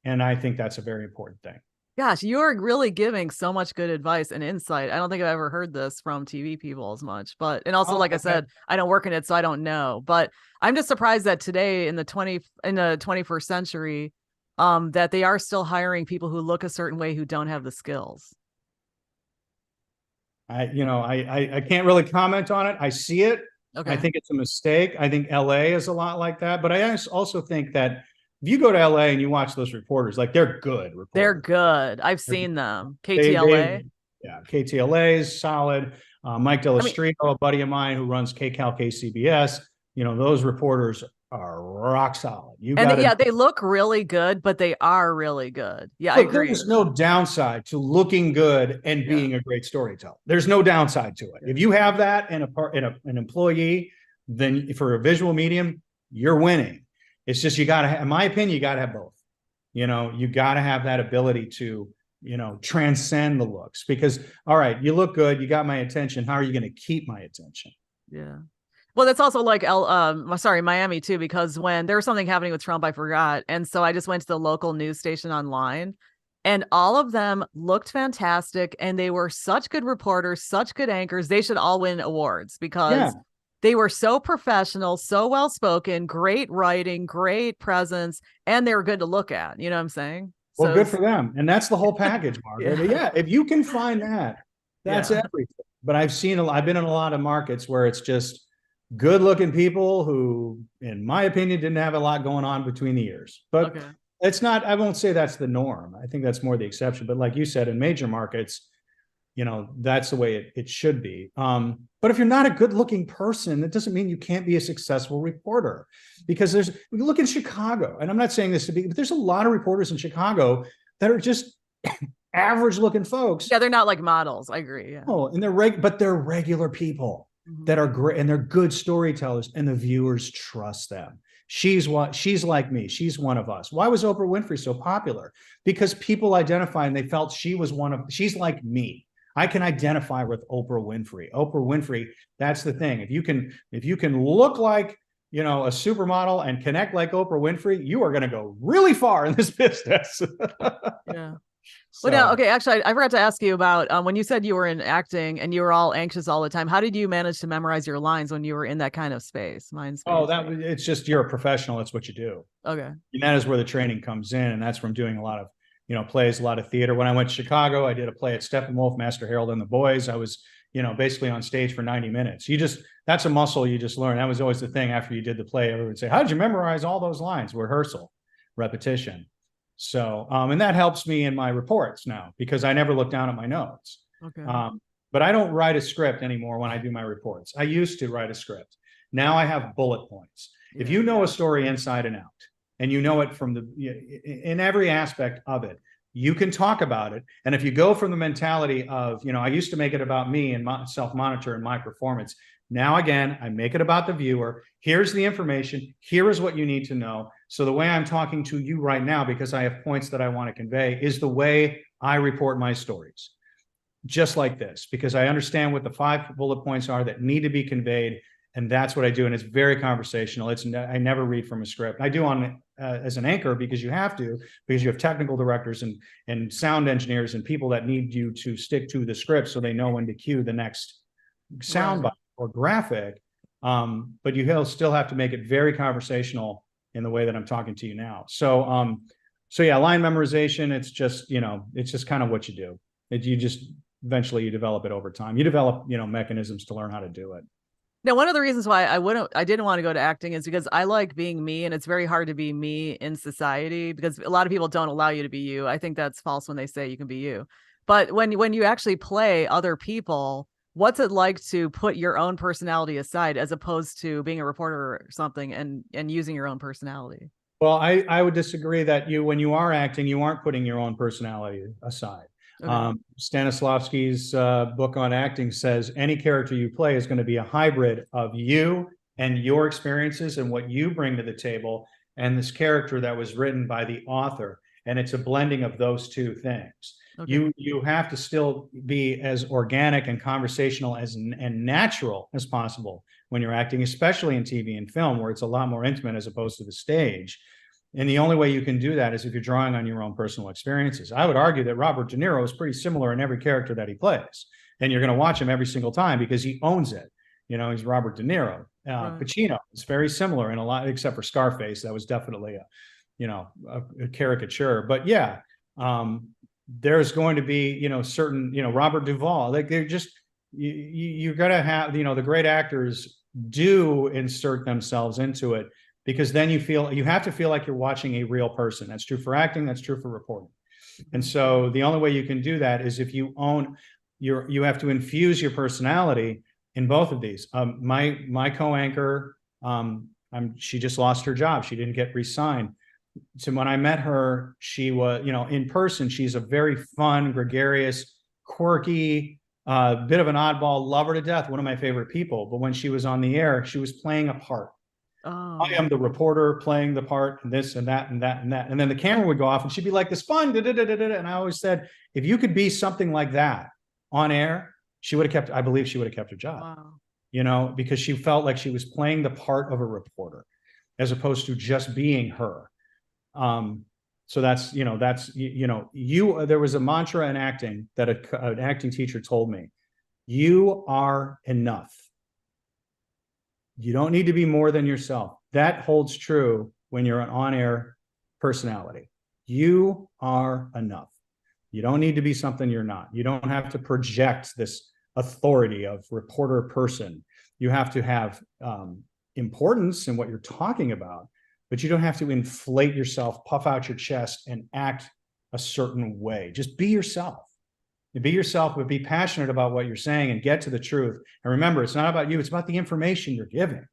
And I think that's a very important thing. Gosh, you're really giving so much good advice and insight. I don't think I've ever heard this from TV people as much, and also, like I said, I don't work in it, so I don't know, but I'm just surprised that today in the 21st century, that they are still hiring people who look a certain way who don't have the skills. I can't really comment on it. I see it. Okay. I think it's a mistake. I think LA is a lot like that, but I also think that if you go to LA and you watch those reporters, like they're good reporters. They're good. I've seen them. KTLA. KTLA is solid. Mike Delestrio, a buddy of mine who runs KCAL KCBS, those reporters are rock solid. They look really good, but they are really good. Yeah, I agree. There's no downside to looking good and being a great storyteller. There's no downside to it. If you have that in an employee, then for a visual medium, you're winning. It's just, you got to, in my opinion, you got to have both. You know, you got to have that ability to, you know, transcend the looks, because, all right, you look good, you got my attention. How are you going to keep my attention? Yeah. Well, that's also like Miami too, because when there was something happening with Trump, I forgot. And so I just went to the local news station online, and all of them looked fantastic. And they were such good reporters, such good anchors. They should all win awards because they were so professional, so well spoken, great writing, great presence, and they were good to look at. You know what I'm saying? Well, good for them. And that's the whole package, Margaret. Yeah, if you can find that, that's everything. But I've been in a lot of markets where it's just good looking people who, in my opinion, didn't have a lot going on between the ears. But it's not, I won't say that's the norm. I think that's more the exception. But like you said, in major markets, you know, that's the way it should be. But if you're not a good looking person, that doesn't mean you can't be a successful reporter, because we look in Chicago, and I'm not saying this to be, but there's a lot of reporters in Chicago that are just average looking folks. Yeah, they're not like models. I agree. Yeah. Oh, and but they're regular people that are great, and they're good storytellers, and the viewers trust them. She's like me. She's one of us. Why was Oprah Winfrey so popular? Because people identified and they felt she's like me. I can identify with Oprah Winfrey. Oprah Winfrey, that's the thing. If you can look like, you know, a supermodel and connect like Oprah Winfrey, you are going to go really far in this business. Yeah. Well, now, okay, actually, I forgot to ask you about when you said you were in acting and you were all anxious all the time. How did you manage to memorize your lines when you were in that kind of mind space? Oh, it's just, you're a professional. That's what you do. Okay. And that is where the training comes in. And that's from doing a lot of, you know, plays, a lot of theater. When I went to Chicago, I did a play at Steppenwolf, Master Harold and the Boys. I was, you know, basically on stage for 90 minutes. That's a muscle you just learn. That was always the thing after you did the play. Everyone would say, how did you memorize all those lines? Rehearsal, repetition. So, and that helps me in my reports now, because I never look down at my notes. Okay. But I don't write a script anymore when I do my reports. I used to write a script. Now I have bullet points. Yeah. If you know a story inside and out, and you know it from in every aspect of it, you can talk about it. And if you go from the mentality of, you know, I used to make it about me and self-monitor and my performance. Now, again, I make it about the viewer. Here's the information. Here is what you need to know. So the way I'm talking to you right now, because I have points that I want to convey, is the way I report my stories. Just like this, because I understand what the 5 bullet points are that need to be conveyed. And that's what I do. And it's very conversational. I never read from a script. I do on as an anchor, because you have to, because you have technical directors and sound engineers and people that need you to stick to the script so they know when to cue the next soundbite or graphic. But you still have to make it very conversational in the way that I'm talking to you now. So yeah, line memorization, it's just, you know, it's just kind of what you do. Eventually you develop it over time. You develop, you know, mechanisms to learn how to do it. Now, one of the reasons why I didn't want to go to acting is because I like being me, and it's very hard to be me in society because a lot of people don't allow you to be you. I think that's false when they say you can be you. But when you actually play other people, what's it like to put your own personality aside as opposed to being a reporter or something and using your own personality? Well, I would disagree that when you are acting, you aren't putting your own personality aside. Okay. Stanislavski's book on acting says any character you play is going to be a hybrid of you and your experiences and what you bring to the table, and this character that was written by the author. And it's a blending of those two things. Okay. You have to still be as organic and conversational and natural as possible when you're acting, especially in TV and film, where it's a lot more intimate as opposed to the stage. And the only way you can do that is if you're drawing on your own personal experiences. I would argue that Robert De Niro is pretty similar in every character that he plays. And you're going to watch him every single time because he owns it. You know, he's Robert De Niro. Pacino is very similar in a lot, except for Scarface. That was definitely a caricature. But yeah, there's going to be, certain, Robert Duvall, like they're just, you're going to have, the great actors do insert themselves into it. Because then you have to feel like you're watching a real person. That's true for acting. That's true for reporting. And so the only way you can do that is if you you have to infuse your personality in both of these. My co-anchor, she just lost her job. She didn't get re-signed. So when I met her, she was, in person, she's a very fun, gregarious, quirky, bit of an oddball, love her to death, one of my favorite people. But when she was on the air, she was playing a part. Oh. I am the reporter playing the part, and this and that and that and that. And then the camera would go off and she'd be like, this fun. Da, da, da, da, da. And I always said, if you could be something like that on air, she would have kept, I believe she would have kept her job. Wow. You know, because she felt like she was playing the part of a reporter as opposed to just being her. So that's, you know, there was a mantra in acting that an acting teacher told me: you are enough. You don't need to be more than yourself. That holds true when you're an on-air personality. You are enough. You don't need to be something you're not. You don't have to project this authority of reporter person. You have to have importance in what you're talking about, but you don't have to inflate yourself, puff out your chest, and act a certain way. Just be yourself. Be yourself, but be passionate about what you're saying and get to the truth. And remember, it's not about you. It's about the information you're giving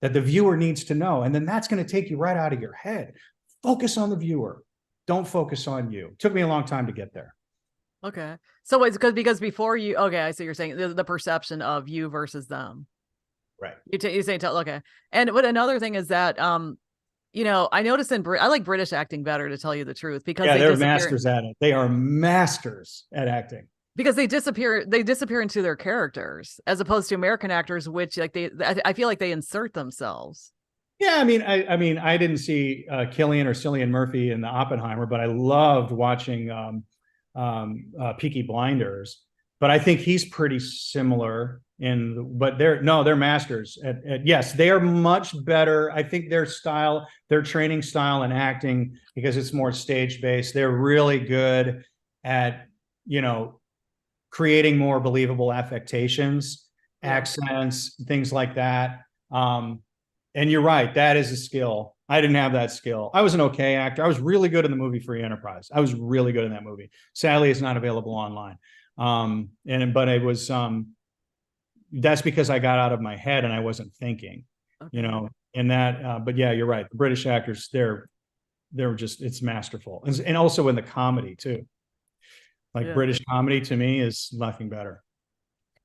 that the viewer needs to know. And then that's going to take you right out of your head. Focus on the viewer. Don't focus on you. It took me a long time to get there. Okay. So it's because before you, okay, I see you're saying the perception of you versus them. Right. You say, okay. And what another thing is that, you know, I noticed I like British acting better, to tell you the truth, because they're masters at it. They are masters at acting. Because they disappear into their characters, as opposed to American actors, which like I feel like they insert themselves. Yeah, I mean, I didn't see Cillian or Cillian Murphy in the Oppenheimer, but I loved watching Peaky Blinders. But I think he's pretty similar but they're masters yes, they are much better. I think their training style and acting, because it's more stage based, they're really good at, you know, creating more believable affectations, accents, things like that. And you're right, that is a skill. I didn't have that skill. I was an okay actor. I was really good in the movie Free Enterprise. I was really good in that movie. Sadly, it's not available online. But it was that's because I got out of my head and I wasn't thinking, you know, and that, but yeah, you're right. The British actors, they're just, it's masterful. And also in the comedy too. Like British comedy to me is nothing better.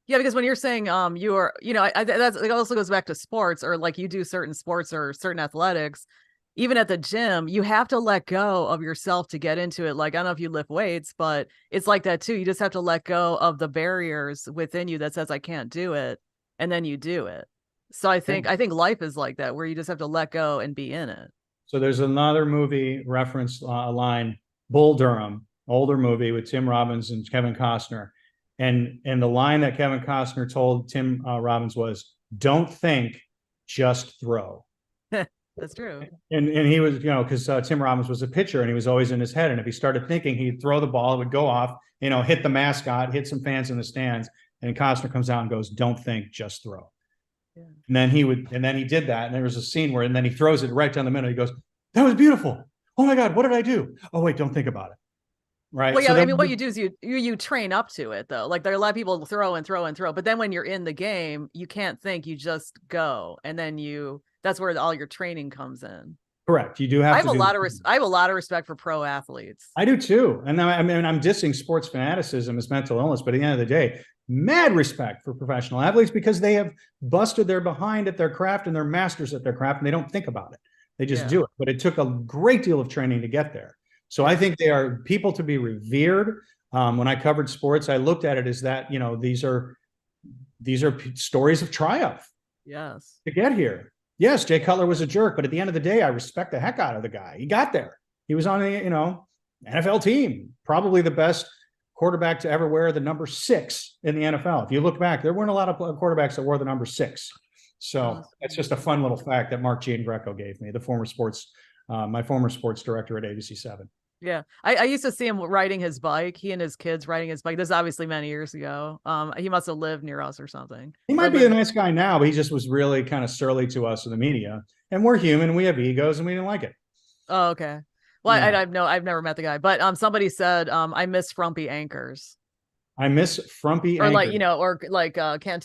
Yeah, because when you're saying you are, you know, it also goes back to sports, or like you do certain sports or certain athletics. Even at the gym, you have to let go of yourself to get into it. Like, I don't know if you lift weights, but it's like that too. You just have to let go of the barriers within you that says I can't do it, and then you do it. So I think life is like that, where you just have to let go and be in it. So there's another movie reference line, Bull Durham, older movie with Tim Robbins and Kevin Costner. And the line that Kevin Costner told Tim Robbins was, "Don't think, just throw." That's true. And he was, you know, because Tim Robbins was a pitcher and he was always in his head. And if he started thinking, he'd throw the ball, it would go off, you know, hit the mascot, hit some fans in the stands. And Costner comes out and goes, "Don't think, just throw." Yeah. And then he did that. And there was a scene where, and then he throws it right down the middle. He goes, "That was beautiful. Oh my God, what did I do? Oh wait, don't think about it." Right. Well, yeah, so I mean, what you do is you train up to it, though. Like, there are a lot of people throw and throw and throw, but then when you're in the game, you can't think, you just go. And then that's where all your training comes in. Correct. You do have I have a lot of respect for pro athletes. I do too. And I mean, I'm dissing sports fanaticism as mental illness, but at the end of the day, mad respect for professional athletes, because they have busted their behind at their craft and they're masters at their craft and they don't think about it. They just do it. But it took a great deal of training to get there. So I think they are people to be revered. When I covered sports, I looked at it as that, you know, these are stories of triumph. Yes. To get here. Yes, Jay Cutler was a jerk, but at the end of the day, I respect the heck out of the guy. He got there. He was on a, you know, NFL team, probably the best quarterback to ever wear the number 6 in the NFL. If you look back, there weren't a lot of quarterbacks that wore the number 6. So that's just a fun little fact that Mark Giangreco gave me, my former sports director at ABC7. Yeah. I used to see him riding his bike. He and his kids riding his bike. This is obviously many years ago. He must have lived near us or something. He might be a nice guy now, but he just was really kind of surly to us in the media. And we're human. We have egos and we didn't like it. Oh, okay. Well, yeah. I've never met the guy, but somebody said, I miss frumpy anchors. I miss frumpy anchors. Like, you know, or like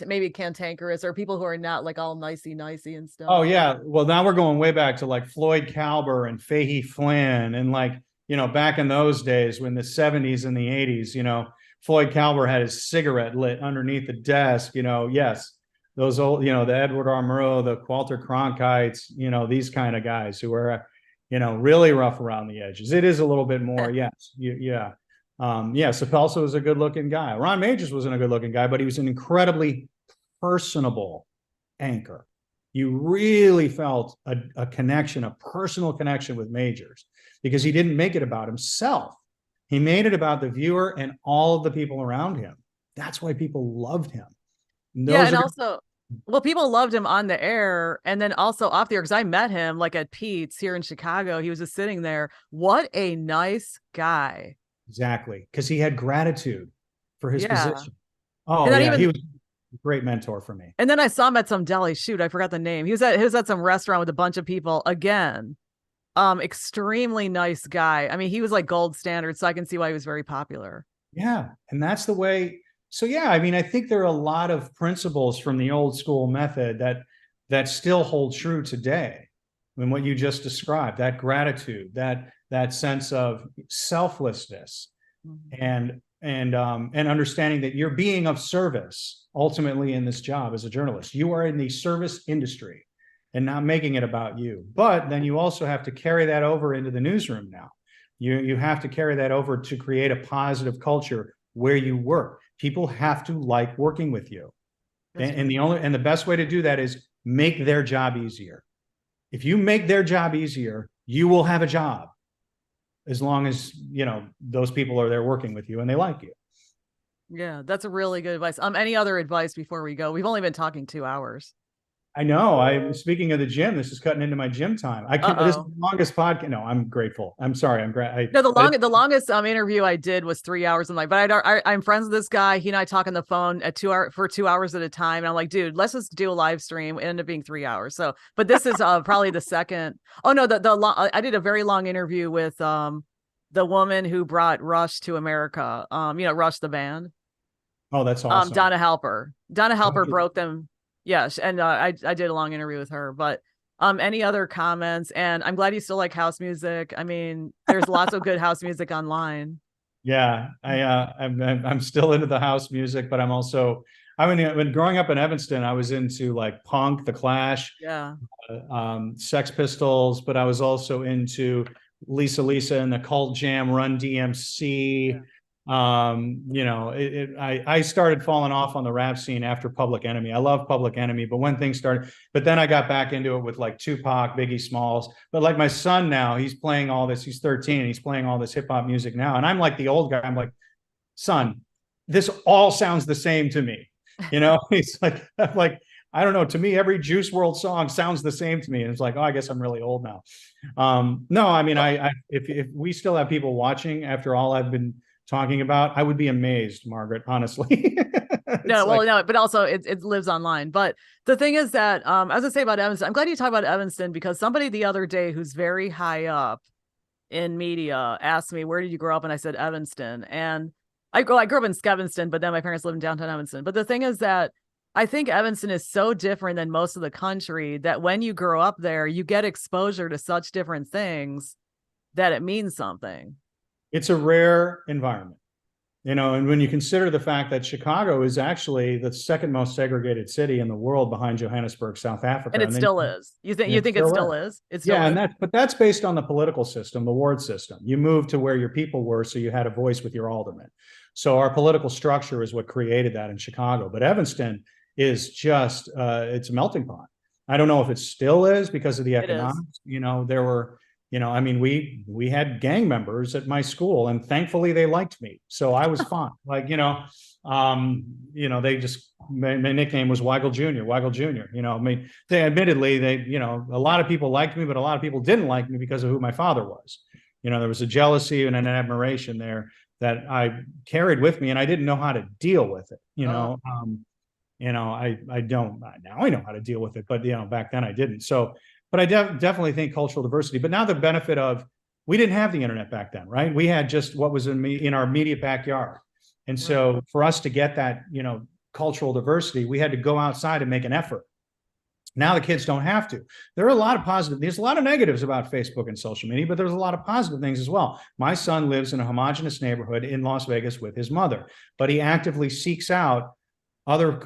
maybe cantankerous, or people who are not like all nicey and stuff. Oh yeah. Well, now we're going way back to like Floyd Kalber and Fahey Flynn, and like, you know, back in those days when the 70s and the 80s, you know, Floyd Calvert had his cigarette lit underneath the desk, yes, those old, the Edward R. Murrow, the Walter Cronkites, these kind of guys who are, really rough around the edges. It is a little bit more, yes, yeah. Sapelso was a good looking guy. Ron Majors wasn't a good looking guy, but he was an incredibly personable anchor. You really felt a connection, a personal connection with Majors, because he didn't make it about himself. He made it about the viewer and all of the people around him. That's why people loved him. Also, well, people loved him on the air and then also off the air, because I met him like at Pete's here in Chicago. He was just sitting there. What a nice guy. Exactly, because he had gratitude for his position. Oh, yeah, he was a great mentor for me. And then I saw him at some deli. Shoot, I forgot the name. He was at some restaurant with a bunch of people again. Extremely nice guy. I mean, he was like gold standard, so I can see why he was very popular. Yeah, and that's the way. So yeah, I mean, I think there are a lot of principles from the old school method that still hold true today. I mean, what you just described, that gratitude, that sense of selflessness, and understanding that you're being of service ultimately in this job as a journalist. You are in the service industry and not making it about you. But then you also have to carry that over into the newsroom now. You have to carry that over to create a positive culture where you work. People have to like working with you. And the best way to do that is make their job easier. If you make their job easier, you will have a job, as long as, those people are there working with you and they like you. Yeah, that's a really good advice. Any other advice before we go? We've only been talking 2 hours. I know. I'm speaking of the gym. This is cutting into my gym time. This is the longest podcast. No, I'm grateful. I'm sorry. I'm great. No, the longest interview I did was 3 hours. I'm like, but I'm friends with this guy. He and I talk on the phone at 2 hours at a time. And I'm like, dude, let's just do a live stream. It ended up being 3 hours. So, but this is probably the second. Oh no, I did a very long interview with the woman who brought Rush to America. Rush the band. Oh, that's awesome. Donna Halper. Broke them. Yes, and I did a long interview with her. But any other comments? And I'm glad you still like house music. I mean, there's lots of good house music online. Yeah, I'm still into the house music, but when growing up in Evanston, I was into like punk, The Clash, Sex Pistols, but I was also into Lisa and the Cult Jam, Run DMC. Yeah. I started falling off on the rap scene after Public Enemy. I love Public Enemy, but when things started, but then I got back into it with like Tupac, Biggie Smalls. But like my son now, he's playing all this. He's 13 and he's playing all this hip hop music now. And I'm like the old guy. I'm like, son, this all sounds the same to me. He's like, I'm like, I don't know. To me, every Juice WRLD song sounds the same to me. And it's like, oh, I guess I'm really old now. No, I mean, if we still have people watching after all I've been talking about, I would be amazed, Margaret, honestly. But also it lives online. But the thing is that, as I say about Evanston, I'm glad you talk about Evanston, because somebody the other day who's very high up in media asked me, where did you grow up? And I said, Evanston. And I grew up in Skevinston, but then my parents lived in downtown Evanston. But the thing is that I think Evanston is so different than most of the country that when you grow up there, you get exposure to such different things that it means something. It's a rare environment, and when you consider the fact that Chicago is actually the second most segregated city in the world behind Johannesburg, South Africa. And it still is. You think it still is? It's still is. But that's based on the political system, the ward system. You moved to where your people were, so you had a voice with your alderman. So our political structure is what created that in Chicago. But Evanston is just, it's a melting pot. I don't know if it still is because of the economics. There were, I mean, we had gang members at my school, and thankfully they liked me, so I was fine. Like, they just my nickname was Weigel Jr. I mean, a lot of people liked me, but a lot of people didn't like me because of who my father was. There was a jealousy and an admiration there that I carried with me, and I didn't know how to deal with it. I don't now. I know how to deal with it, but back then I didn't. So. But I definitely think cultural diversity. But now the benefit of, we didn't have the internet back then, right? We had just what was in our immediate backyard. And so for us to get that, cultural diversity, we had to go outside and make an effort. Now the kids don't have to. There are a lot of positive, there's a lot of negatives about Facebook and social media, but there's a lot of positive things as well. My son lives in a homogenous neighborhood in Las Vegas with his mother, but he actively seeks out other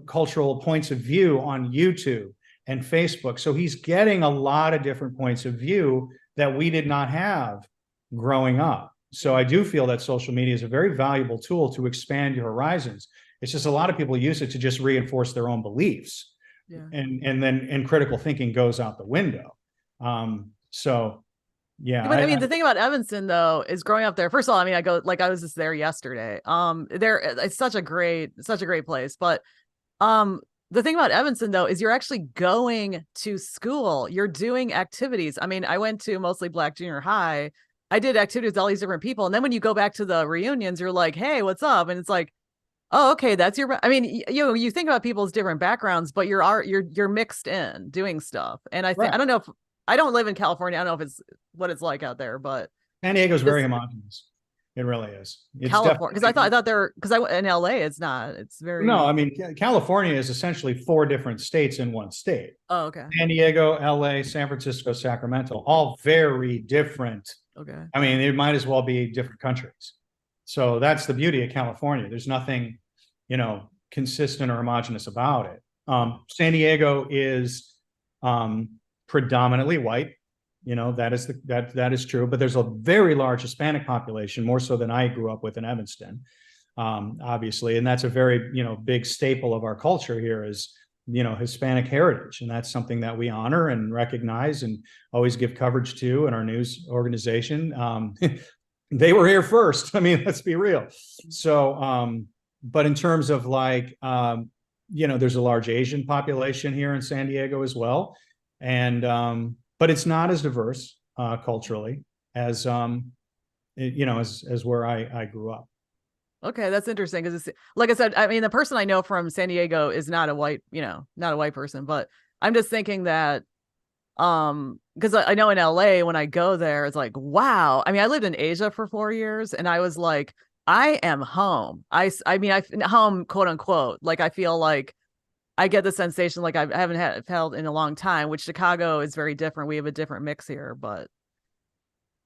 cultural points of view on YouTube and Facebook. So he's getting a lot of different points of view that we did not have growing up. So I do feel that social media is a very valuable tool to expand your horizons. It's just a lot of people use it to just reinforce their own beliefs. Yeah. And critical thinking goes out the window. So yeah. But I mean, the thing about Evanston though is growing up there. First of all, I mean, I was just there yesterday. It's such a great place. But the thing about Evanston though is you're actually going to school. You're doing activities. I mean, I went to mostly Black junior high. I did activities with all these different people, and then when you go back to the reunions, you're like, "Hey, what's up?" And it's like, oh, okay, that's your. I mean, you think about people's different backgrounds, but you're mixed in doing stuff. And I think Right. I don't know if I don't live in California. I don't know if it's what it's like out there, but San Diego's very homogenous. It really is. It's California, because I thought there because in LA it's not. It's very no. I mean, California is essentially 4 different states in one state. Oh, okay. San Diego, LA, San Francisco, Sacramento, all very different. Okay. I mean, it might as well be different countries. So that's the beauty of California. There's nothing, consistent or homogenous about it. San Diego is predominantly white. That is true. But there's a very large Hispanic population, more so than I grew up with in Evanston, obviously. And that's a very, big staple of our culture here is, Hispanic heritage. And that's something that we honor and recognize and always give coverage to in our news organization. They were here first. I mean, let's be real. So, but in terms of there's a large Asian population here in San Diego as well. And, but it's not as diverse culturally as, as where I grew up. Okay, that's interesting because it's like I said. I mean, the person I know from San Diego is not a white, not a white person. But I'm just thinking that, because I know in LA when I go there, it's like, wow. I mean, I lived in Asia for 4 years, and I was like, I am home. I mean, home, quote unquote. Like I feel like I get the sensation like I haven't felt in a long time. Which Chicago is very different. We have a different mix here, but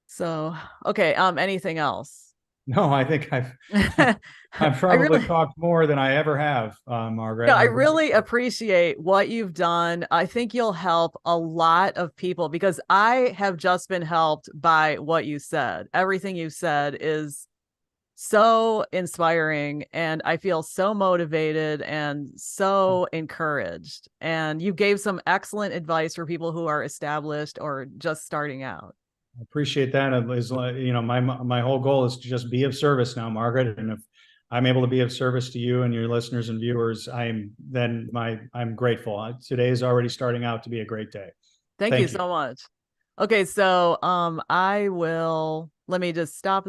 so okay. Anything else? No, I think I've probably talked more than I ever have, Margaret. No, I really appreciate what you've done. I think you'll help a lot of people because I have just been helped by what you said. Everything you said is so inspiring, and I feel so motivated and so encouraged. And you gave some excellent advice for people who are established or just starting out. I appreciate that. Is my whole goal is to just be of service now, Margaret. And if I'm able to be of service to you and your listeners and viewers, I'm grateful. Today is already starting out to be a great day. Thank you so much. Okay, so let me just stop